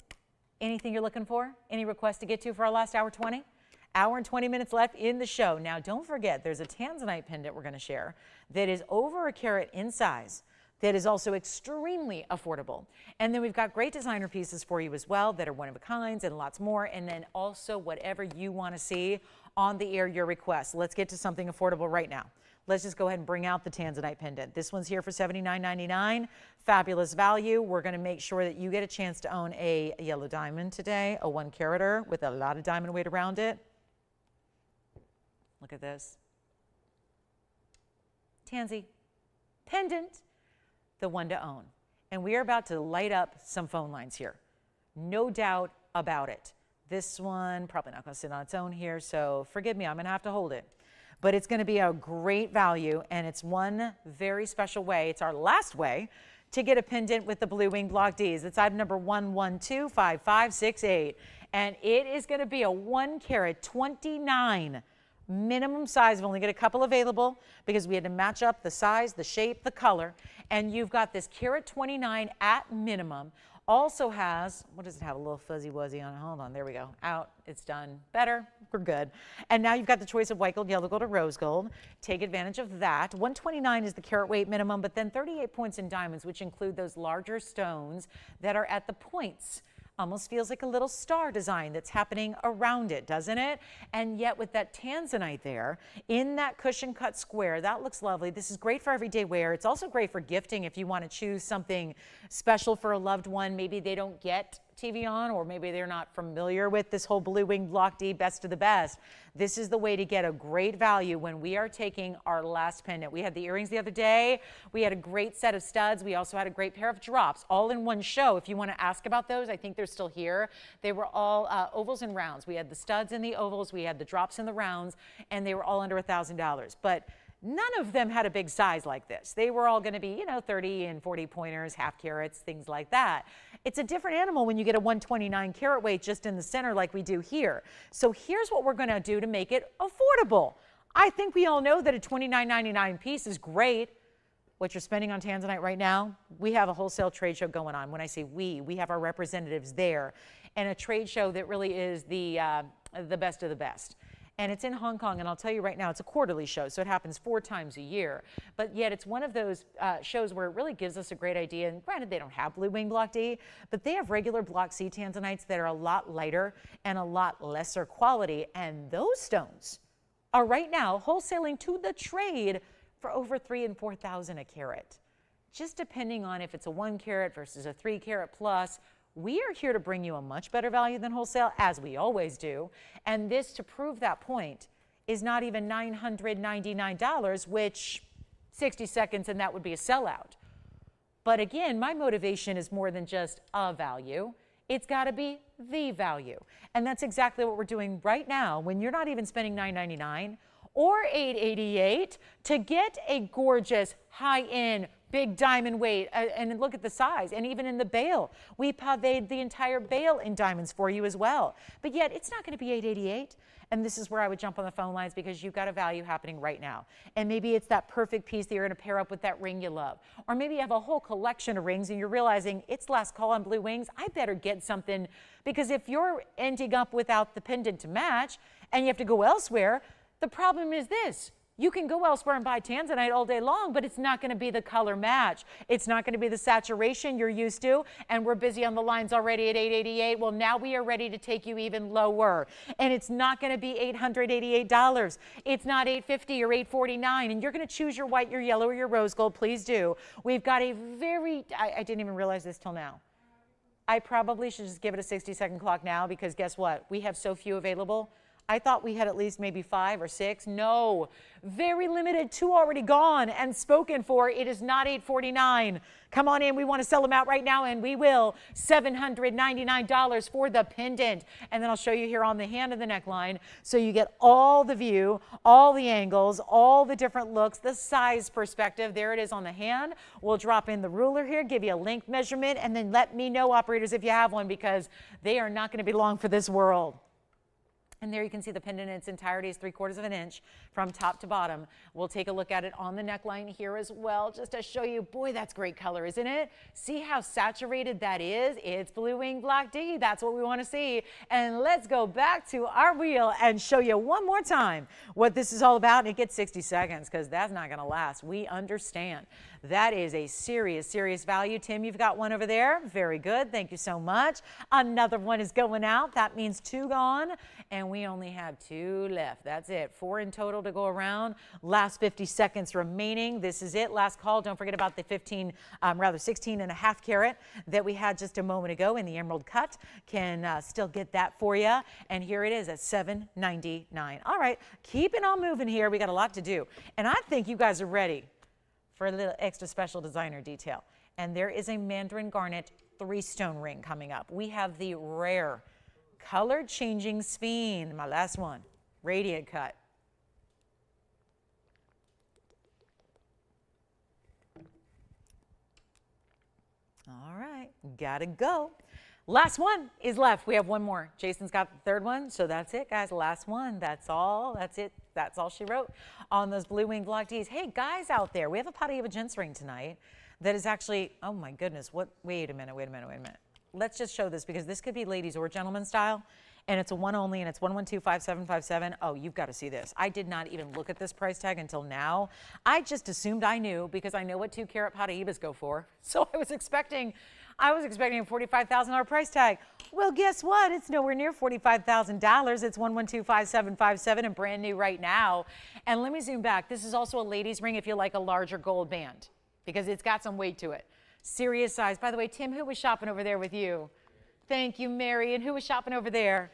Anything you're looking for? Any requests to get to for our last hour 20? Hour and 20 minutes left in the show. Now, don't forget, there's a tanzanite pendant we're going to share that is over a carat in size, that is also extremely affordable. And then we've got great designer pieces for you as well that are one of a kinds, and lots more. And then also whatever you want to see on the air, your request. Let's get to something affordable right now. Let's just go ahead and bring out the tanzanite pendant. This one's here for $79.99. Fabulous value. We're going to make sure that you get a chance to own a yellow diamond today, a 1 carater with a lot of diamond weight around it. Look at this. Tansy pendant, the one to own. And we are about to light up some phone lines here. No doubt about it. This one probably not going to sit on its own here, so forgive me, I'm going to have to hold it. But it's going to be a great value, and it's one very special way. It's our last way to get a pendant with the Blue Wing Block Ds. It's item number 1125568, and it is going to be a 1 carat 29 minimum size. We've only got a couple available because we had to match up the size, the shape, the color, and you've got this carat 29 at minimum. Also has, what does it have, a little fuzzy wuzzy on it? Hold on, there we go. Out, it's done. Better, we're good. And now you've got the choice of white gold, yellow gold, or rose gold. Take advantage of that. 129 is the carat weight minimum, but then 38 points in diamonds, which include those larger stones that are at the points. Almost feels like a little star design that's happening around it, doesn't it? And yet with that tanzanite there in that cushion cut square, that looks lovely. This is great for everyday wear. It's also great for gifting if you want to choose something special for a loved one. Maybe they don't get TVON, or maybe they're not familiar with this whole Blue Wing Block D best of the best. This is the way to get a great value when we are taking our last pendant. We had the earrings the other day. We had a great set of studs. We also had a great pair of drops all in one show. If you want to ask about those, I think they're still here. They were all ovals and rounds. We had the studs and the ovals. We had the drops and the rounds, and they were all under $1,000. But none of them had a big size like this. They were all going to be, you know, 30 and 40 pointers, half carats, things like that. It's a different animal when you get a 129 carat weight just in the center like we do here. So here's what we're going to do to make it affordable. I think we all know that a $29.99 piece is great. What you're spending on tanzanite right now, we have a wholesale trade show going on. When I say we have our representatives there, and a trade show that really is the best of the best. And it's in Hong Kong, and I'll tell you right now, it's a quarterly show, so it happens 4 times a year. But yet it's one of those shows where it really gives us a great idea. And granted, they don't have Blue Wing Block D, but they have regular Block C tanzanites that are a lot lighter and a lot lesser quality. And those stones are right now wholesaling to the trade for over $3,000 and $4,000 a carat. Just depending on if it's a 1 carat versus a 3 carat plus. We are here to bring you a much better value than wholesale, as we always do. And this, to prove that point, is not even $999, which 60 seconds and that would be a sellout. But again, my motivation is more than just a value. It's got to be the value. And that's exactly what we're doing right now when you're not even spending $999 or $888 to get a gorgeous, high-end, big diamond weight, and look at the size. And even in the bail, we paved the entire bail in diamonds for you as well. But yet, it's not going to be $888. And this is where I would jump on the phone lines, because you've got a value happening right now. And maybe it's that perfect piece that you're going to pair up with that ring you love. Or maybe you have a whole collection of rings and you're realizing it's last call on Blue Wings. I better get something, because if you're ending up without the pendant to match and you have to go elsewhere, the problem is this. You can go elsewhere and buy tanzanite all day long, but it's not going to be the color match. It's not going to be the saturation you're used to. And we're busy on the lines already at $888. Well, now we are ready to take you even lower. And it's not going to be $888. It's not $850 or $849. And you're going to choose your white, your yellow, or your rose gold. Please do. We've got a very, I didn't even realize this till now. I probably should just give it a 60-second clock now, because guess what? We have so few available. I thought we had at least maybe 5 or 6. No, very limited. 2 already gone and spoken for. It is not $849. Come on in. We want to sell them out right now, and we will. $799 for the pendant. And then I'll show you here on the hand of the neckline, so you get all the view, all the angles, all the different looks, the size perspective. There it is on the hand. We'll drop in the ruler here, give you a length measurement, and then let me know, operators, if you have one, because they are not going to be long for this world. And there you can see the pendant in its entirety is 3/4 of an inch from top to bottom. We'll take a look at it on the neckline here as well, just to show you, boy, that's great color, isn't it? See how saturated that is? It's Blue Wing Block D. That's what we want to see. And let's go back to our wheel and show you one more time what this is all about. And it gets 60 seconds, because that's not going to last. We understand. That is a serious, serious value. Tim, you've got one over there. Very good. Thank you so much. Another one is going out. That means 2 gone. And we only have 2 left. That's it. 4 in total to go around. Last 50 seconds remaining. This is it. Last call. Don't forget about the 16.5 carat that we had just a moment ago in the emerald cut. Can still get that for you. And here it is at $799. All right. Keeping on moving here. We got a lot to do. And I think you guys are ready for a little extra special designer detail. And there is a Mandarin garnet 3-stone ring coming up. We have the rare color changing sphere, my last one, radiant cut. All right, gotta go. Last one is left. We have one more. Jason's got the third one, so that's it, guys. Last one. That's all. That's it. That's all she wrote on those blue wing block tees. Hey, guys out there, we have a Paraiba gents ring tonight that is actually, oh my goodness, what? Wait a minute. Let's just show this because this could be ladies or gentlemen style, and it's a one only, and it's 1125757. Oh, you've got to see this. I did not even look at this price tag until now. I just assumed I knew because I know what 2-carat Paraibas go for. So I was expecting a $45,000 price tag. Well, guess what? It's nowhere near $45,000. It's 1125757 and brand new right now. And let me zoom back. This is also a ladies ring if you like a larger gold band because it's got some weight to it. Serious size. By the way, Tim, who was shopping over there with you? Thank you, Mary. And who was shopping over there?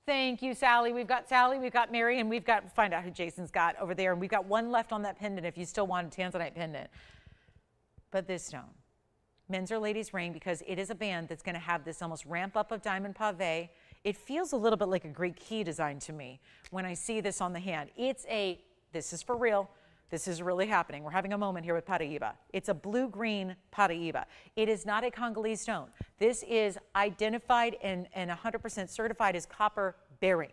Thank you, Sally. We've got Sally, we've got Mary, and we've got, find out who Jason's got over there. And we've got one left on that pendant if you still want a tanzanite pendant. But this stone, men's or ladies ring, because it is a band that's going to have this almost ramp up of diamond pave. It feels a little bit like a Greek key design to me when I see this on the hand. This is for real. This is really happening. We're having a moment here with Paraiba. It's a blue-green Paraiba. It is not a Congolese stone. This is identified and 100% certified as copper bearing.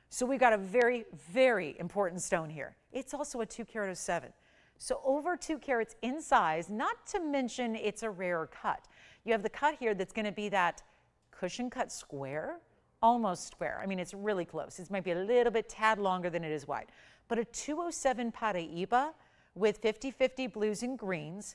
So we've got a very, very important stone here. It's also a 2-carat 07. So over 2 carats in size, not to mention it's a rarer cut. You have the cut here that's going to be that cushion cut square, almost square. I mean, it's really close. It might be a little bit tad longer than it is wide. But a 207 Paraiba with 50-50 blues and greens.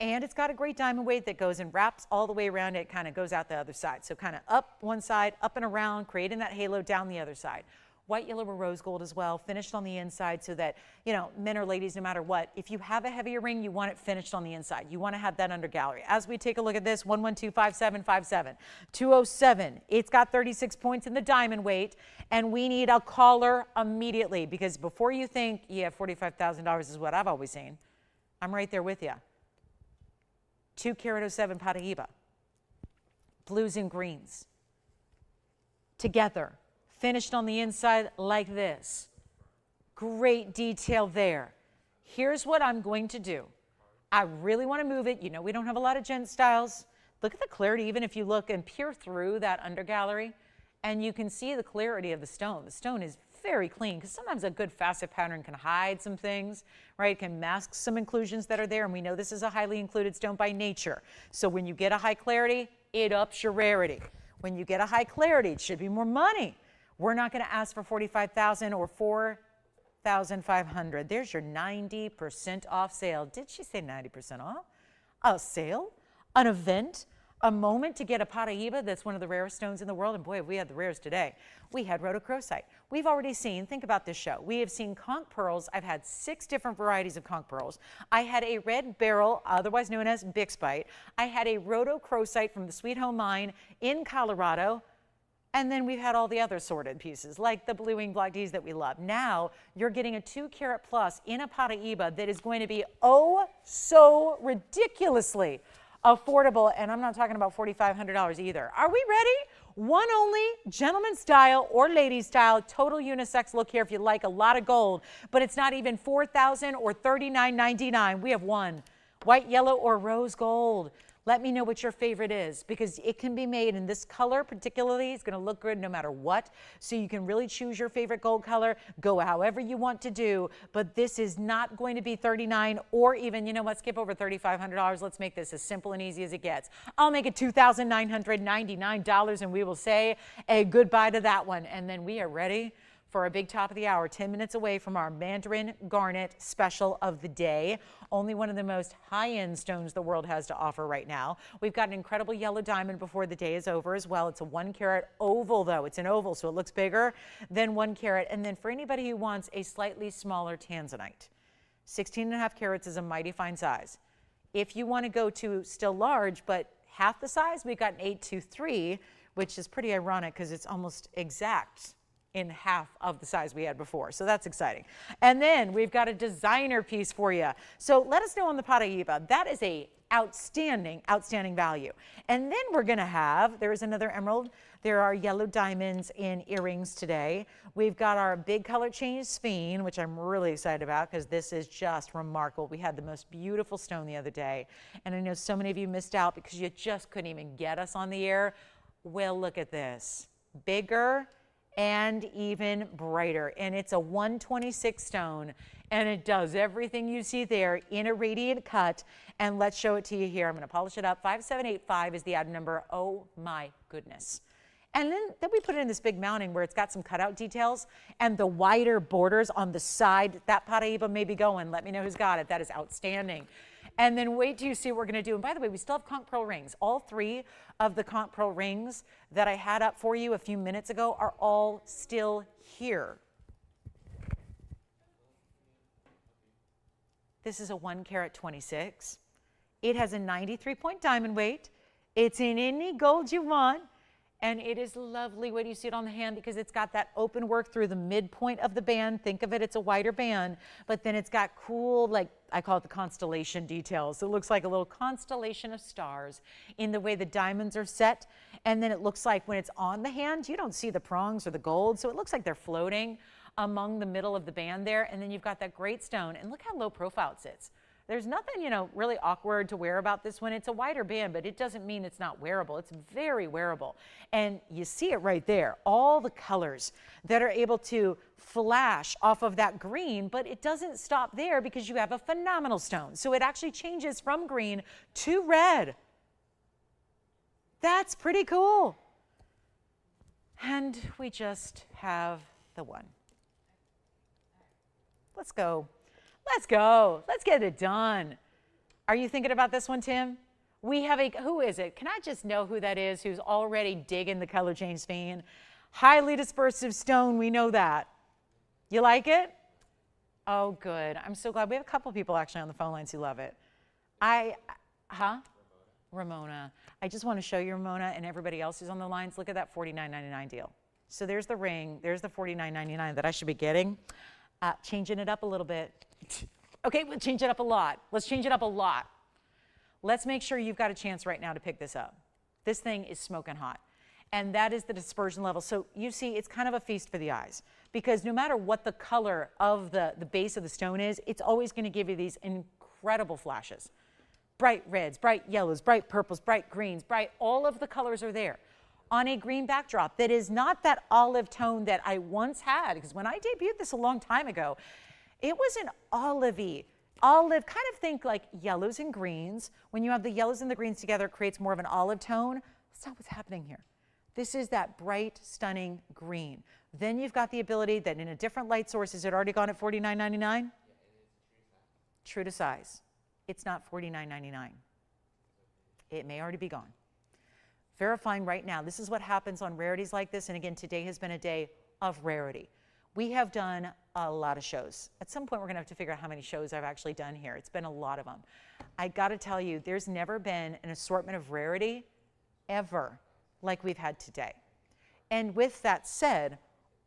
And it's got a great diamond weight that goes and wraps all the way around it, kind of goes out the other side. So kind of up one side, up and around, creating that halo down the other side. White, yellow, or rose gold as well, finished on the inside so that, you know, men or ladies, no matter what, if you have a heavier ring, you want it finished on the inside. You want to have that under gallery. As we take a look at this, 1125757, 207. It's got 36 points in the diamond weight, and we need a caller immediately because before you think, yeah, $45,000 is what I've always seen, I'm right there with you. 2-carat 07 Paraiba, blues and greens, together. Finished on the inside like this. Great detail there. Here's what I'm going to do. I really want to move it. You know, we don't have a lot of gent styles. Look at the clarity, even if you look and peer through that under gallery, and you can see the clarity of the stone. The stone is very clean because sometimes a good facet pattern can hide some things, right? It can mask some inclusions that are there, and we know this is a highly included stone by nature. So when you get a high clarity, it ups your rarity. When you get a high clarity, it should be more money. We're not going to ask for $45,000 or $4,500. There's your 90% off sale. Did she say 90% off? A sale, an event, a moment to get a Paraiba that's one of the rarest stones in the world. And boy, we had the rarest today. We had Rhodochrosite. We've already seen, think about this show. We have seen conch pearls. I've had 6 different varieties of conch pearls. I had a red beryl, otherwise known as bixbite. I had a Rhodochrosite from the Sweet Home Mine in Colorado. And then we've had all the other sorted pieces, like the blue wing block Ds that we love. Now you're getting a 2-carat plus in a Paraiba that is going to be oh so ridiculously affordable. And I'm not talking about $4,500 either. Are we ready? One only, gentleman style or lady style, total unisex look here if you like a lot of gold, but it's not even $4,000 or $39.99. We have one, white, yellow, or rose gold. Let me know what your favorite is because it can be made in this color particularly. It's going to look good no matter what. So you can really choose your favorite gold color, go however you want to do. But this is not going to be $39 or even, you know what, skip over $3,500. Let's make this as simple and easy as it gets. I'll make it $2,999 and we will say a goodbye to that one. And then we are ready for our big top of the hour, 10 minutes away from our Mandarin garnet special of the day. Only one of the most high-end stones the world has to offer right now. We've got an incredible yellow diamond before the day is over as well. It's a 1-carat oval though. It's an oval, so it looks bigger than 1 carat. And then for anybody who wants a slightly smaller tanzanite, 16.5 carats is a mighty fine size. If you want to go to still large, but half the size, we've got an 823, which is pretty ironic because it's almost exact in half of the size we had before. So that's exciting. And then we've got a designer piece for you. So let us know on the Paraiba. That is a outstanding, outstanding value. And then we're going to have, there's another emerald. There are yellow diamonds in earrings today. We've got our big color change sphinx, which I'm really excited about because this is just remarkable. We had the most beautiful stone the other day. And I know so many of you missed out because you just couldn't even get us on the air. Well, look at this. Bigger and even brighter. And it's a 126 stone. And it does everything you see there in a radiant cut. And let's show it to you here. I'm going to polish it up. 5785 is the item number. Oh my goodness. And then we put it in this big mounting where it's got some cutout details and the wider borders on the side. That Paraiba may be going. Let me know who's got it. That is outstanding. And then wait till you see what we're going to do. And by the way, we still have conch pearl rings. All 3 of the conch pearl rings that I had up for you a few minutes ago are all still here. This is a 1 carat 26. It has a 93-point diamond weight. It's in any gold you want. And it is lovely. Wait till you see it on the hand because it's got that open work through the midpoint of the band. Think of it, it's a wider band, but then it's got cool, like I call it the constellation details. So it looks like a little constellation of stars in the way the diamonds are set. And then it looks like when it's on the hand, you don't see the prongs or the gold. So it looks like they're floating among the middle of the band there. And then you've got that great stone. And look how low profile it sits. There's nothing, really awkward to wear about this one. It's a wider band, but it doesn't mean it's not wearable. It's very wearable. And you see it right there, all the colors that are able to flash off of that green, but it doesn't stop there because you have a phenomenal stone. So it actually changes from green to red. That's pretty cool. And we just have the one. Let's go. Let's go. Let's get it done. Are you thinking about this one, Tim? We have who is it? Can I just know who that is who's already digging the color change vein? Highly dispersive stone, we know that. You like it? Oh, good. I'm so glad. We have a couple people actually on the phone lines who love it. Ramona. I just want to show you, Ramona, and everybody else who's on the lines, look at that $49.99 deal. So there's the ring. There's the $49.99 that I should be getting. Changing it up a little bit. Okay, we'll change it up a lot. Let's change it up a lot. Let's make sure you've got a chance right now to pick this up. This thing is smoking hot. And that is the dispersion level. So you see, it's kind of a feast for the eyes because no matter what the color of the base of the stone is, it's always going to give you these incredible flashes. Bright reds, bright yellows, bright purples, bright greens, all of the colors are there on a green backdrop that is not that olive tone that I once had, because when I debuted this a long time ago, it was an olivey, olive, kind of think like yellows and greens. When you have the yellows and the greens together, it creates more of an olive tone. That's not what's happening here. This is that bright, stunning green. Then you've got the ability that in a different light source, is it already gone at $49.99? Yeah, true to size. It's not $49.99. It may already be gone. Verifying right now, this is what happens on rarities like this. And again, today has been a day of rarity. We have done a lot of shows. At some point, we're going to have to figure out how many shows I've actually done here. It's been a lot of them. I got to tell you, there's never been an assortment of rarity ever like we've had today. And with that said,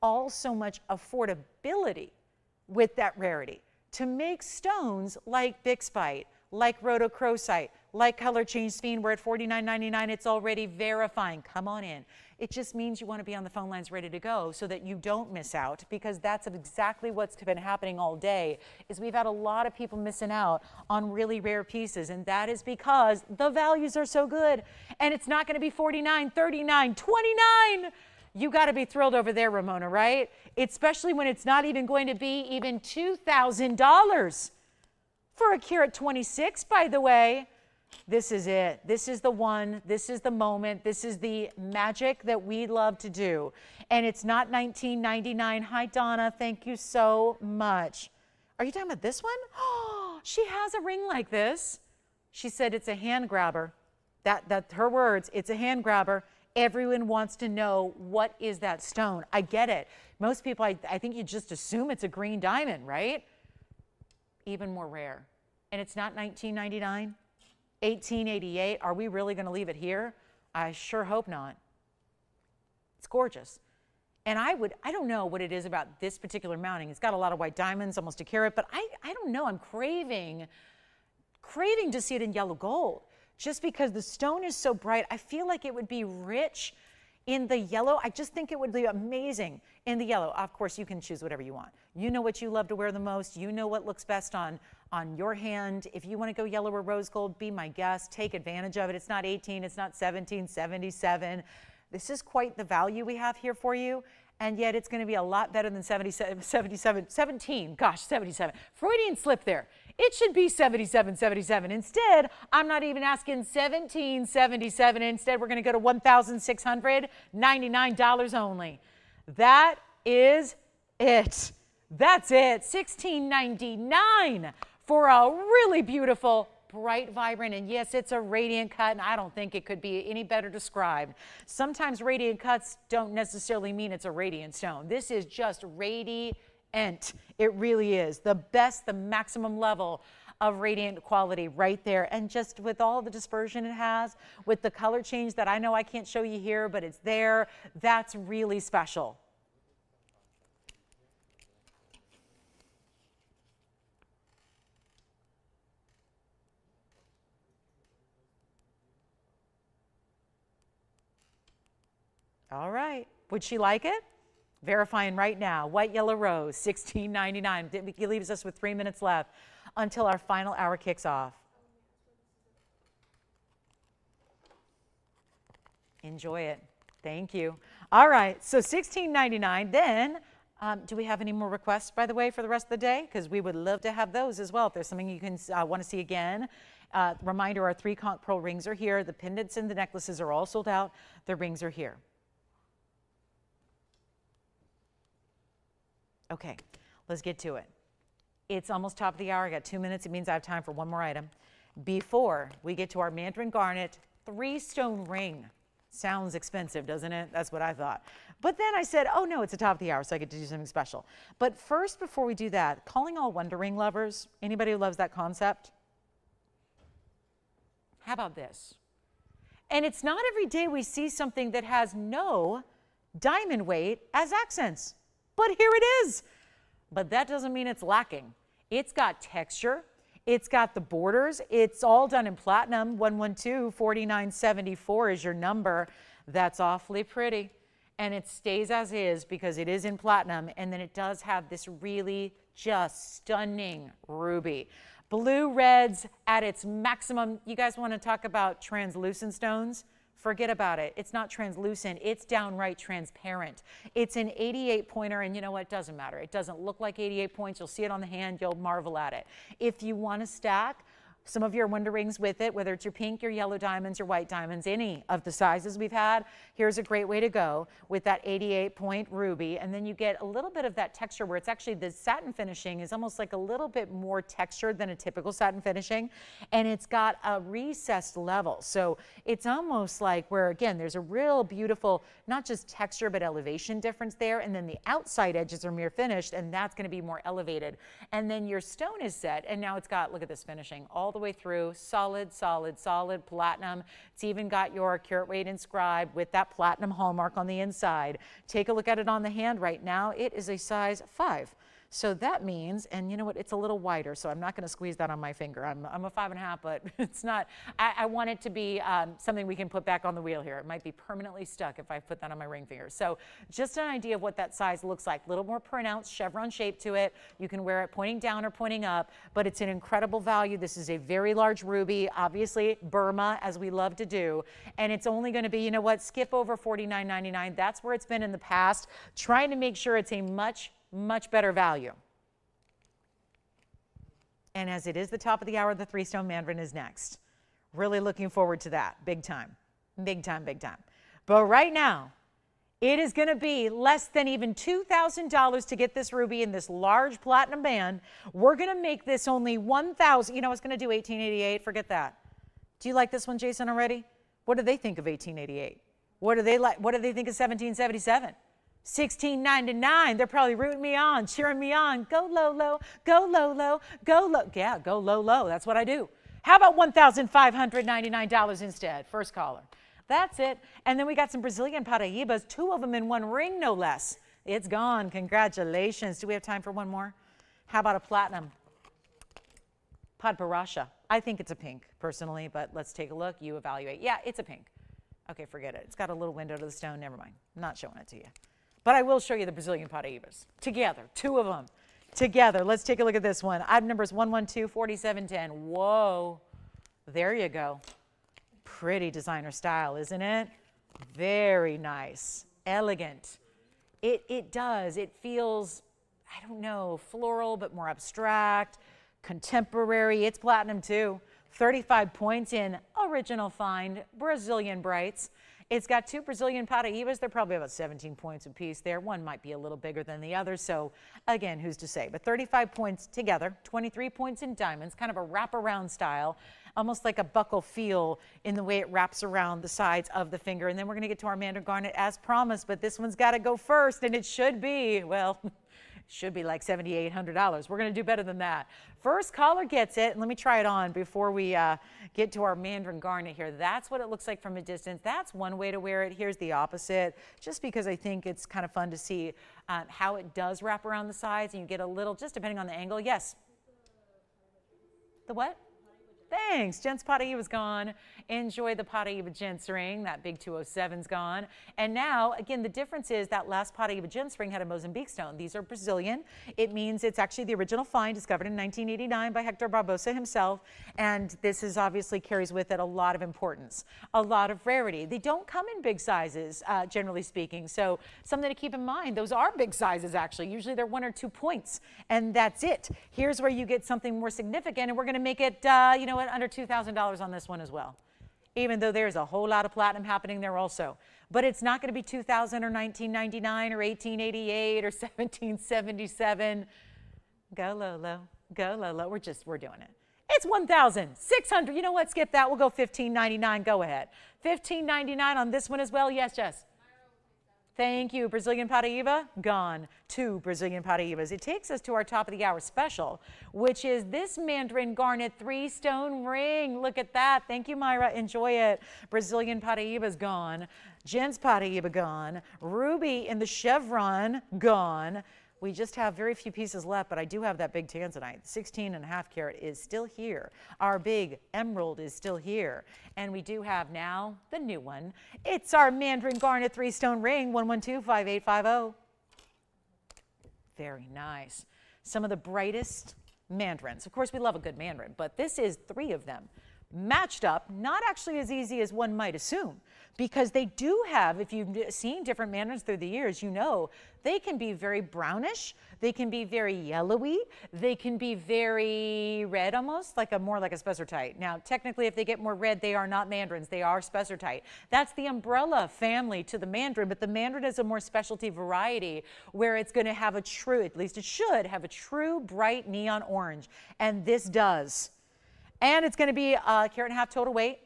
all so much affordability with that rarity to make stones like Bixbyte, like Rhodochrosite, like Color Change Sphinx, we're at $49.99. It's already verifying. Come on in. It just means you want to be on the phone lines ready to go so that you don't miss out, because that's exactly what's been happening all day, is we've had a lot of people missing out on really rare pieces, and that is because the values are so good. And it's not going to be $49, $39, $29. You got to be thrilled over there, Ramona, right? Especially when it's not even going to be even $2,000 for a carat 26, by the way. This is it. This is the one. This is the moment. This is the magic that we love to do. And it's not $19.99. Hi, Donna. Thank you so much. Are you talking about this one? Oh, she has a ring like this. She said it's a hand grabber. That's her words. It's a hand grabber. Everyone wants to know, what is that stone? I get it. Most people, I think you just assume it's a green diamond, right? Even more rare. And it's not $19.99. $18.88. Are we really going to leave it here? I sure hope not. It's gorgeous. And I don't know what it is about this particular mounting. It's got a lot of white diamonds, almost a carat, but I don't know. I'm craving to see it in yellow gold. Just because the stone is so bright, I feel like it would be rich in the yellow. I just think it would be amazing in the yellow. Of course, you can choose whatever you want. You know what you love to wear the most. You know what looks best on your hand. If you want to go yellow or rose gold, be my guest. Take advantage of it. It's not 18, it's not 17, 77. This is quite the value we have here for you. And yet it's going to be a lot better than 17. Gosh, 77. Freudian slip there. It should be 77. Instead, I'm not even asking 1777. Instead, we're going to go to $1,699 only. That is it. That's it. $1,699 for a really beautiful, bright, vibrant, and yes, it's a radiant cut, and I don't think it could be any better described. Sometimes radiant cuts don't necessarily mean it's a radiant stone. This is just radiant. It really is. The best, the maximum level of radiant quality right there. And just with all the dispersion it has, with the color change that I know I can't show you here, but it's there, that's really special. All right. Would she like it? Verifying right now. White, yellow, rose, $16.99. It leaves us with 3 minutes left until our final hour kicks off. Enjoy it. Thank you. All right. So $16.99. Then, do we have any more requests, by the way, for the rest of the day? Because we would love to have those as well. If there's something you can want to see again. Reminder, our 3 conch pearl rings are here. The pendants and the necklaces are all sold out. The rings are here. Okay, let's get to it. It's almost top of the hour. I got 2 minutes. It means I have time for one more item. Before we get to our Mandarin garnet 3-stone ring. Sounds expensive, doesn't it? That's what I thought. But then I said, oh no, it's the top of the hour, so I get to do something special. But first, before we do that, calling all Wonder Ring lovers, anybody who loves that concept? How about this? And it's not every day we see something that has no diamond weight as accents. But here it is. But that doesn't mean it's lacking. It's got texture. It's got the borders. It's all done in platinum. 112-4974 is your number. That's awfully pretty. And it stays as is because it is in platinum. And then it does have this really just stunning ruby. Blue reds at its maximum. You guys want to talk about translucent stones? Forget about it. It's not translucent. It's downright transparent. It's an 88 pointer, and you know what? It doesn't matter. It doesn't look like 88 points. You'll see it on the hand. You'll marvel at it. If you want to stack some of your Wonder Rings with it, whether it's your pink, your yellow diamonds, your white diamonds, any of the sizes we've had, here's a great way to go with that 88 point ruby. And then you get a little bit of that texture where it's actually the satin finishing is almost like a little bit more textured than a typical satin finishing. And it's got a recessed level. So it's almost like where, again, there's a real beautiful, not just texture, but elevation difference there. And then the outside edges are mirror finished, and that's going to be more elevated. And then your stone is set, and now it's got, look at this finishing, all the way through, solid, solid, solid platinum. It's even got your carat weight inscribed with that platinum hallmark on the inside. Take a look at it on the hand right now. It is a size 5. So that means, and you know what, it's a little wider, so I'm not going to squeeze that on my finger. I'm a 5.5, but it's not, I want it to be something we can put back on the wheel here. It might be permanently stuck if I put that on my ring finger. So just an idea of what that size looks like. A little more pronounced chevron shape to it. You can wear it pointing down or pointing up, but it's an incredible value. This is a very large ruby, obviously Burma, as we love to do, and it's only going to be, you know what, skip over $49.99. That's where it's been in the past, trying to make sure it's a much better value. And as it is the top of the hour, the 3-stone Mandarin is next. Really looking forward to that. Big time. Big time, big time. But right now, it is going to be less than even $2,000 to get this ruby in this large platinum band. We're going to make this only $1,000. You know, it's going to do $1,888. Forget that. Do you like this one, Jason, already? What do they think of $1,888? What do they like? What do they think of $1,777? $16.99. They're probably rooting me on, cheering me on. Go low, low, go low, low, go low. Yeah, go low, low. That's what I do. How about $1,599 instead? First caller. That's it. And then we got some Brazilian Paraibas, 2 of them in 1 ring, no less. It's gone. Congratulations. Do we have time for one more? How about a platinum? Padparasha. I think it's a pink, personally, but let's take a look. You evaluate. Yeah, it's a pink. Okay, forget it. It's got a little window to the stone. Never mind. I'm not showing it to you. But I will show you the Brazilian Paraibas. Together, 2 of them. Together. Let's take a look at this one. Item number is 112-4710. Whoa. There you go. Pretty designer style, isn't it? Very nice. Elegant. It does. It feels, I don't know, floral, but more abstract, contemporary. It's platinum too. 35 points in original find, Brazilian brights. It's got 2 Brazilian Paraibas. They're probably about 17 points apiece there. One might be a little bigger than the other. So again, who's to say? But 35 points together, 23 points in diamonds, kind of a wraparound style, almost like a buckle feel in the way it wraps around the sides of the finger. And then we're going to get to our Mandarin garnet as promised, but this one's got to go first, and it should be, well, should be like $7,800. We're going to do better than that. First caller gets it, and let me try it on before we get to our Mandarin garnet here. That's what it looks like from a distance. That's one way to wear it. Here's the opposite, just because I think it's kind of fun to see how it does wrap around the sides, and you get a little, just depending on the angle. Yes? The what? Thanks. Gents Paraiba's gone. Enjoy the Paraiba Gents ring. That big 207's gone. And now, again, the difference is that last Paraiba Gents ring had a Mozambique stone. These are Brazilian. It means it's actually the original find discovered in 1989 by Hector Barbosa himself. And this is obviously carries with it a lot of importance, a lot of rarity. They don't come in big sizes, generally speaking. So something to keep in mind. Those are big sizes, actually. Usually they're 1 or 2 points, and that's it. Here's where you get something more significant, and we're going to make it, you know what, under $2,000 on this one as well, even though there's a whole lot of platinum happening there also. But it's not going to be 2000 or 1999 or 1888 or 1777. Go Lolo, go Lolo. We're doing it. It's 1,600. You know what? Skip that. We'll go 1599. Go ahead. 1599 on this one as well. Yes, Jess. Thank you. Brazilian Paraiba, gone. 2 Brazilian Paraibas. It takes us to our top of the hour special, which is this Mandarin garnet 3-stone ring. Look at that. Thank you, Myra. Enjoy it. Brazilian Paraiba's gone. Gents Paraiba gone. Ruby in the chevron, gone. We just have very few pieces left, but I do have that big tanzanite. 16.5 carat is still here. Our big emerald is still here. And we do have now the new one. It's our Mandarin garnet 3-stone ring, 112-5850. Very nice. Some of the brightest mandarins. Of course, we love a good mandarin, but this is 3 of them matched up, not actually as easy as one might assume, because they do have, if you've seen different mandarins through the years, you know, they can be very brownish, they can be very yellowy, they can be very red almost, more like a spessartite. Now, technically, if they get more red, they are not mandarins, they are spessartite. That's the umbrella family to the mandarin, but the mandarin is a more specialty variety where it's going to have a true, at least it should have a true bright neon orange, and this does. And it's going to be a 1.5 carat total weight.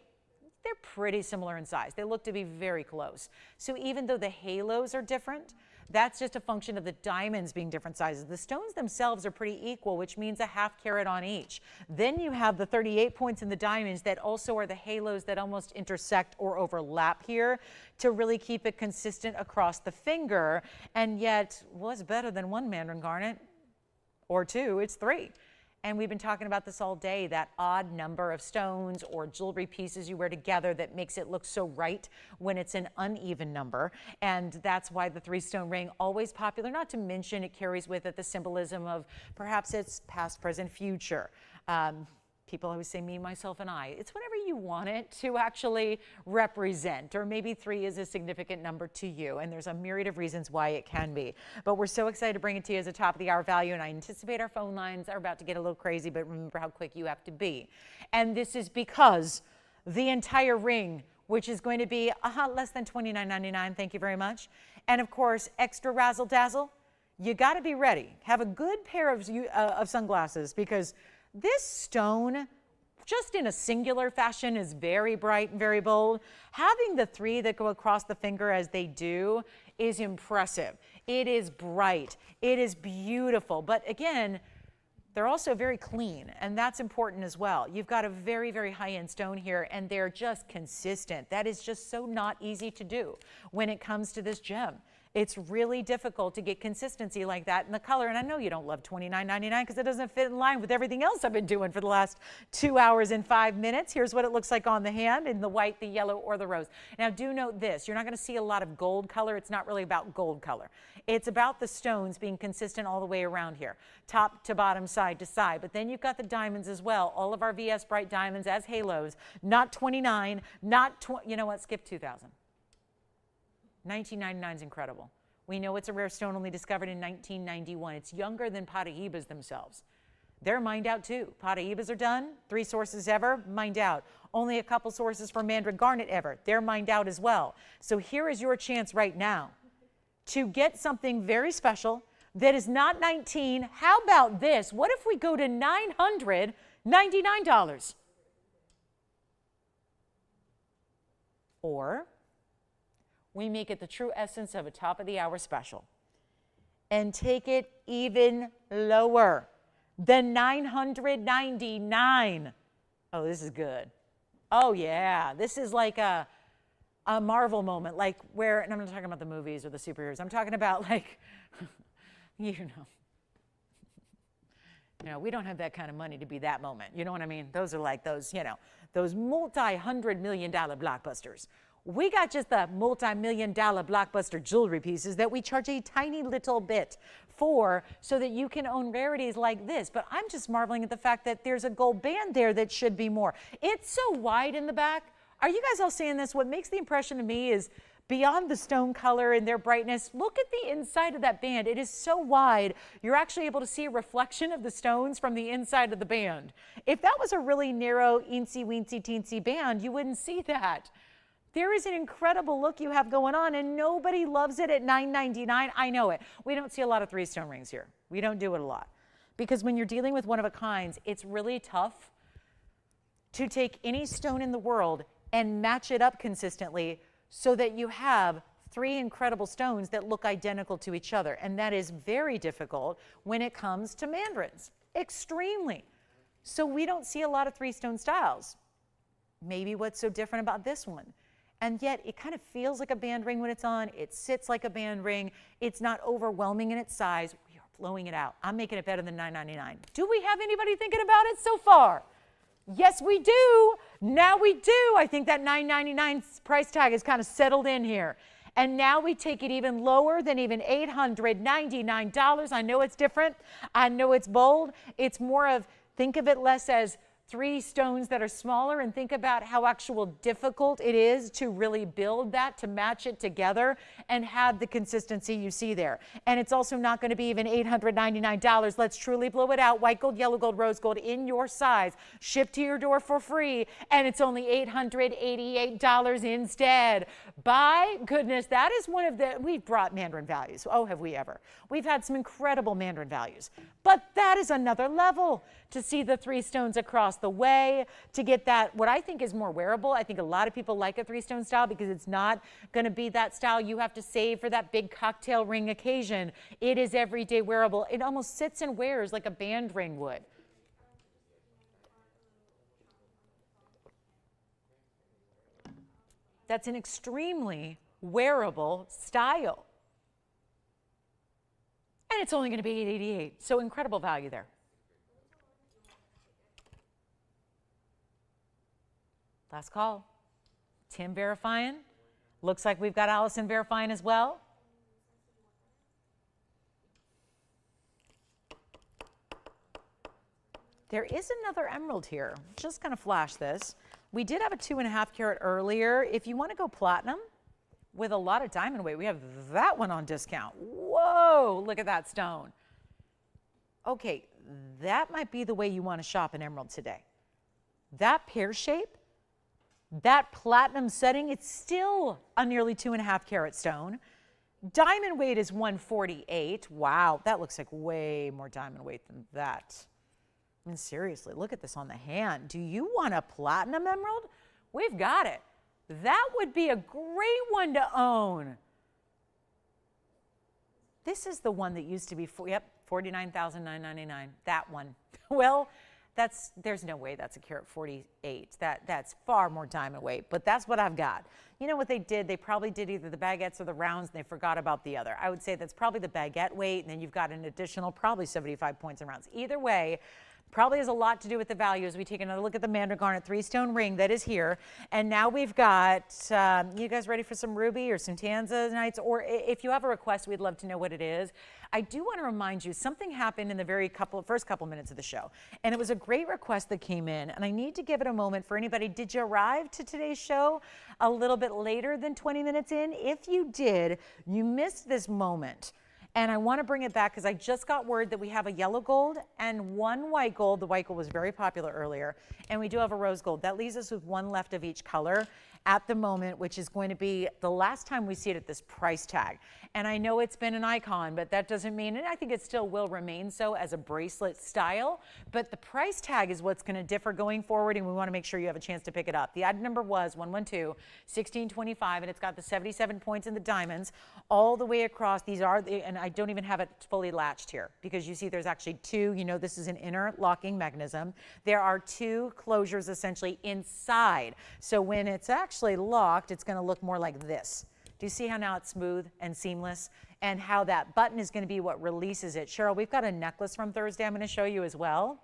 They're pretty similar in size. They look to be very close. So even though the halos are different, that's just a function of the diamonds being different sizes. The stones themselves are pretty equal, which means a 1/2 carat on each. Then you have the 38 points in the diamonds that also are the halos that almost intersect or overlap here to really keep it consistent across the finger. And yet, what's better than 1 Mandarin garnet? Or 2, it's 3. And we've been talking about this all day, that odd number of stones or jewelry pieces you wear together that makes it look so right when it's an uneven number. And that's why the 3-stone ring, always popular, not to mention it carries with it the symbolism of perhaps it's past, present, future. People always say me, myself, and I. It's whatever you want it to actually represent, or maybe 3 is a significant number to you, and there's a myriad of reasons why it can be. But we're so excited to bring it to you as a top of the hour value, and I anticipate our phone lines are about to get a little crazy, but remember how quick you have to be. And this is because the entire ring, which is going to be less than $29.99, thank you very much, and of course, extra razzle dazzle, you got to be ready. Have a good pair of sunglasses, because this stone, just in a singular fashion, is very bright and very bold. Having the 3 that go across the finger as they do is impressive. It is bright. It is beautiful. But again, they're also very clean, and that's important as well. You've got a very, very high-end stone here, and they're just consistent. That is just so not easy to do when it comes to this gem. It's really difficult to get consistency like that in the color. And I know you don't love $29.99 because it doesn't fit in line with everything else I've been doing for the last 2 hours and 5 minutes. Here's what it looks like on the hand in the white, the yellow, or the rose. Now do note this, you're not going to see a lot of gold color. It's not really about gold color. It's about the stones being consistent all the way around here, top to bottom, side to side. But then you've got the diamonds as well. All of our VS Bright diamonds as halos, not 29, not 20, you know what, skip 2000. 1999 is incredible. We know it's a rare stone only discovered in 1991. It's younger than Paraibas themselves. They're mined out too. Paraibas are done. 3 sources ever, mined out. Only a couple sources for Mandarin garnet ever. They're mined out as well. So here is your chance right now to get something very special that is not 19. How about this? What if we go to $999? Or we make it the true essence of a top of the hour special and take it even lower than $999. Oh, this is good. Oh yeah, this is like a Marvel moment, like where, and I'm not talking about the movies or the superheroes, I'm talking about like, you know, we don't have that kind of money to be that moment. You know what I mean? Those are like those, you know, those multi-hundred-million-dollar blockbusters. We got just the multi-million-dollar blockbuster jewelry pieces that we charge a tiny little bit for so that you can own rarities like this. But I'm just marveling at the fact that there's a gold band there that should be more. It's so wide in the back. Are you guys all seeing this? What makes the impression to me is beyond the stone color and their brightness, look at the inside of that band. It is so wide, you're actually able to see a reflection of the stones from the inside of the band. If that was a really narrow, eensy-weensy, teensy band, you wouldn't see that. There is an incredible look you have going on, and nobody loves it at $999. I know it. We don't see a lot of 3-stone rings here. We don't do it a lot. Because when you're dealing with one-of-a-kinds, it's really tough to take any stone in the world and match it up consistently so that you have 3 incredible stones that look identical to each other. And that is very difficult when it comes to mandarins. Extremely. So we don't see a lot of 3-stone styles. Maybe what's so different about this one? And yet it kind of feels like a band ring when it's on. It sits like a band ring. It's not overwhelming in its size. We are blowing it out. I'm making it better than $999. Do we have anybody thinking about it so far? Yes, we do. Now we do. I think that $999 price tag is kind of settled in here. And now we take it even lower than even $899. I know it's different. I know it's bold. It's more of, think of it less as 3 stones that are smaller and think about how actual difficult it is to really build that, to match it together and have the consistency you see there. And it's also not going to be even $899. Let's truly blow it out. White gold, yellow gold, rose gold in your size, shipped to your door for free, and it's only $888 instead. By goodness, that is one of the, we've brought Mandarin values. Oh, have we ever? We've had some incredible Mandarin values, but that is another level to see the 3 stones across the way, to get that, what I think is more wearable. I think a lot of people like a 3-stone style because it's not going to be that style you have to save for that big cocktail ring occasion. It is everyday wearable. It almost sits and wears like a band ring would. That's an extremely wearable style. And it's only going to be $888, so incredible value there. Last call. Tim verifying. Looks like we've got Allison verifying as well. There is another emerald here. Just going to flash this. We did have a 2.5 carat earlier. If you want to go platinum with a lot of diamond weight, we have that one on discount. Whoa, look at that stone. Okay, that might be the way you want to shop an emerald today. That pear shape, that platinum setting, it's still a nearly 2.5 carat stone. Diamond weight is 148. Wow, that looks like way more diamond weight than that. I mean, seriously, look at this on the hand. Do you want a platinum emerald? We've got it. That would be a great one to own. This is the one that used to be, yep, $49,999. That one. Well, there's no way that's a carat 48. That's far more diamond weight, but that's what I've got. You know what they did? They probably did either the baguettes or the rounds, and they forgot about the other. I would say that's probably the baguette weight, and then you've got an additional probably 75 points in rounds. Either way, probably has a lot to do with the value as we take another look at the Mandarin garnet 3-stone ring that is here. And now we've got, you guys ready for some ruby or some tanzanites? Or if you have a request, we'd love to know what it is. I do want to remind you, something happened in the first couple minutes of the show. And it was a great request that came in. And I need to give it a moment for anybody. Did you arrive to today's show a little bit later than 20 minutes in? If you did, you missed this moment. And I want to bring it back because I just got word that we have a yellow gold and one white gold. The white gold was very popular earlier. And we do have a rose gold. That leaves us with one left of each color at the moment, which is going to be the last time we see it at this price tag. And I know it's been an icon, but that doesn't mean, and I think it still will remain so as a bracelet style, but the price tag is what's going to differ going forward, and we want to make sure you have a chance to pick it up. The item number was 112-1625, and it's got the 77 points in the diamonds all the way across. These are, and I don't even have it fully latched here because you see there's actually two, you know, this is an inner locking mechanism. There are two closures essentially inside. So when it's actually locked, it's going to look more like this. Do you see how now it's smooth and seamless, and how that button is going to be what releases it? Cheryl, we've got a necklace from Thursday I'm going to show you as well.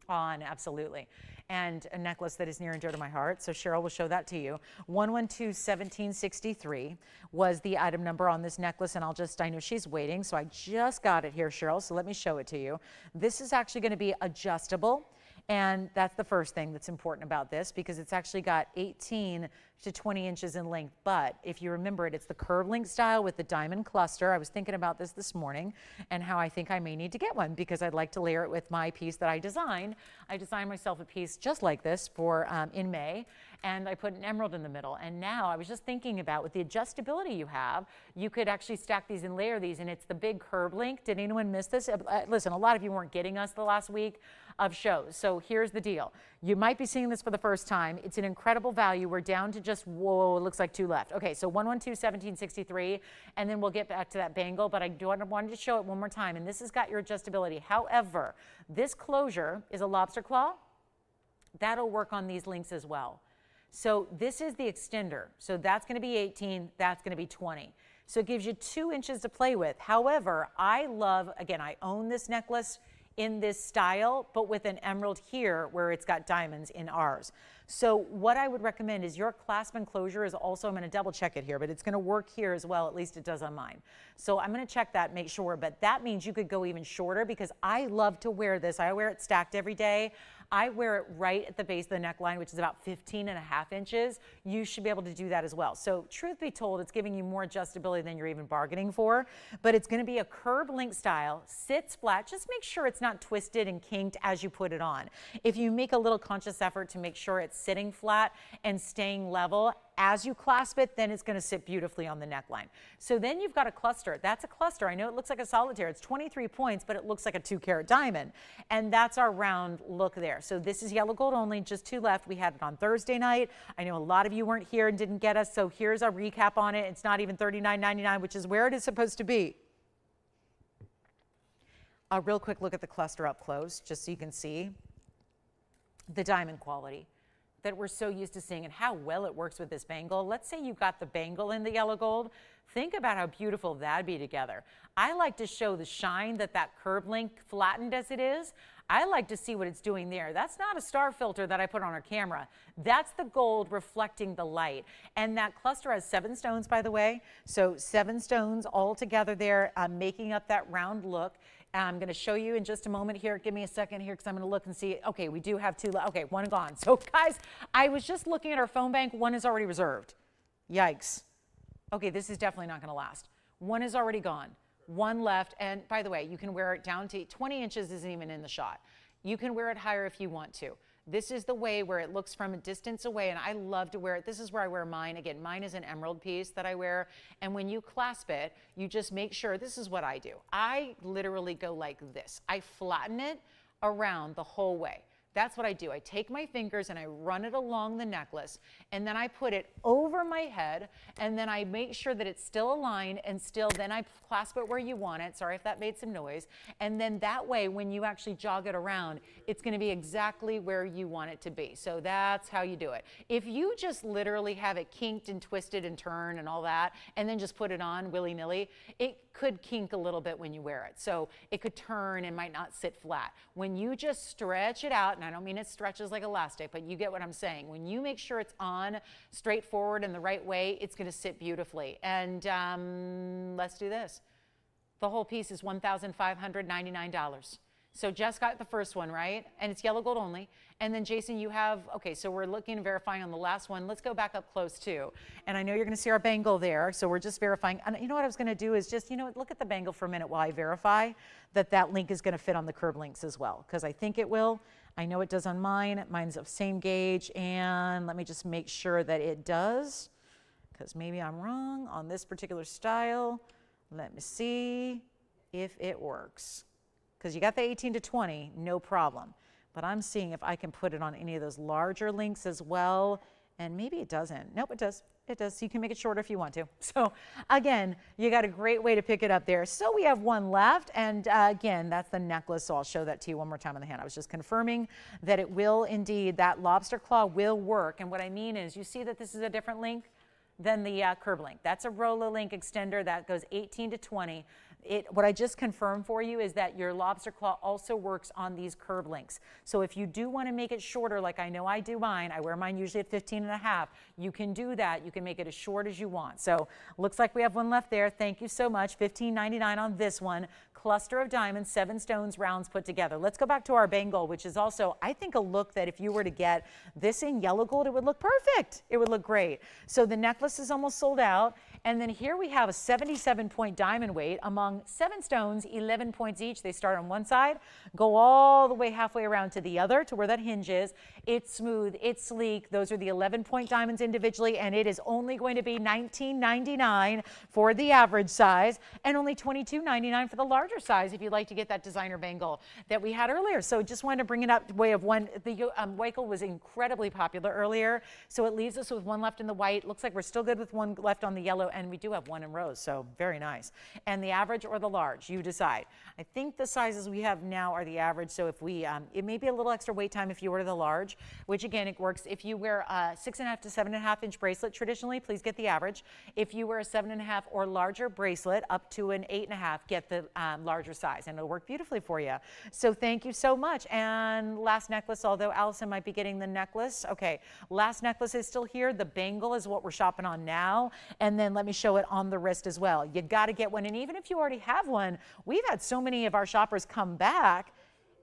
On, absolutely. And a necklace that is near and dear to my heart. So Cheryl will show that to you. 112-1763 was the item number on this necklace. And I know she's waiting. So I just got it here, Cheryl. So let me show it to you. This is actually going to be adjustable. And that's the first thing that's important about this, because it's actually got 18 to 20 inches in length. But if you remember it, it's the curved link style with the diamond cluster. I was thinking about this morning and how I think I may need to get one because I'd like to layer it with my piece that I designed. I designed myself a piece just like this for in May, and I put an emerald in the middle. And now I was just thinking about, with the adjustability you have, you could actually stack these and layer these, and it's the big curved link. Did anyone miss this? Listen, a lot of you weren't getting us the last week of shows. So here's the deal. You might be seeing this for the first time. It's an incredible value. We're down to just, whoa, it looks like two left. Okay, so 112-1763, and then we'll get back to that bangle, but I wanted to show it one more time, and this has got your adjustability. However, this closure is a lobster claw. That'll work on these links as well. So this is the extender. So that's going to be 18, that's going to be 20. So it gives you 2 inches to play with. However, I love, again, I own this necklace in this style, but with an emerald here where it's got diamonds in ours. So what I would recommend is your clasp and closure is also, I'm going to double check it here, but it's going to work here as well. At least it does on mine. So I'm going to check that, make sure, but that means you could go even shorter because I love to wear this. I wear it stacked every day. I wear it right at the base of the neckline, which is about 15.5 inches. You should be able to do that as well. So truth be told, it's giving you more adjustability than you're even bargaining for, but it's going to be a curved link style, sits flat. Just make sure it's not twisted and kinked as you put it on. If you make a little conscious effort to make sure it's sitting flat and staying level, as you clasp it, then it's going to sit beautifully on the neckline. So then you've got a cluster. That's a cluster. I know it looks like a solitaire. It's 23 points, but it looks like a 2-carat diamond. And that's our round look there. So this is yellow gold only, just 2 left. We had it on Thursday night. I know a lot of you weren't here and didn't get us, so here's a recap on it. It's not even $39.99, which is where it is supposed to be. A real quick look at the cluster up close, just so you can see the diamond quality that we're so used to seeing and how well it works with this bangle. Let's say you got the bangle in the yellow gold. Think about how beautiful that'd be together. I like to show the shine that curved link, flattened as it is, I like to see what it's doing there. That's not a star filter that I put on our camera. That's the gold reflecting the light. And that cluster has 7 stones, by the way. So 7 stones all together there, making up that round look. I'm going to show you in just a moment here. Give me a second here because I'm going to look and see. Okay, we do have 2. Okay, 1 gone. So guys, I was just looking at our phone bank. 1 is already reserved. Yikes. Okay, this is definitely not going to last. 1 is already gone. 1 left. And by the way, you can wear it down to 20 inches isn't even in the shot. You can wear it higher if you want to. This is the way where it looks from a distance away, and I love to wear it. This is where I wear mine. Again, mine is an emerald piece that I wear, and when you clasp it, you just make sure, this is what I do. I literally go like this. I flatten it around the whole way. That's what I do. I take my fingers and I run it along the necklace, and then I put it over my head, and then I make sure that it's still aligned, and still then I clasp it where you want it. Sorry if that made some noise. And then that way, when you actually jog it around, it's going to be exactly where you want it to be. So that's how you do it. If you just literally have it kinked and twisted and turned and all that, and then just put it on willy-nilly, it could kink a little bit when you wear it. So it could turn and might not sit flat. When you just stretch it out, and I don't mean it stretches like elastic, but you get what I'm saying. When you make sure it's on straightforward and the right way, it's going to sit beautifully. And let's do this. The whole piece is $1,599. So Jess got the first one, right? And it's yellow gold only. And then Jason, you have, okay, so we're looking and verifying on the last one. Let's go back up close too. And I know you're going to see our bangle there. So we're just verifying. And you know what I was going to do is just, look at the bangle for a minute while I verify that that link is going to fit on the curb links as well. Because I think it will. I know it does on mine. Mine's of same gauge. And let me just make sure that it does. Because maybe I'm wrong on this particular style. Let me see if it works. Because you got the 18 to 20, no problem. But I'm seeing if I can put it on any of those larger links as well. And maybe it doesn't. Nope, it does. It does. So you can make it shorter if you want to. So again, you got a great way to pick it up there. So we have one left. And again, that's the necklace. So I'll show that to you one more time on the hand. I was just confirming that it will indeed, that lobster claw will work. And what I mean is, you see that this is a different link than the curb link. That's a Rolo link extender that goes 18 to 20. What I just confirmed for you is that your lobster claw also works on these curb links. So if you do want to make it shorter, like I know I do mine, I wear mine usually at 15 and a half, you can do that. You can make it as short as you want. So looks like we have one left there. Thank you so much. $15.99 on this one. Cluster of diamonds, 7 stones, rounds put together. Let's go back to our bangle, which is also, I think, a look that if you were to get this in yellow gold, it would look perfect. It would look great. So the necklace is almost sold out. And then here we have a 77-point diamond weight among 7 stones, 11 points each. They start on one side, go all the way halfway around to the other, to where that hinge is. It's smooth, it's sleek. Those are the 11-point diamonds individually, and it is only going to be $19.99 for the average size, and only $22.99 for the larger size if you'd like to get that designer bangle that we had earlier. So just wanted to bring it up way of one. The Wakel was incredibly popular earlier, so it leaves us with one left in the white. Looks like we're still good with one left on the yellow, and we do have one in rose, so very nice. And the average or the large, you decide. I think the sizes we have now are the average, so if we, it may be a little extra wait time if you order the large, which again, it works. If you wear a 6.5 to 7.5 inch bracelet traditionally, please get the average. If you wear a 7.5 or larger bracelet up to an 8.5, get the larger size, and it'll work beautifully for you. So thank you so much. And last necklace, although Allison might be getting the necklace. Okay, last necklace is still here. The bangle is what we're shopping on now. And then let me show it on the wrist as well. You got to get one. And even if you already have one, we've had so many of our shoppers come back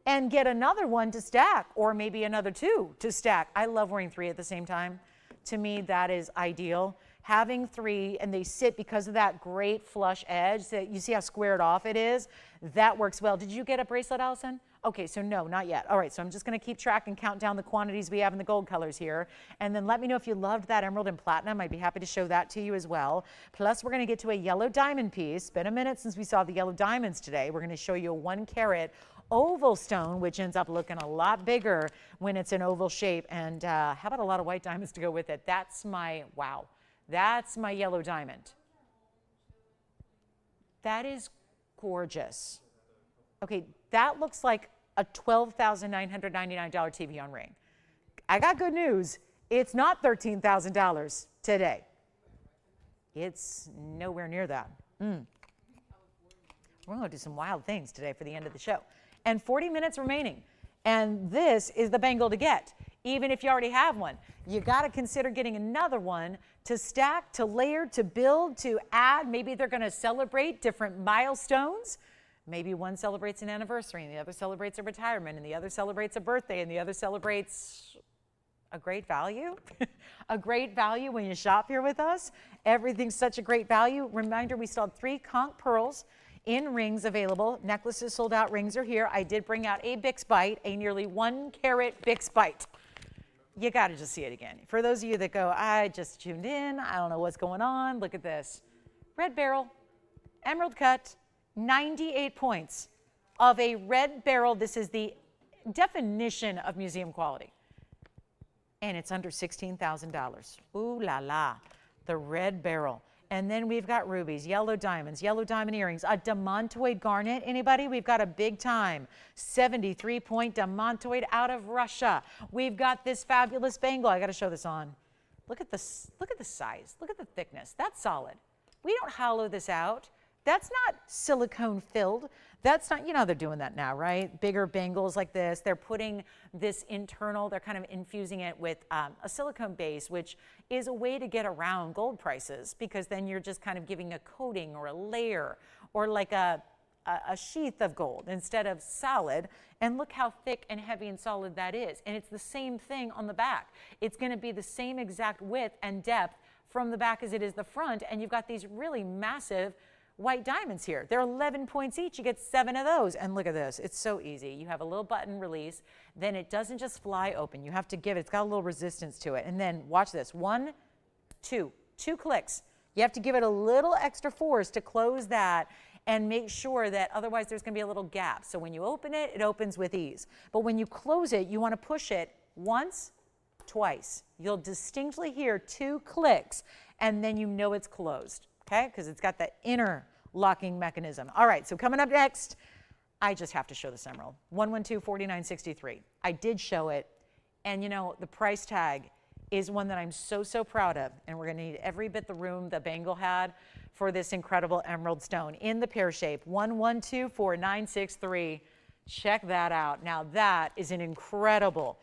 and get another one to stack, or maybe another 2 to stack. I love wearing 3 at the same time. To me, that is ideal. Having 3, and they sit because of that great flush edge. That you see how squared off it is? That works well. Did you get a bracelet, Allison? Okay, so no, not yet. All right, so I'm just going to keep track and count down the quantities we have in the gold colors here. And then let me know if you loved that emerald and platinum. I'd be happy to show that to you as well. Plus, we're going to get to a yellow diamond piece. It's been a minute since we saw the yellow diamonds today. We're going to show you a 1 carat oval stone, which ends up looking a lot bigger when it's an oval shape. And how about a lot of white diamonds to go with it? That's my, wow, that's my yellow diamond. That is gorgeous. Okay, that looks like a $12,999 TVON ring. I got good news. It's not $13,000 today. It's nowhere near that. We're going to do some wild things today for the end of the show. And 40 minutes remaining. And this is the bangle to get. Even if you already have one, you got to consider getting another one to stack, to layer, to build, to add. Maybe they're going to celebrate different milestones. Maybe one celebrates an anniversary, and the other celebrates a retirement, and the other celebrates a birthday, and the other celebrates a great value. A great value when you shop here with us. Everything's such a great value. Reminder, we still have 3 conch pearls in rings available. Necklaces sold out, rings are here. I did bring out a Bix Bite, a nearly 1 carat Bix Bite. You got to just see it again. For those of you that go, I just tuned in, I don't know what's going on, look at this. Red beryl, emerald cut, 98 points of a red beryl. This is the definition of museum quality. And it's under $16,000. Ooh la la, the red beryl. And then we've got rubies, yellow diamonds, yellow diamond earrings, a demantoid garnet. Anybody? We've got a big time 73-point demantoid out of Russia. We've got this fabulous bangle. I got to show this on. Look at this. Look at the size. Look at the thickness. That's solid. We don't hollow this out. That's not silicone filled. That's not, you know, they're doing that now, right? Bigger bangles like this. They're putting this internal, they're kind of infusing it with a silicone base, which is a way to get around gold prices, because then you're just kind of giving a coating or a layer or like a sheath of gold instead of solid. And look how thick and heavy and solid that is. And it's the same thing on the back. It's going to be the same exact width and depth from the back as it is the front. And you've got these really massive white diamonds here. They're 11 points each. You get 7 of those. And look at this. It's so easy. You have a little button release. Then it doesn't just fly open. You have to give it. It's got a little resistance to it. And then watch this. 1, 2 clicks. You have to give it a little extra force to close that and make sure that otherwise there's going to be a little gap. So when you open it, it opens with ease. But when you close it, you want to push it once, twice. You'll distinctly hear 2 clicks, and then you know it's closed. Okay, because it's got that inner locking mechanism. All right, so coming up next, I just have to show this emerald. 112-4963. I did show it, and you know, the price tag is one that I'm so proud of, and we're going to need every bit the room that Bangle had for this incredible emerald stone in the pear shape. 112-4963. Check that out. Now that is an incredible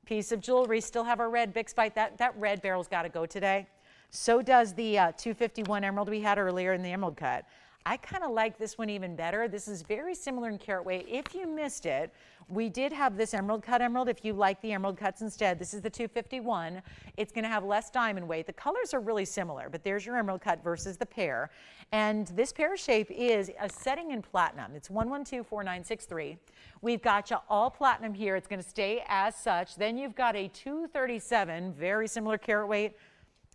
piece of jewelry. Still have our red Bixbite. That red barrel's got to go today. So does the 251 emerald we had earlier in the emerald cut. I kind of like this one even better. This is very similar in carat weight. If you missed it, we did have this emerald cut emerald. If you like the emerald cuts instead, this is the 251. It's going to have less diamond weight. The colors are really similar, but there's your emerald cut versus the pear. And this pear shape is a setting in platinum. It's 112-4963. We've got you all platinum here. It's going to stay as such. Then you've got a 237, very similar carat weight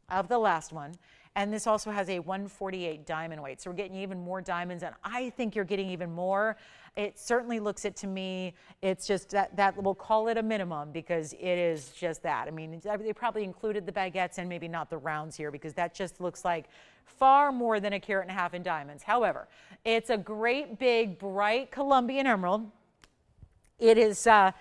of the last one. And this also has a 148 diamond weight. So we're getting even more diamonds, and I think you're getting even more. It certainly looks it to me. It's just that we'll call it a minimum, because it is just that. I mean, they probably included the baguettes and maybe not the rounds here, because that just looks like far more than 1.5 carats in diamonds. However, it's a great big bright Colombian emerald. It is a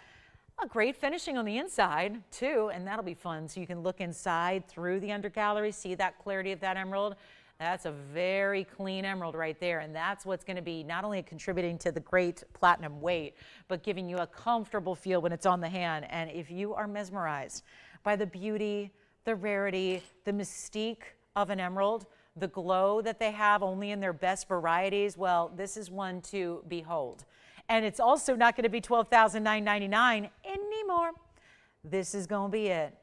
great finishing on the inside too, and that'll be fun. So you can look inside through the undergallery, see that clarity of that emerald. That's a very clean emerald right there, and that's what's going to be not only contributing to the great platinum weight, but giving you a comfortable feel when it's on the hand. And if you are mesmerized by the beauty, the rarity, the mystique of an emerald, the glow that they have only in their best varieties, well, this is one to behold. And it's also not going to be $12,999 anymore. This is going to be it.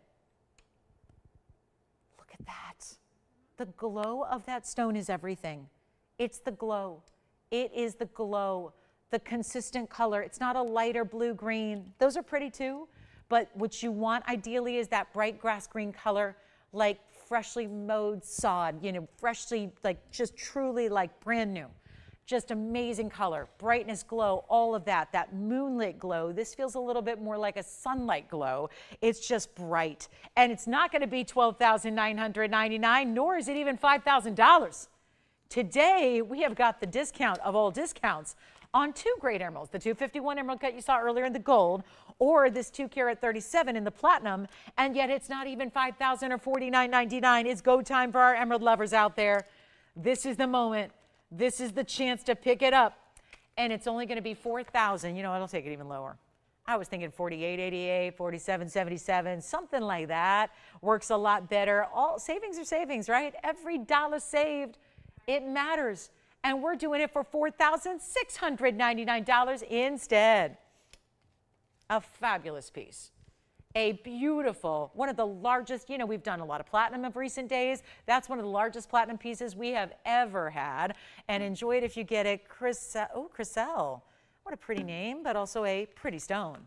Look at that. The glow of that stone is everything. It's the glow. It is the glow, the consistent color. It's not a lighter blue-green. Those are pretty too. But what you want ideally is that bright grass green color, like freshly mowed sod, you know, freshly, like just truly like brand new. Just amazing color, brightness, glow, all of that, that moonlit glow. This feels a little bit more like a sunlight glow. It's just bright. And it's not going to be $12,999, nor is it even $5,000. Today, we have got the discount of all discounts on 2 great emeralds, the 251 emerald cut you saw earlier in the gold, or this 2 carat 37 in the platinum, and yet it's not even $5,000 or $49.99. It's go time for our emerald lovers out there. This is the moment. This is the chance to pick it up, and it's only going to be $4,000. You know, I'll take it even lower. I was thinking $48.88, $47.77, something like that. Works a lot better. All savings are savings, right? Every dollar saved, it matters. And we're doing it for $4,699 instead. A fabulous piece. A beautiful, one of the largest, you know, we've done a lot of platinum of recent days. That's one of the largest platinum pieces we have ever had. And enjoy it if you get it. Crisel. What a pretty name, but also a pretty stone.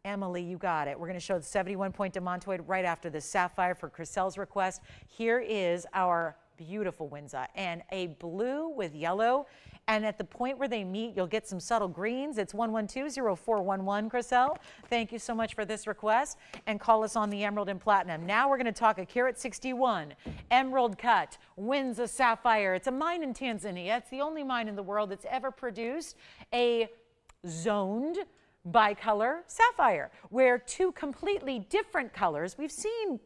Emily, you got it. We're going to show the 71-point demantoid right after the Sapphire for Crisel's request. Here is our beautiful Kunzite, and a blue with yellow And at the point where they meet, you'll get some subtle greens. It's 112-0411, Chriselle. Thank you so much for this request. And call us on the emerald and platinum. Now we're going to talk a carat 61, emerald cut, Windsor sapphire. It's a mine in Tanzania. It's the only mine in the world that's ever produced a zoned bicolor sapphire, where two completely different colors, we've seen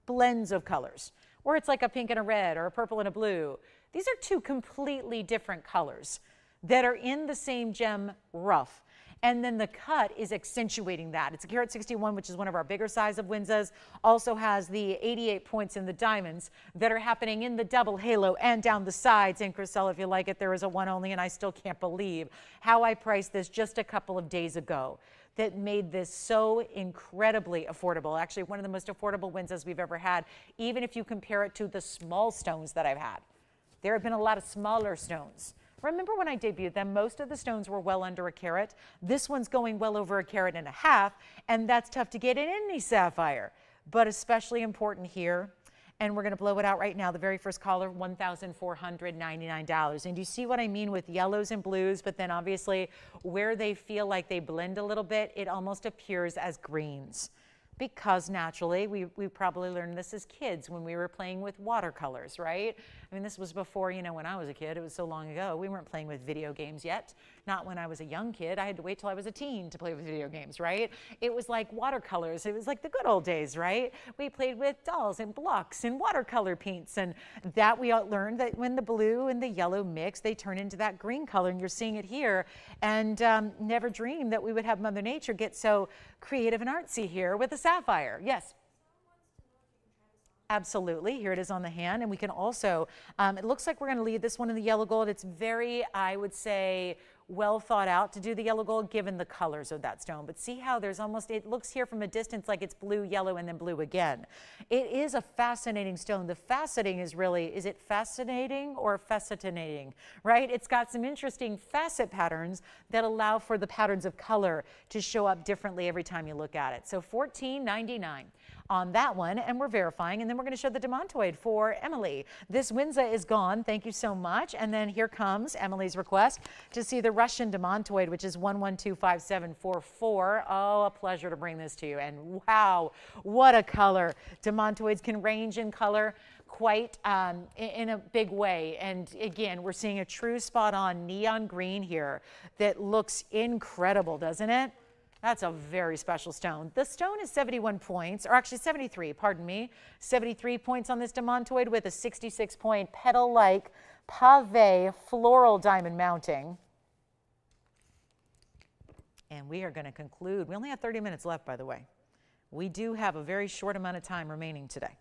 blends of colors, where it's like a pink and a red or a purple and a blue. These are two completely different colors that are in the same gem rough. And then the cut is accentuating that. It's a carat 61, which is one of our bigger size of Windsors. Also has the 88 points in the diamonds that are happening in the double halo and down the sides. And Chriselle, if you like it, there is a one only, and I still can't believe how I priced this just a couple of days ago. That made this so incredibly affordable. Actually, one of the most affordable Windsors we've ever had, even if you compare it to the small stones that I've had. There have been a lot of smaller stones. Remember when I debuted them, most of the stones were well under a carat. This one's going well over a carat and a half, and that's tough to get in any sapphire, but especially important here. And we're going to blow it out right now. The very first caller, $1,499. And you see what I mean with yellows and blues, but then obviously where they feel like they blend a little bit, it almost appears as greens. Because naturally, we probably learned this as kids when we were playing with watercolors, right? I mean, this was before, you know, when I was a kid. It was so long ago. We weren't playing with video games yet. Not when I was a young kid. I had to wait till I was a teen to play with video games, right? It was like watercolors. It was like the good old days, right? We played with dolls and blocks and watercolor paints. And that we all learned that when the blue and the yellow mix, they turn into that green color. And you're seeing it here. And never dreamed that we would have Mother Nature get so creative and artsy here with a sapphire. Yes. Absolutely. Here it is on the hand. And we can also, it looks like we're going to leave this one in the yellow gold. It's very, I would say, well thought out to do the yellow gold given the colors of that stone. But see how there's almost, it looks here from a distance like it's blue, yellow, and then blue again. It is a fascinating stone. The faceting is really, is it fascinating or fascinating, right? It's got some interesting facet patterns that allow for the patterns of color to show up differently every time you look at it. So $14.99 on that one, and we're verifying, and then we're going to show the demantoid for Emily. This Windsor is gone. Thank you so much. And then here comes Emily's request to see the Russian demantoid, which is 1125744. Oh, a pleasure to bring this to you. And wow, what a color. Demantoids can range in color quite in a big way. And again, we're seeing a true spot on neon green here that looks incredible, doesn't it? That's a very special stone. The stone is 71 points, or actually 73, pardon me. 73 points on this demantoid with a 66-point petal-like pave floral diamond mounting. And we are going to conclude. We only have 30 minutes left, by the way. We do have a very short amount of time remaining today.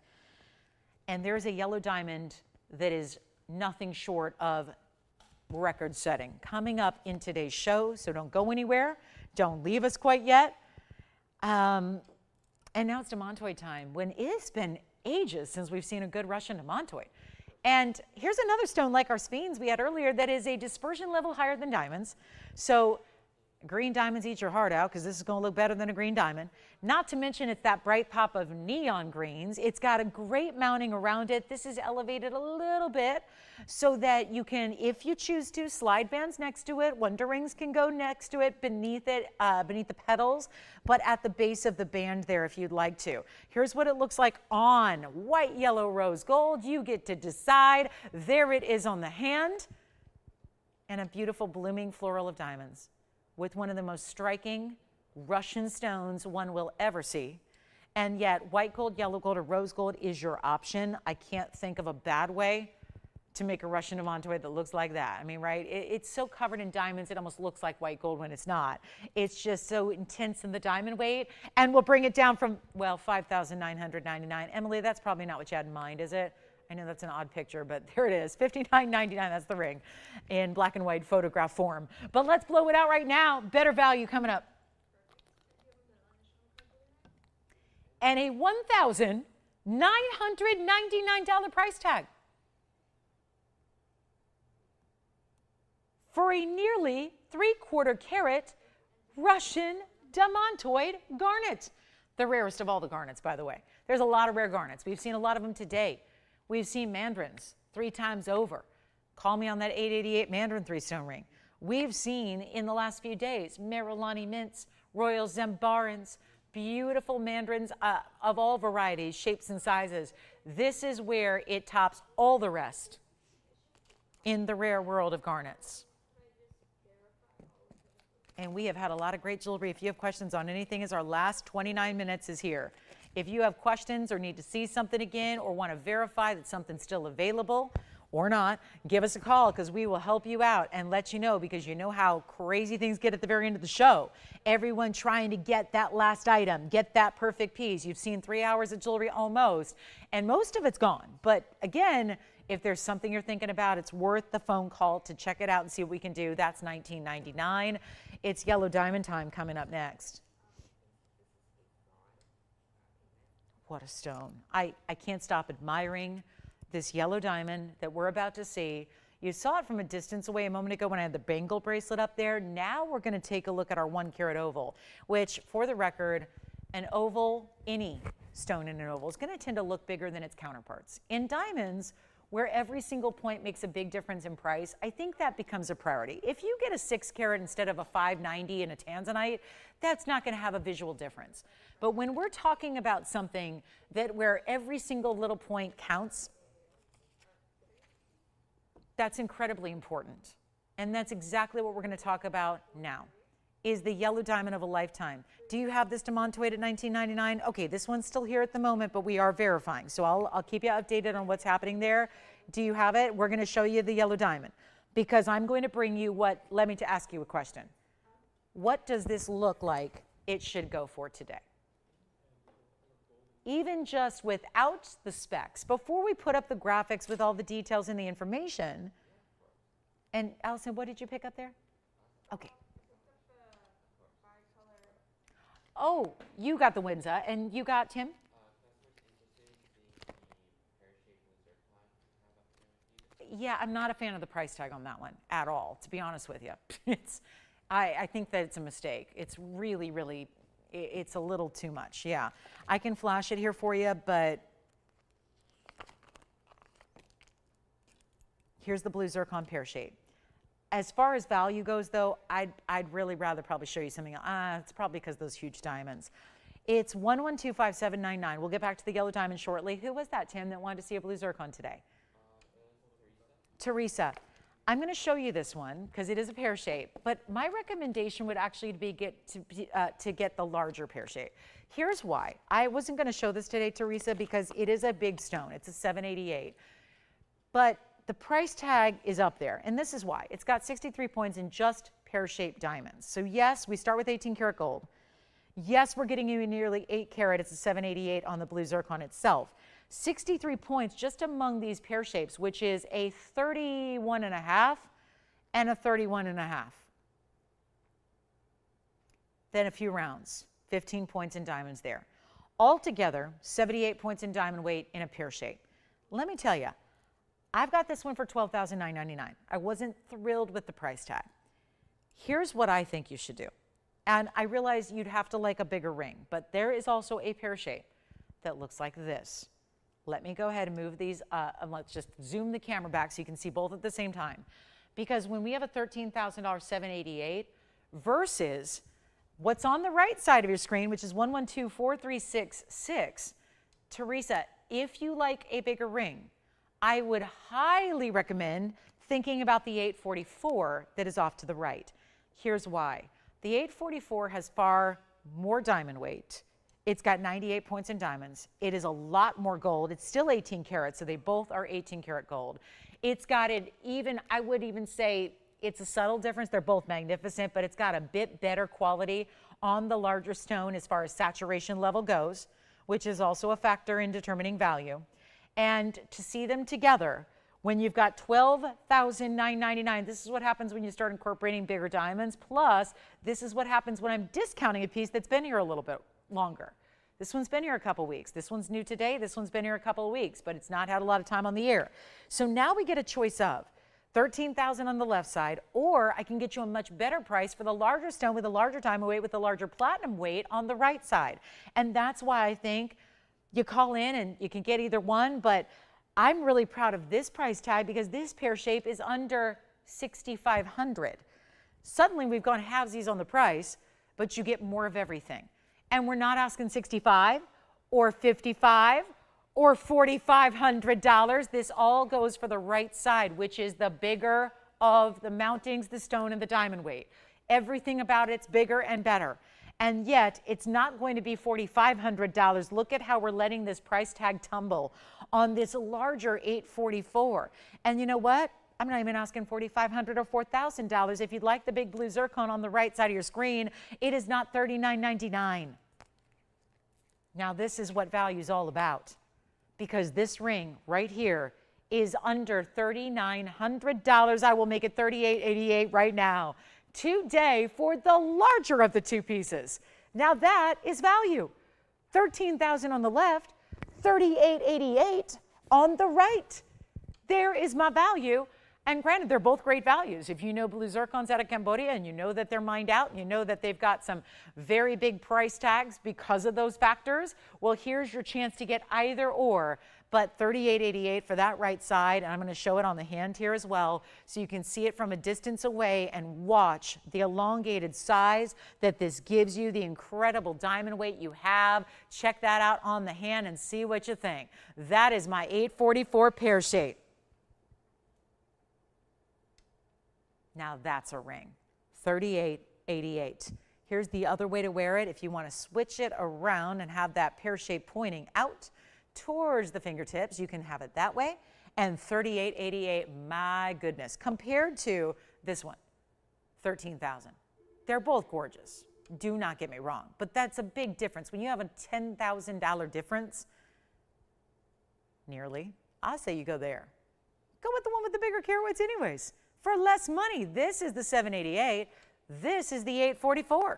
And there's a yellow diamond that is nothing short of record-setting coming up in today's show, so don't go anywhere. Don't leave us quite yet. And now it's demantoid time, when it's been ages since we've seen a good Russian demantoid. And here's another stone like our sphenes we had earlier that is a dispersion level higher than diamonds. So green diamonds eat your heart out, because this is going to look better than a green diamond. Not to mention it's that bright pop of neon greens. It's got a great mounting around it. This is elevated a little bit so that you can, if you choose to, slide bands next to it. Wonder rings can go next to it, beneath the petals, but at the base of the band there if you'd like to. Here's what it looks like on white, yellow, rose gold. You get to decide. There it is on the hand. And a beautiful blooming floral of diamonds, with one of the most striking Russian stones one will ever see. And yet white gold, yellow gold, or rose gold is your option. I can't think of a bad way to make a Russian demantoid that looks like that. I mean, right? It's so covered in diamonds, it almost looks like white gold when it's not. It's just so intense in the diamond weight. And we'll bring it down from, well, $5,999. Emily, that's probably not what you had in mind, is it? I know that's an odd picture, but there it is, $59.99, that's the ring, in black and white photograph form. But let's blow it out right now. Better value coming up. And a $1,999 price tag for a nearly 3/4 carat Russian demantoid garnet. The rarest of all the garnets, by the way. There's a lot of rare garnets. We've seen a lot of them today. We've seen mandarins 3 times over. Call me on that 888 Mandarin 3-stone ring. We've seen in the last few days Marilani mints, royal Zembarans, beautiful Mandarins of all varieties, shapes and sizes. This is where it tops all the rest in the rare world of garnets. And we have had a lot of great jewelry. If you have questions on anything, as our last 29 minutes is here. If you have questions or need to see something again or want to verify that something's still available or not, give us a call because we will help you out and let you know, because you know how crazy things get at the very end of the show. Everyone trying to get that last item, get that perfect piece. You've seen 3 hours of jewelry almost, and most of it's gone. But again, if there's something you're thinking about, it's worth the phone call to check it out and see what we can do. That's $19.99. It's yellow diamond time coming up next. What a stone. I can't stop admiring this yellow diamond that we're about to see. You saw it from a distance away a moment ago when I had the Bangle bracelet up there. Now we're going to take a look at our 1-carat oval, which, for the record, an oval, any stone in an oval, is going to tend to look bigger than its counterparts. In diamonds, where every single point makes a big difference in price, I think that becomes a priority. If you get a 6-carat instead of a 590 in a tanzanite, that's not going to have a visual difference. But when we're talking about something that where every single little point counts, that's incredibly important. And that's exactly what we're going to talk about now, is the yellow diamond of a lifetime. Do you have this demantoid at $19.99? Okay, this one's still here at the moment, but we are verifying. So I'll keep you updated on what's happening there. Do you have it? We're going to show you the yellow diamond, because I'm going to bring you what led me to ask you a question. What does this look like it should go for today? Even just without the specs, before we put up the graphics with all the details and the information. And Allison, what did you pick up there? Okay. Oh, you got the Windsor, and you got Tim? Yeah, I'm not a fan of the price tag on that one at all, to be honest with you. I think that it's a mistake. It's really, it's a little too much, yeah. I can flash it here for you, but here's the blue zircon pear shape. As far as value goes, though, I'd really rather probably show you something else. It's probably because of those huge diamonds. It's 1125,799. We'll get back to the yellow diamond shortly. Who was that, Tim, that wanted to see a blue zircon today? Teresa. I'm going to show you this one because it is a pear shape, but my recommendation would actually be to get the larger pear shape. Here's why. I wasn't going to show this today, Teresa, because it is a big stone. It's a 788. But the price tag is up there, and this is why. It's got 63 points in just pear-shaped diamonds. So yes, we start with 18-karat gold. Yes, we're getting you nearly 8-carat. It's a 788 on the blue zircon itself. 63 points just among these pear shapes, which is a 31.5 and a 31.5. Then a few rounds, 15 points in diamonds there. Altogether, 78 points in diamond weight in a pear shape. Let me tell you, I've got this one for $12,999. I wasn't thrilled with the price tag. Here's what I think you should do. And I realize you'd have to like a bigger ring, but there is also a pear shape that looks like this. Let me go ahead and move these, and let's just zoom the camera back so you can see both at the same time. Because when we have a $13,000 788 versus what's on the right side of your screen, which is 1124366, Teresa, if you like a bigger ring, I would highly recommend thinking about the 844 that is off to the right. Here's why. The 844 has far more diamond weight. It's got 98 points in diamonds. It is a lot more gold. It's still 18 karat, so they both are 18 karat gold. It's got it even, I would even say it's a subtle difference. They're both magnificent, but it's got a bit better quality on the larger stone as far as saturation level goes, which is also a factor in determining value. And to see them together, when you've got $12,999, this is what happens when you start incorporating bigger diamonds. Plus, this is what happens when I'm discounting a piece that's been here a little bit longer. This one's been here a couple weeks. This one's new today. This one's been here a couple of weeks, but it's not had a lot of time on the air. So now we get a choice of $13,000 on the left side, or I can get you a much better price for the larger stone with a larger diamond weight with a larger platinum weight on the right side. And that's why I think you call in and you can get either one, but I'm really proud of this price tag because this pear shape is under $6,500. Suddenly we've gone halvesies on the price, but you get more of everything. And we're not asking $65 or $55 or $4,500. This all goes for the right side, which is the bigger of the mountings, the stone, and the diamond weight. Everything about it's bigger and better. And yet, it's not going to be $4,500. Look at how we're letting this price tag tumble on this larger 844. And you know what? I'm not even asking $4,500 or $4,000. If you'd like the big blue zircon on the right side of your screen, it is not $39.99. Now, this is what value is all about, because this ring right here is under $3,900. I will make it $3,888 right now, today, for the larger of the two pieces. Now that is value. $13,000 on the left, $3,888 on the right. There is my value. And granted, they're both great values. If you know blue zircons out of Cambodia and you know that they're mined out and you know that they've got some very big price tags because of those factors, well, here's your chance to get either or. But $3,888 for that right side, and I'm going to show it on the hand here as well, so you can see it from a distance away and watch the elongated size that this gives you, the incredible diamond weight you have. Check that out on the hand and see what you think. That is my 844 pear shape. Now that's a ring, $3,888. Here's the other way to wear it. If you want to switch it around and have that pear shape pointing out towards the fingertips, you can have it that way. And $3,888, my goodness, compared to this one, $13,000. They're both gorgeous. Do not get me wrong, but that's a big difference. When you have a $10,000 difference, nearly, I say you go there. Go with the one with the bigger carat weights anyways. For less money. This is the $788. This is the $844.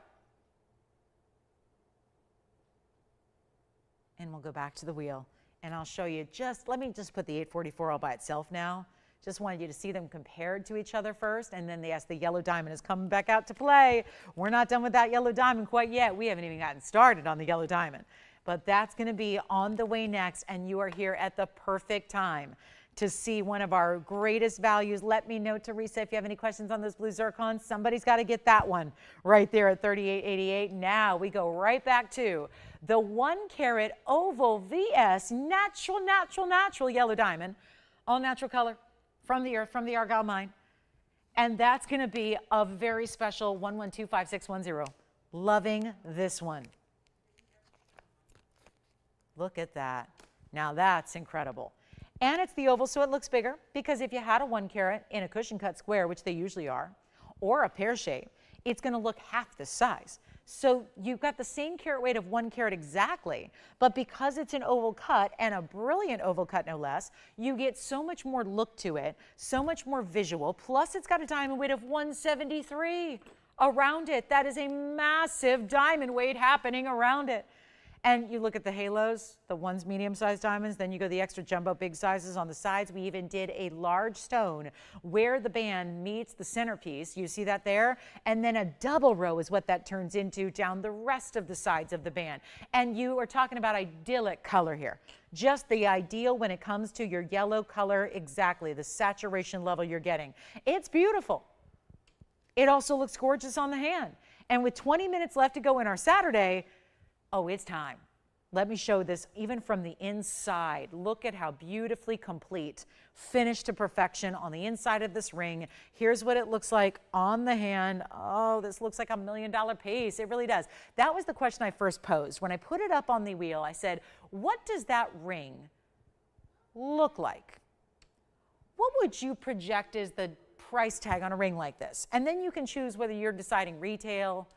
And we'll go back to the wheel and I'll show you let me just put the $844 all by itself now. Just wanted you to see them compared to each other first, and then yes, the yellow diamond is coming back out to play. We're not done with that yellow diamond quite yet. We haven't even gotten started on the yellow diamond, but that's going to be on the way next, and you are here at the perfect time to see one of our greatest values. Let me know, Teresa, if you have any questions on those blue zircons. Somebody's got to get that one right there at $3,888. Now we go right back to the 1 carat oval VS natural yellow diamond, all natural color from the earth, from the Argyle mine. And that's going to be a very special 1125610. Loving this one. Look at that. Now that's incredible. And it's the oval, so it looks bigger, because if you had a 1 carat in a cushion cut square, which they usually are, or a pear shape, it's going to look half the size. So you've got the same carat weight of 1 carat exactly, but because it's an oval cut, and a brilliant oval cut no less, you get so much more look to it, so much more visual, plus it's got a diamond weight of 173 around it. That is a massive diamond weight happening around it. And you look at the halos, the ones medium-sized diamonds, then you go the extra jumbo big sizes on the sides. We even did a large stone where the band meets the centerpiece. You see that there? And then a double row is what that turns into down the rest of the sides of the band. And you are talking about idyllic color here. Just the ideal when it comes to your yellow color, exactly, the saturation level you're getting. It's beautiful. It also looks gorgeous on the hand. And with 20 minutes left to go in our Saturday, oh, it's time. Let me show this even from the inside. Look at how beautifully complete, finished to perfection on the inside of this ring. Here's what it looks like on the hand. Oh, this looks like $1 million piece. It really does. That was the question I first posed. When I put it up on the wheel, I said, what does that ring look like? What would you project as the price tag on a ring like this? And then you can choose whether you're deciding retail,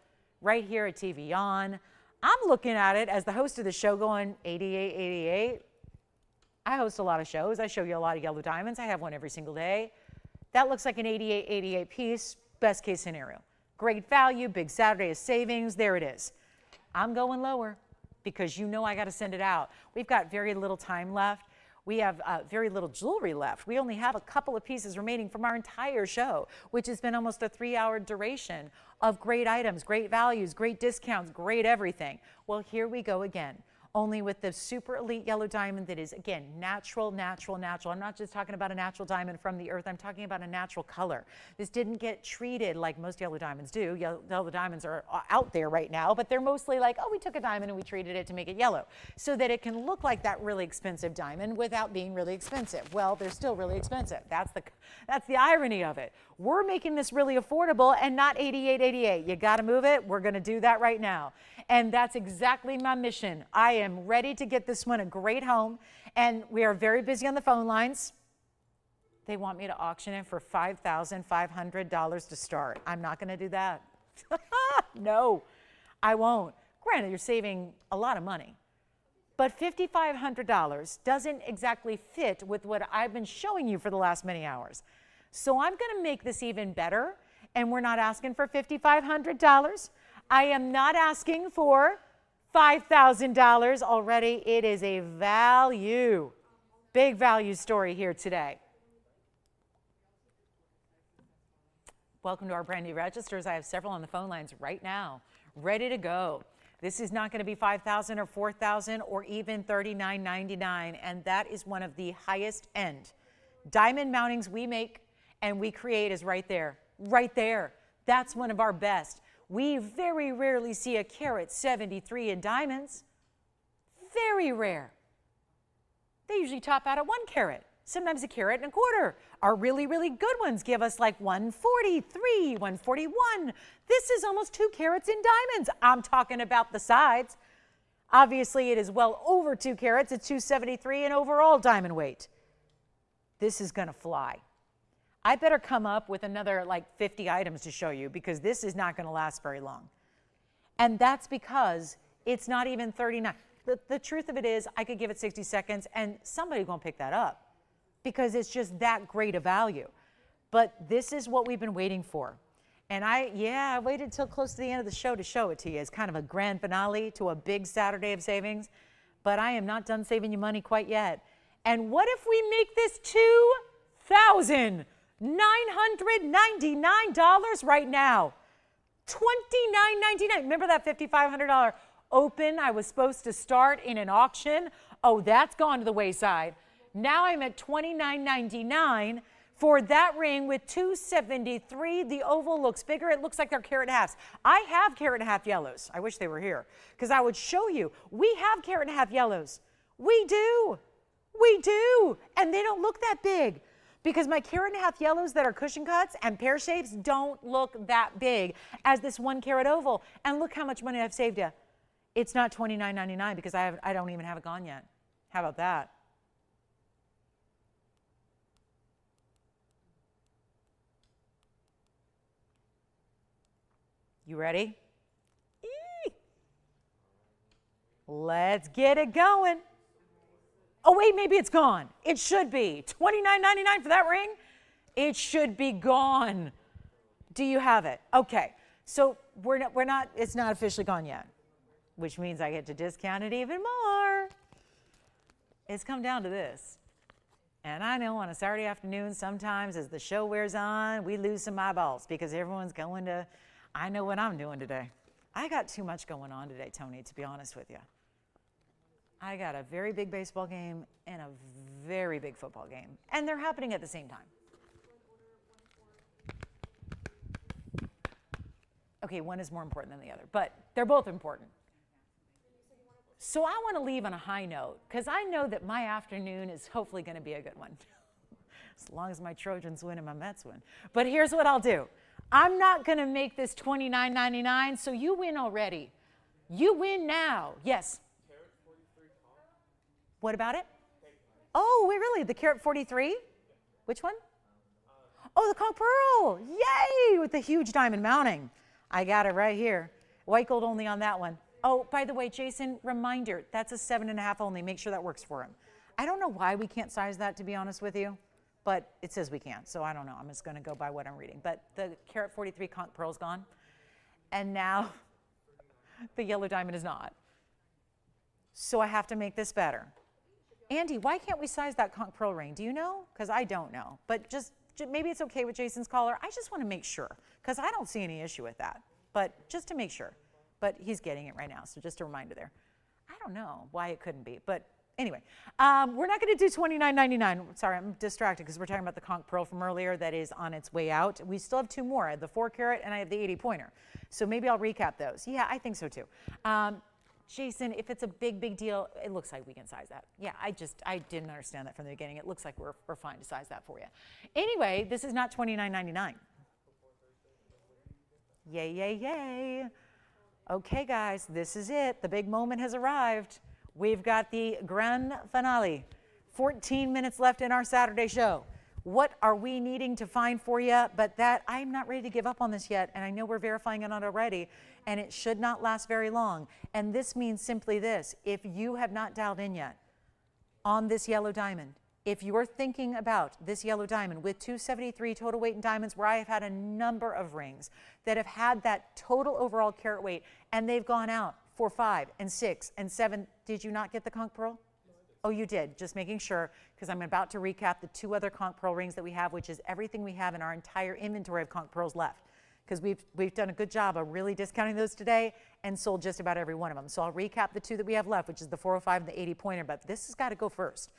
right here at TVON. I'm looking at it as the host of the show going, 88, 88. I host a lot of shows. I show you a lot of yellow diamonds. I have one every single day. That looks like an 88, 88 piece, best case scenario. Great value, big Saturday of savings. There it is. I'm going lower because you know I got to send it out. We've got very little time left. We have very little jewelry left. We only have a couple of pieces remaining from our entire show, which has been almost a 3-hour duration of great items, great values, great discounts, great everything. Well, here we go again. only with the super elite yellow diamond that is, again, natural, natural, natural. I'm not just talking about a natural diamond from the earth. I'm talking about a natural color. This didn't get treated like most yellow diamonds do. Yellow diamonds are out there right now, but they're mostly like, oh, we took a diamond and we treated it to make it yellow so that it can look like that really expensive diamond without being really expensive. Well, they're still really expensive. That's the irony of it. We're making this really affordable and not $88.88. You got to move it. We're going to do that right now. And that's exactly my mission. I am ready to get this one a great home, and we are very busy on the phone lines. They want me to auction it for $5,500 to start. I'm not going to do that. No, I won't. Granted, you're saving a lot of money, but $5,500 doesn't exactly fit with what I've been showing you for the last many hours. So I'm going to make this even better, and we're not asking for $5,500. I am not asking for $5,000 already. It is a value, big value story here today. Welcome to our brand new registers. I have several on the phone lines right now, ready to go. This is not going to be $5,000 or $4,000 or even $39.99, and that is one of the highest end diamond mountings we make and we create is right there, right there. That's one of our best. We very rarely see a carat 73 in diamonds. Very rare. They usually top out at 1 carat, sometimes a carat and a quarter. Our really, really good ones give us like 143, 141. This is almost 2 carats in diamonds. I'm talking about the sides. Obviously, it is well over 2 carats. It's 273 in overall diamond weight. This is going to fly. I better come up with another like 50 items to show you because this is not going to last very long. And that's because it's not even 39. The truth of it is I could give it 60 seconds and somebody won't pick that up because it's just that great a value. But this is what we've been waiting for. And I waited till close to the end of the show to show it to you as kind of a grand finale to a big Saturday of savings. But I am not done saving you money quite yet. And what if we make this $2,999 right now? $29.99. Remember that $5,500 open I was supposed to start in an auction? Oh, that's gone to the wayside. Now I'm at $29.99 for that ring with 273. The oval looks bigger. It looks like they're carat and halves. I have carat and half yellows. I wish they were here because I would show you. We have carat and half yellows. We do. We do. And they don't look that big because my carat and half yellows that are cushion cuts and pear shapes don't look that big as this 1 carat oval. And look how much money I've saved you. It's not $29.99 because I don't even have it gone yet. How about that? You ready? Eee! Let's get it going. Oh, wait, maybe it's gone. It should be. $29.99 for that ring? It should be gone. Do you have it? Okay. So it's not officially gone yet, which means I get to discount it even more. It's come down to this. And I know on a Saturday afternoon, sometimes as the show wears on, we lose some eyeballs because everyone's going to, I know what I'm doing today. I got too much going on today, Tony, to be honest with you. I got a very big baseball game and a very big football game, and they're happening at the same time. Okay, one is more important than the other, but they're both important. So I want to leave on a high note because I know that my afternoon is hopefully going to be a good one, as long as my Trojans win and my Mets win. But here's what I'll do. I'm not going to make this $29.99, so you win already. You win now. Yes? Carat 43 top. What about it? Oh, wait, really? The carat 43? Which one? Oh, the Conch pearl. Yay! With the huge diamond mounting. I got it right here. White gold only on that one. Oh, by the way, Jason, reminder, that's a 7.5 only. Make sure that works for him. I don't know why we can't size that, to be honest with you, but it says we can't, so I don't know. I'm just going to go by what I'm reading. But the carat 43 Conch pearl's gone, and now the yellow diamond is not. So I have to make this better. Andy, why can't we size that Conch pearl ring? Do you know? Because I don't know. But just maybe it's okay with Jason's caller. I just want to make sure, because I don't see any issue with that. But just to make sure. But he's getting it right now, so just a reminder there. I don't know why it couldn't be, but anyway, we're not going to do $29.99. Sorry, I'm distracted because we're talking about the conch pearl from earlier that is on its way out. We still have two more. I have the 4 carat and I have the 80 pointer. So maybe I'll recap those. Yeah, I think so too. Jason, if it's a big deal, it looks like we can size that. Yeah, I didn't understand that from the beginning. It looks like we're fine to size that for you. Anyway, this is not $29.99. Yay, yay, yay. Okay, guys, this is it. The big moment has arrived. We've got the grand finale. 14 minutes left in our Saturday show. What are we needing to find for you? But that I'm not ready to give up on this yet, and I know we're verifying it on already, and it should not last very long. And this means simply this: if you have not dialed in yet on this yellow diamond, if you're thinking about this yellow diamond with 273 total weight in diamonds, where I have had a number of rings that have had that total overall carat weight, and they've gone out for 5 and 6 and 7. Did you not get the conch pearl? Oh, you did. Just making sure, because I'm about to recap the 2 other conch pearl rings that we have, which is everything we have in our entire inventory of conch pearls left. Because we've done a good job of really discounting those today and sold just about every one of them. So I'll recap the 2 that we have left, which is the 405 and the 80 pointer, but this has got to go first.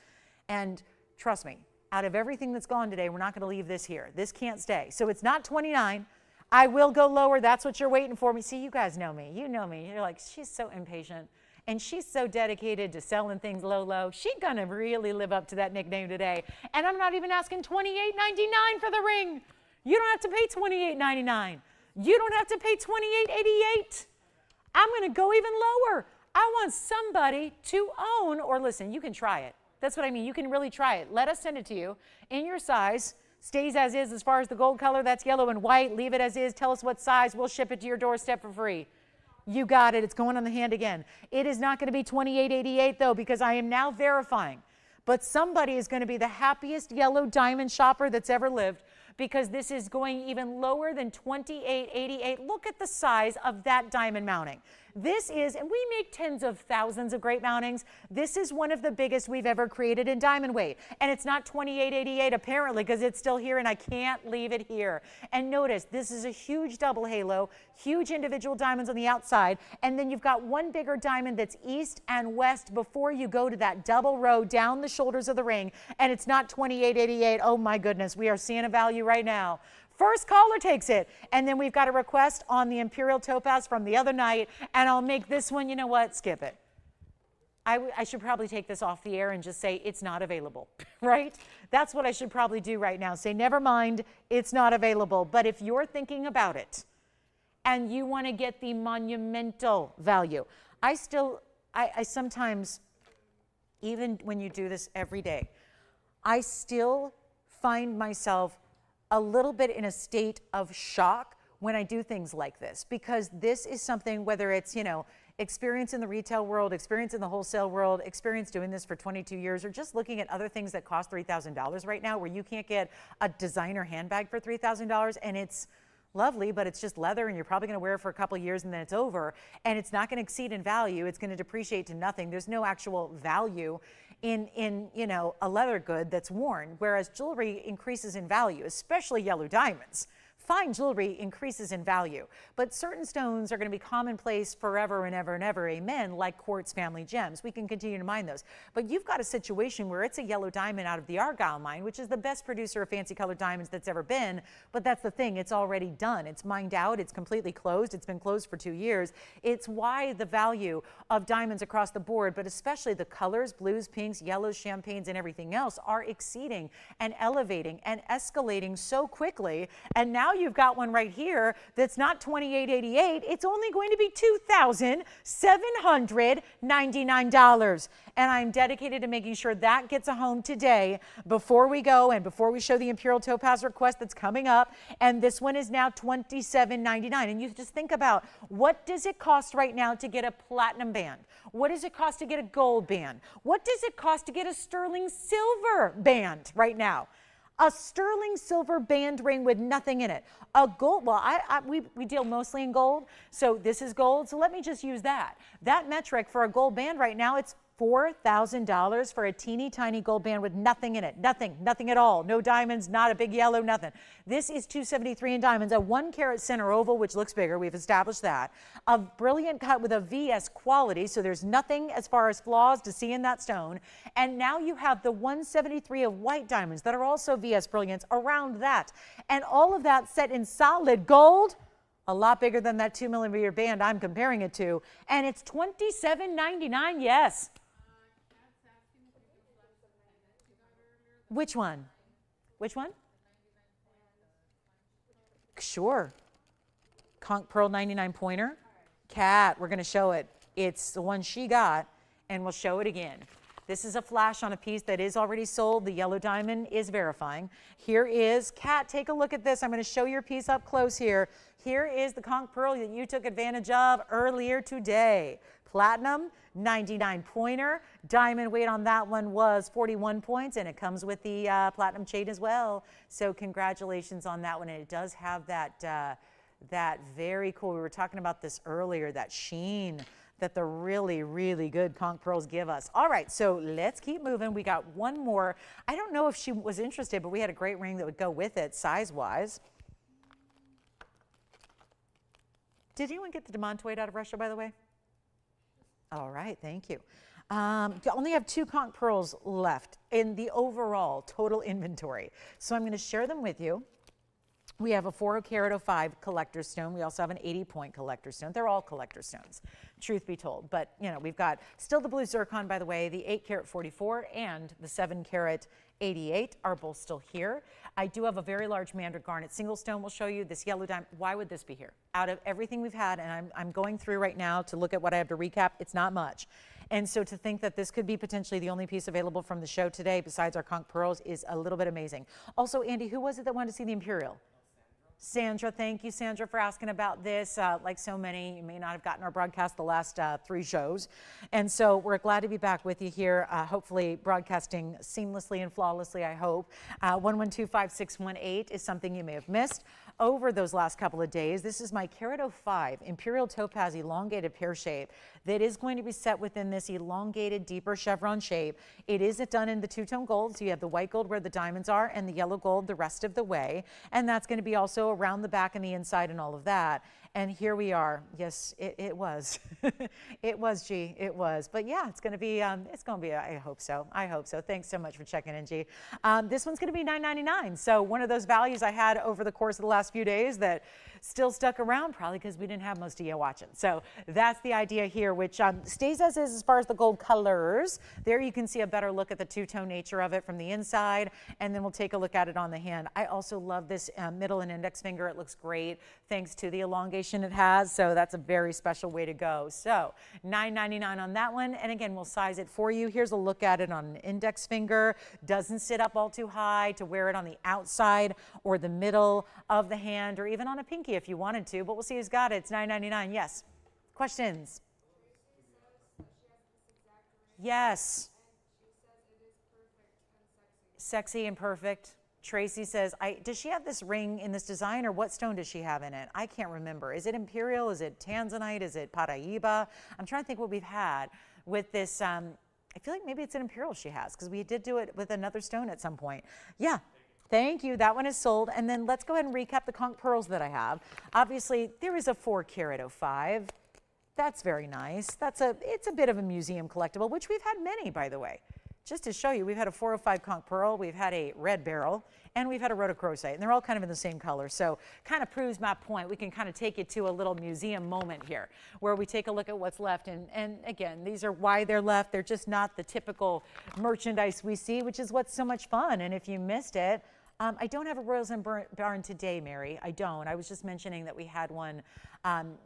And trust me, out of everything that's gone today, we're not going to leave this here. This can't stay. So it's not 29. I will go lower. That's what you're waiting for me. See, you guys know me. You know me. You're like, she's so impatient. And she's so dedicated to selling things low. She's going to really live up to that nickname today. And I'm not even asking $28.99 for the ring. You don't have to pay $28.99. You don't have to pay $28.88. I'm going to go even lower. I want somebody to own, or listen, you can try it. That's what I mean. You can really try it. Let us send it to you in your size. Stays as is as far as the gold color. That's yellow and white. Leave it as is. Tell us what size. We'll ship it to your doorstep for free. You got it. It's going on the hand again. It is not going to be $28.88 though, because I am now verifying. But somebody is going to be the happiest yellow diamond shopper that's ever lived, because this is going even lower than $28.88. Look at the size of that diamond mounting. This is, and we make tens of thousands of great mountings. This is one of the biggest we've ever created in diamond weight. And it's not $28.88 apparently, because it's still here and I can't leave it here. And notice, this is a huge double halo, huge individual diamonds on the outside. And then you've got one bigger diamond that's east and west before you go to that double row down the shoulders of the ring. And it's not $28.88. Oh my goodness, we are seeing a value right now. First caller takes it. And then we've got a request on the Imperial Topaz from the other night. And I'll make this one, you know what, skip it. I should probably take this off the air and just say it's not available, right? That's what I should probably do right now. Say, never mind, it's not available. But if you're thinking about it and you want to get the monumental value, I sometimes, even when you do this every day, I still find myself a little bit in a state of shock when I do things like this, because this is something, whether it's, you know, experience in the retail world, experience in the wholesale world, experience doing this for 22 years, or just looking at other things that cost $3,000 right now, where you can't get a designer handbag for $3,000 and it's lovely, but it's just leather and you're probably going to wear it for a couple of years and then it's over, and it's not going to exceed in value. It's going to depreciate to nothing. There's no actual value in you know, a leather good that's worn, whereas jewelry increases in value, especially yellow diamonds. Fine jewelry increases in value, but certain stones are going to be commonplace forever and ever and ever, amen, like quartz family gems. We can continue to mine those. But you've got a situation where it's a yellow diamond out of the Argyle mine, which is the best producer of fancy colored diamonds that's ever been, but that's the thing, it's already done. It's mined out, it's completely closed, it's been closed for 2 years. It's why the value of diamonds across the board, but especially the colors, blues, pinks, yellows, champagnes, and everything else, are exceeding and elevating and escalating so quickly. And now you've got one right here that's not $28.88. It's only going to be $2,799. And I'm dedicated to making sure that gets a home today before we go and before we show the Imperial Topaz request that's coming up. And this one is now $27.99. And you just think about, what does it cost right now to get a platinum band? What does it cost to get a gold band? What does it cost to get a sterling silver band right now? A sterling silver band ring with nothing in it. A gold, well, we deal mostly in gold, so this is gold, so let me just use that. That metric for a gold band right now, it's $4,000 for a teeny tiny gold band with nothing in it. Nothing at all. No diamonds, not a big yellow, nothing. This is $273 in diamonds, a 1 carat center oval, which looks bigger. We've established that. A brilliant cut with a VS quality, so there's nothing as far as flaws to see in that stone. And now you have the 173 of white diamonds that are also VS brilliance around that. And all of that set in solid gold. A lot bigger than that 2mm band I'm comparing it to. And it's $27.99, yes. Which one? Which one? Sure. Conch Pearl 99 pointer. Kat, we're going to show it. It's the one she got, and we'll show it again. This is a flash on a piece that is already sold. The yellow diamond is verifying. Here is, Kat, take a look at this. I'm going to show your piece up close here. Here is the Conch Pearl that you took advantage of earlier today. Platinum, 99 pointer. Diamond weight on that one was 41 points, and it comes with the platinum chain as well. So congratulations on that one. And it does have that, that very cool, we were talking about this earlier, that sheen that the really, really good Conch Pearls give us. All right, so let's keep moving. We got one more. I don't know if she was interested, but we had a great ring that would go with it size-wise. Did anyone get the demantoid out of Russia, by the way? All right, thank you. You only have 2 Conch Pearls left in the overall total inventory. So I'm going to share them with you. We have a 4 carat 05 collector stone. We also have an 80-point collector stone. They're all collector stones, truth be told. But, you know, we've got still the blue zircon, by the way, the 8 carat 44 and the 7 carat 88 are both still here. I do have a very large Mandarin garnet single stone we'll show you. This yellow diamond, why would this be here? Out of everything we've had, and I'm going through right now to look at what I have to recap, it's not much. And so to think that this could be potentially the only piece available from the show today besides our Conch Pearls is a little bit amazing. Also, Andy, who was it that wanted to see the Imperial? Sandra, thank you, Sandra, for asking about this. Like so many, you may not have gotten our broadcast the last 3 shows. And so we're glad to be back with you here, hopefully broadcasting seamlessly and flawlessly, I hope. 1125618 is something you may have missed over those last couple of days. This is my carat 05 Imperial Topaz elongated pear shape that is going to be set within this elongated, deeper chevron shape. It is done in the 2-tone gold, so you have the white gold where the diamonds are and the yellow gold the rest of the way. And that's going to be also around the back and the inside and all of that. And here we are. Yes, it was. It was, G. It was. But yeah, it's going to be, I hope so. I hope so. Thanks so much for checking in, G. This one's going to be $9.99. So one of those values I had over the course of the last few days that still stuck around, probably because we didn't have most of you watching. So that's the idea here, which stays as far as the gold colors. There you can see a better look at the 2-tone nature of it from the inside, and then we'll take a look at it on the hand. I also love this middle and index finger. It looks great thanks to the elongation it has, so that's a very special way to go. So $9.99 on that one, and again, we'll size it for you. Here's a look at it on an index finger. Doesn't sit up all too high to wear it on the outside or the middle of the hand, or even on a pinky if you wanted to, but we'll see who's got it. It's $9.99. Yes. Questions? Yes. Sexy and perfect. Tracy says, does she have this ring in this design, or what stone does she have in it? I can't remember. Is it Imperial? Is it Tanzanite? Is it Paraiba? I'm trying to think what we've had with this. I feel like maybe it's an Imperial she has, because we did do it with another stone at some point. Yeah. Thank you. That one is sold. And then let's go ahead and recap the Conch Pearls that I have. Obviously, there is a 4 carat 05. That's very nice. It's a bit of a museum collectible, which we've had many, by the way. Just to show you, we've had a 405 Conch Pearl, we've had a red beryl, and we've had a Rhodochrosite, and they're all kind of in the same color. So kind of proves my point. We can kind of take it to a little museum moment here where we take a look at what's left. And again, these are why they're left. They're just not the typical merchandise we see, which is what's so much fun. And if you missed it, I don't have a Royals and Barn today, Mary. I don't. I was just mentioning that we had one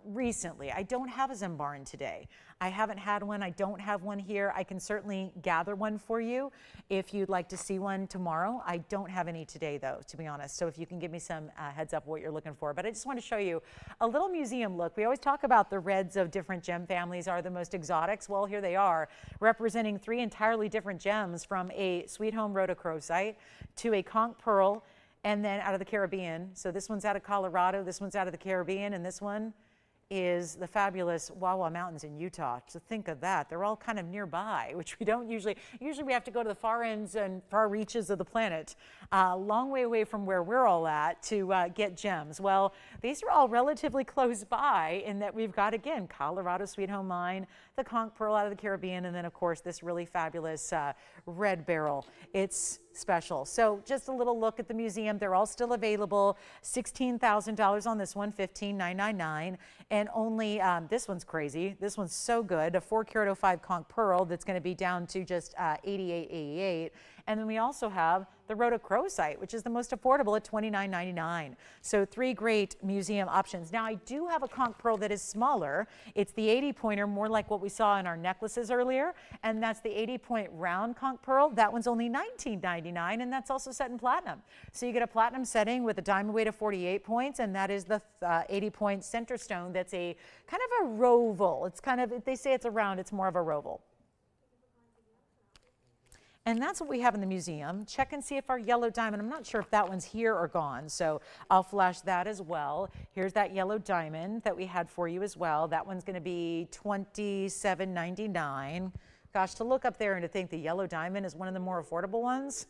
recently. I don't have a Zambaran today. I haven't had one. I don't have one here. I can certainly gather one for you if you'd like to see one tomorrow. I don't have any today, though, to be honest. So if you can give me some heads up what you're looking for. But I just want to show you a little museum look. We always talk about the reds of different gem families are the most exotics. Well, here they are, representing 3 entirely different gems, from a Sweet Home Rhodochrosite to a Conch Pearl, and then out of the Caribbean. So this one's out of Colorado, this one's out of the Caribbean, and this one is the fabulous Wawa Mountains in Utah. So think of that. They're all kind of nearby, which we don't usually we have to go to the far ends and far reaches of the planet, a long way away from where we're all at to get gems. Well, these are all relatively close by in that we've got, again, Colorado Sweet Home Mine, the conch pearl out of the Caribbean, and then of course this really fabulous red beryl. It's special. So just a little look at the museum. They're all still available. $16,000 on this one, $15,999, and only this one's crazy. This one's so good. A 4 05 conch pearl that's going to be down to just $88.88. And then we also have the Rhodochrosite, which is the most affordable at $29.99. So 3 great museum options. Now I do have a conch pearl that is smaller. It's the 80 pointer, more like what we saw in our necklaces earlier. And that's the 80 point round conch pearl. That one's only $19.99, and that's also set in platinum. So you get a platinum setting with a diamond weight of 48 points, and that is the 80 point center stone. That's a kind of a roval. It's kind of, they say it's a round, it's more of a roval. And that's what we have in the museum. Check and see if our yellow diamond, I'm not sure if that one's here or gone, so I'll flash that as well. Here's that yellow diamond that we had for you as well. That one's going to be $27.99. Gosh, to look up there and to think the yellow diamond is one of the more affordable ones,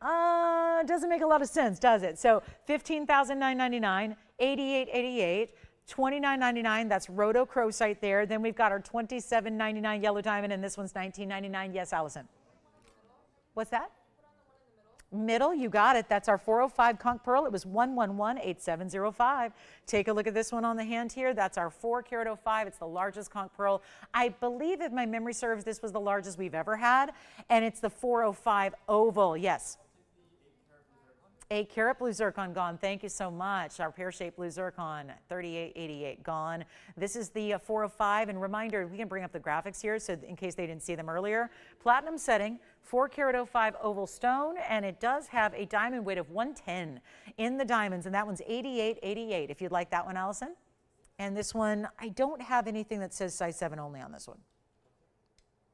doesn't make a lot of sense, does it? So $15,999, $88.88. $29.99, that's Rhodochrosite there. Then we've got our $27.99 yellow diamond, and this one's $19.99. Yes, Allison. What's that? Middle, you got it. That's our 405 conch pearl. It was 1118705. Take a look at this one on the hand here. That's our 4 05. It's the largest conch pearl. I believe, if my memory serves, this was the largest we've ever had, and it's the 405 oval. Yes. 8 karat blue zircon gone. Thank you so much. Our pear-shaped blue zircon, $38.88 gone. This is the 405. And reminder, we can bring up the graphics here so in case they didn't see them earlier. Platinum setting, 4 karat 05 oval stone, and it does have a diamond weight of 110 in the diamonds, and that one's $88.88. If you'd like that one, Allison. And this one, I don't have anything that says size 7 only on this one.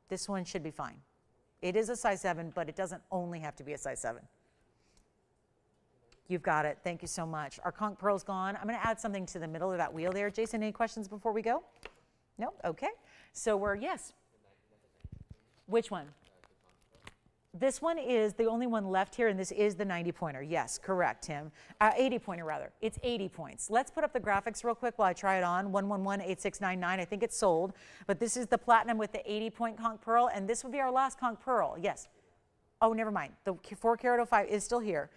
This one should be fine. It is a size 7, but it doesn't only have to be a size 7. You've got it. Thank you so much. Our conch pearl's gone. I'm going to add something to the middle of that wheel there. Jason, any questions before we go? No? Okay. So we're, yes. Which one? This one is the only one left here, and this is the 90 pointer. Yes, correct, Tim. 80 pointer rather. It's 80 points. Let's put up the graphics real quick while I try it on. 1118699. I think it's sold, but this is the platinum with the 80 point conch pearl, and this would be our last conch pearl. Yes. Oh, never mind. The 4 karat 05 is still here.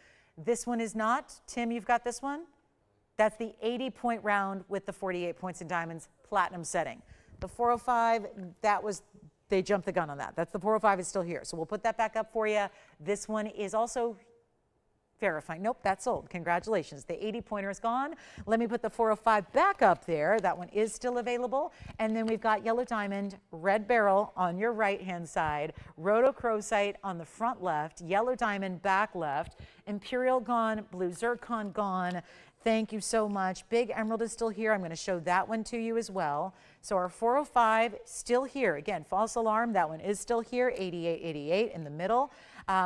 This one is not. Tim, you've got this one? That's the 80 point round with the 48 points in diamonds platinum setting. The 405, that was, they jumped the gun on that. That's the 405 is still here. So we'll put that back up for you. This one is also verifying. Nope, that's sold. Congratulations. The 80 pointer is gone. Let me put the 405 back up there. That one is still available. And then we've got yellow diamond, red beryl on your right-hand side, Rhodochrosite on the front left, yellow diamond back left, imperial gone, blue zircon gone. Thank you so much. Big emerald is still here. I'm going to show that one to you as well. So our 405 still here. Again, false alarm. That one is still here. 8888 in the middle.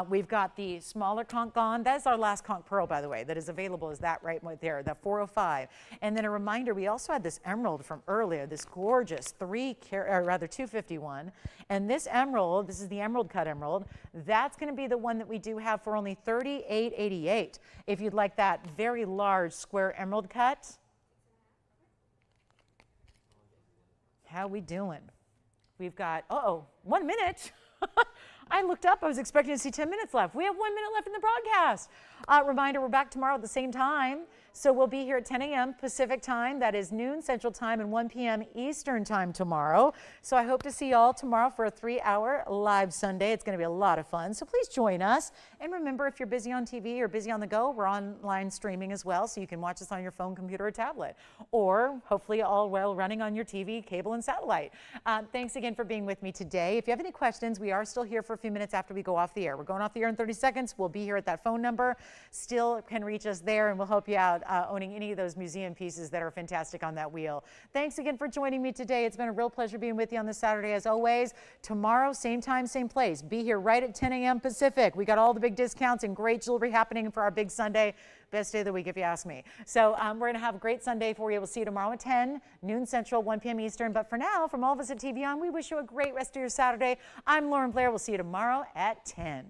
We've got the smaller conch gone. That is our last conch pearl, by the way, that is available. Is that right there? The 405. And then a reminder, we also had this emerald from earlier, this gorgeous 251. And this emerald, this is the emerald cut emerald. That's going to be the one that we do have for only $38.88. If you'd like that very large square emerald cut. How we doing? We've got, 1 minute. I looked up, I was expecting to see 10 minutes left. We have 1 minute left in the broadcast. Reminder, we're back tomorrow at the same time. So we'll be here at 10 a.m. Pacific time. That is noon Central time and 1 p.m. Eastern time tomorrow. So I hope to see you all tomorrow for a 3-hour live Sunday. It's going to be a lot of fun. So please join us. And remember, if you're busy on TV or busy on the go, we're online streaming as well. So you can watch us on your phone, computer, or tablet. Or hopefully all well running on your TV, cable, and satellite. Thanks again for being with me today. If you have any questions, we are still here for a few minutes after we go off the air. We're going off the air in 30 seconds. We'll be here at that phone number. Still can reach us there, and we'll help you out owning any of those museum pieces that are fantastic on that wheel. Thanks again for joining me today. It's been a real pleasure being with you on this Saturday as always. Tomorrow, same time, same place. Be here right at 10 a.m. Pacific. We got all the big discounts and great jewelry happening for our big Sunday. Best day of the week if you ask me. So we're going to have a great Sunday for you. We'll see you tomorrow at 10, noon Central, 1 p.m. Eastern. But for now, from all of us at TVON, we wish you a great rest of your Saturday. I'm Lauren Blair. We'll see you tomorrow at 10.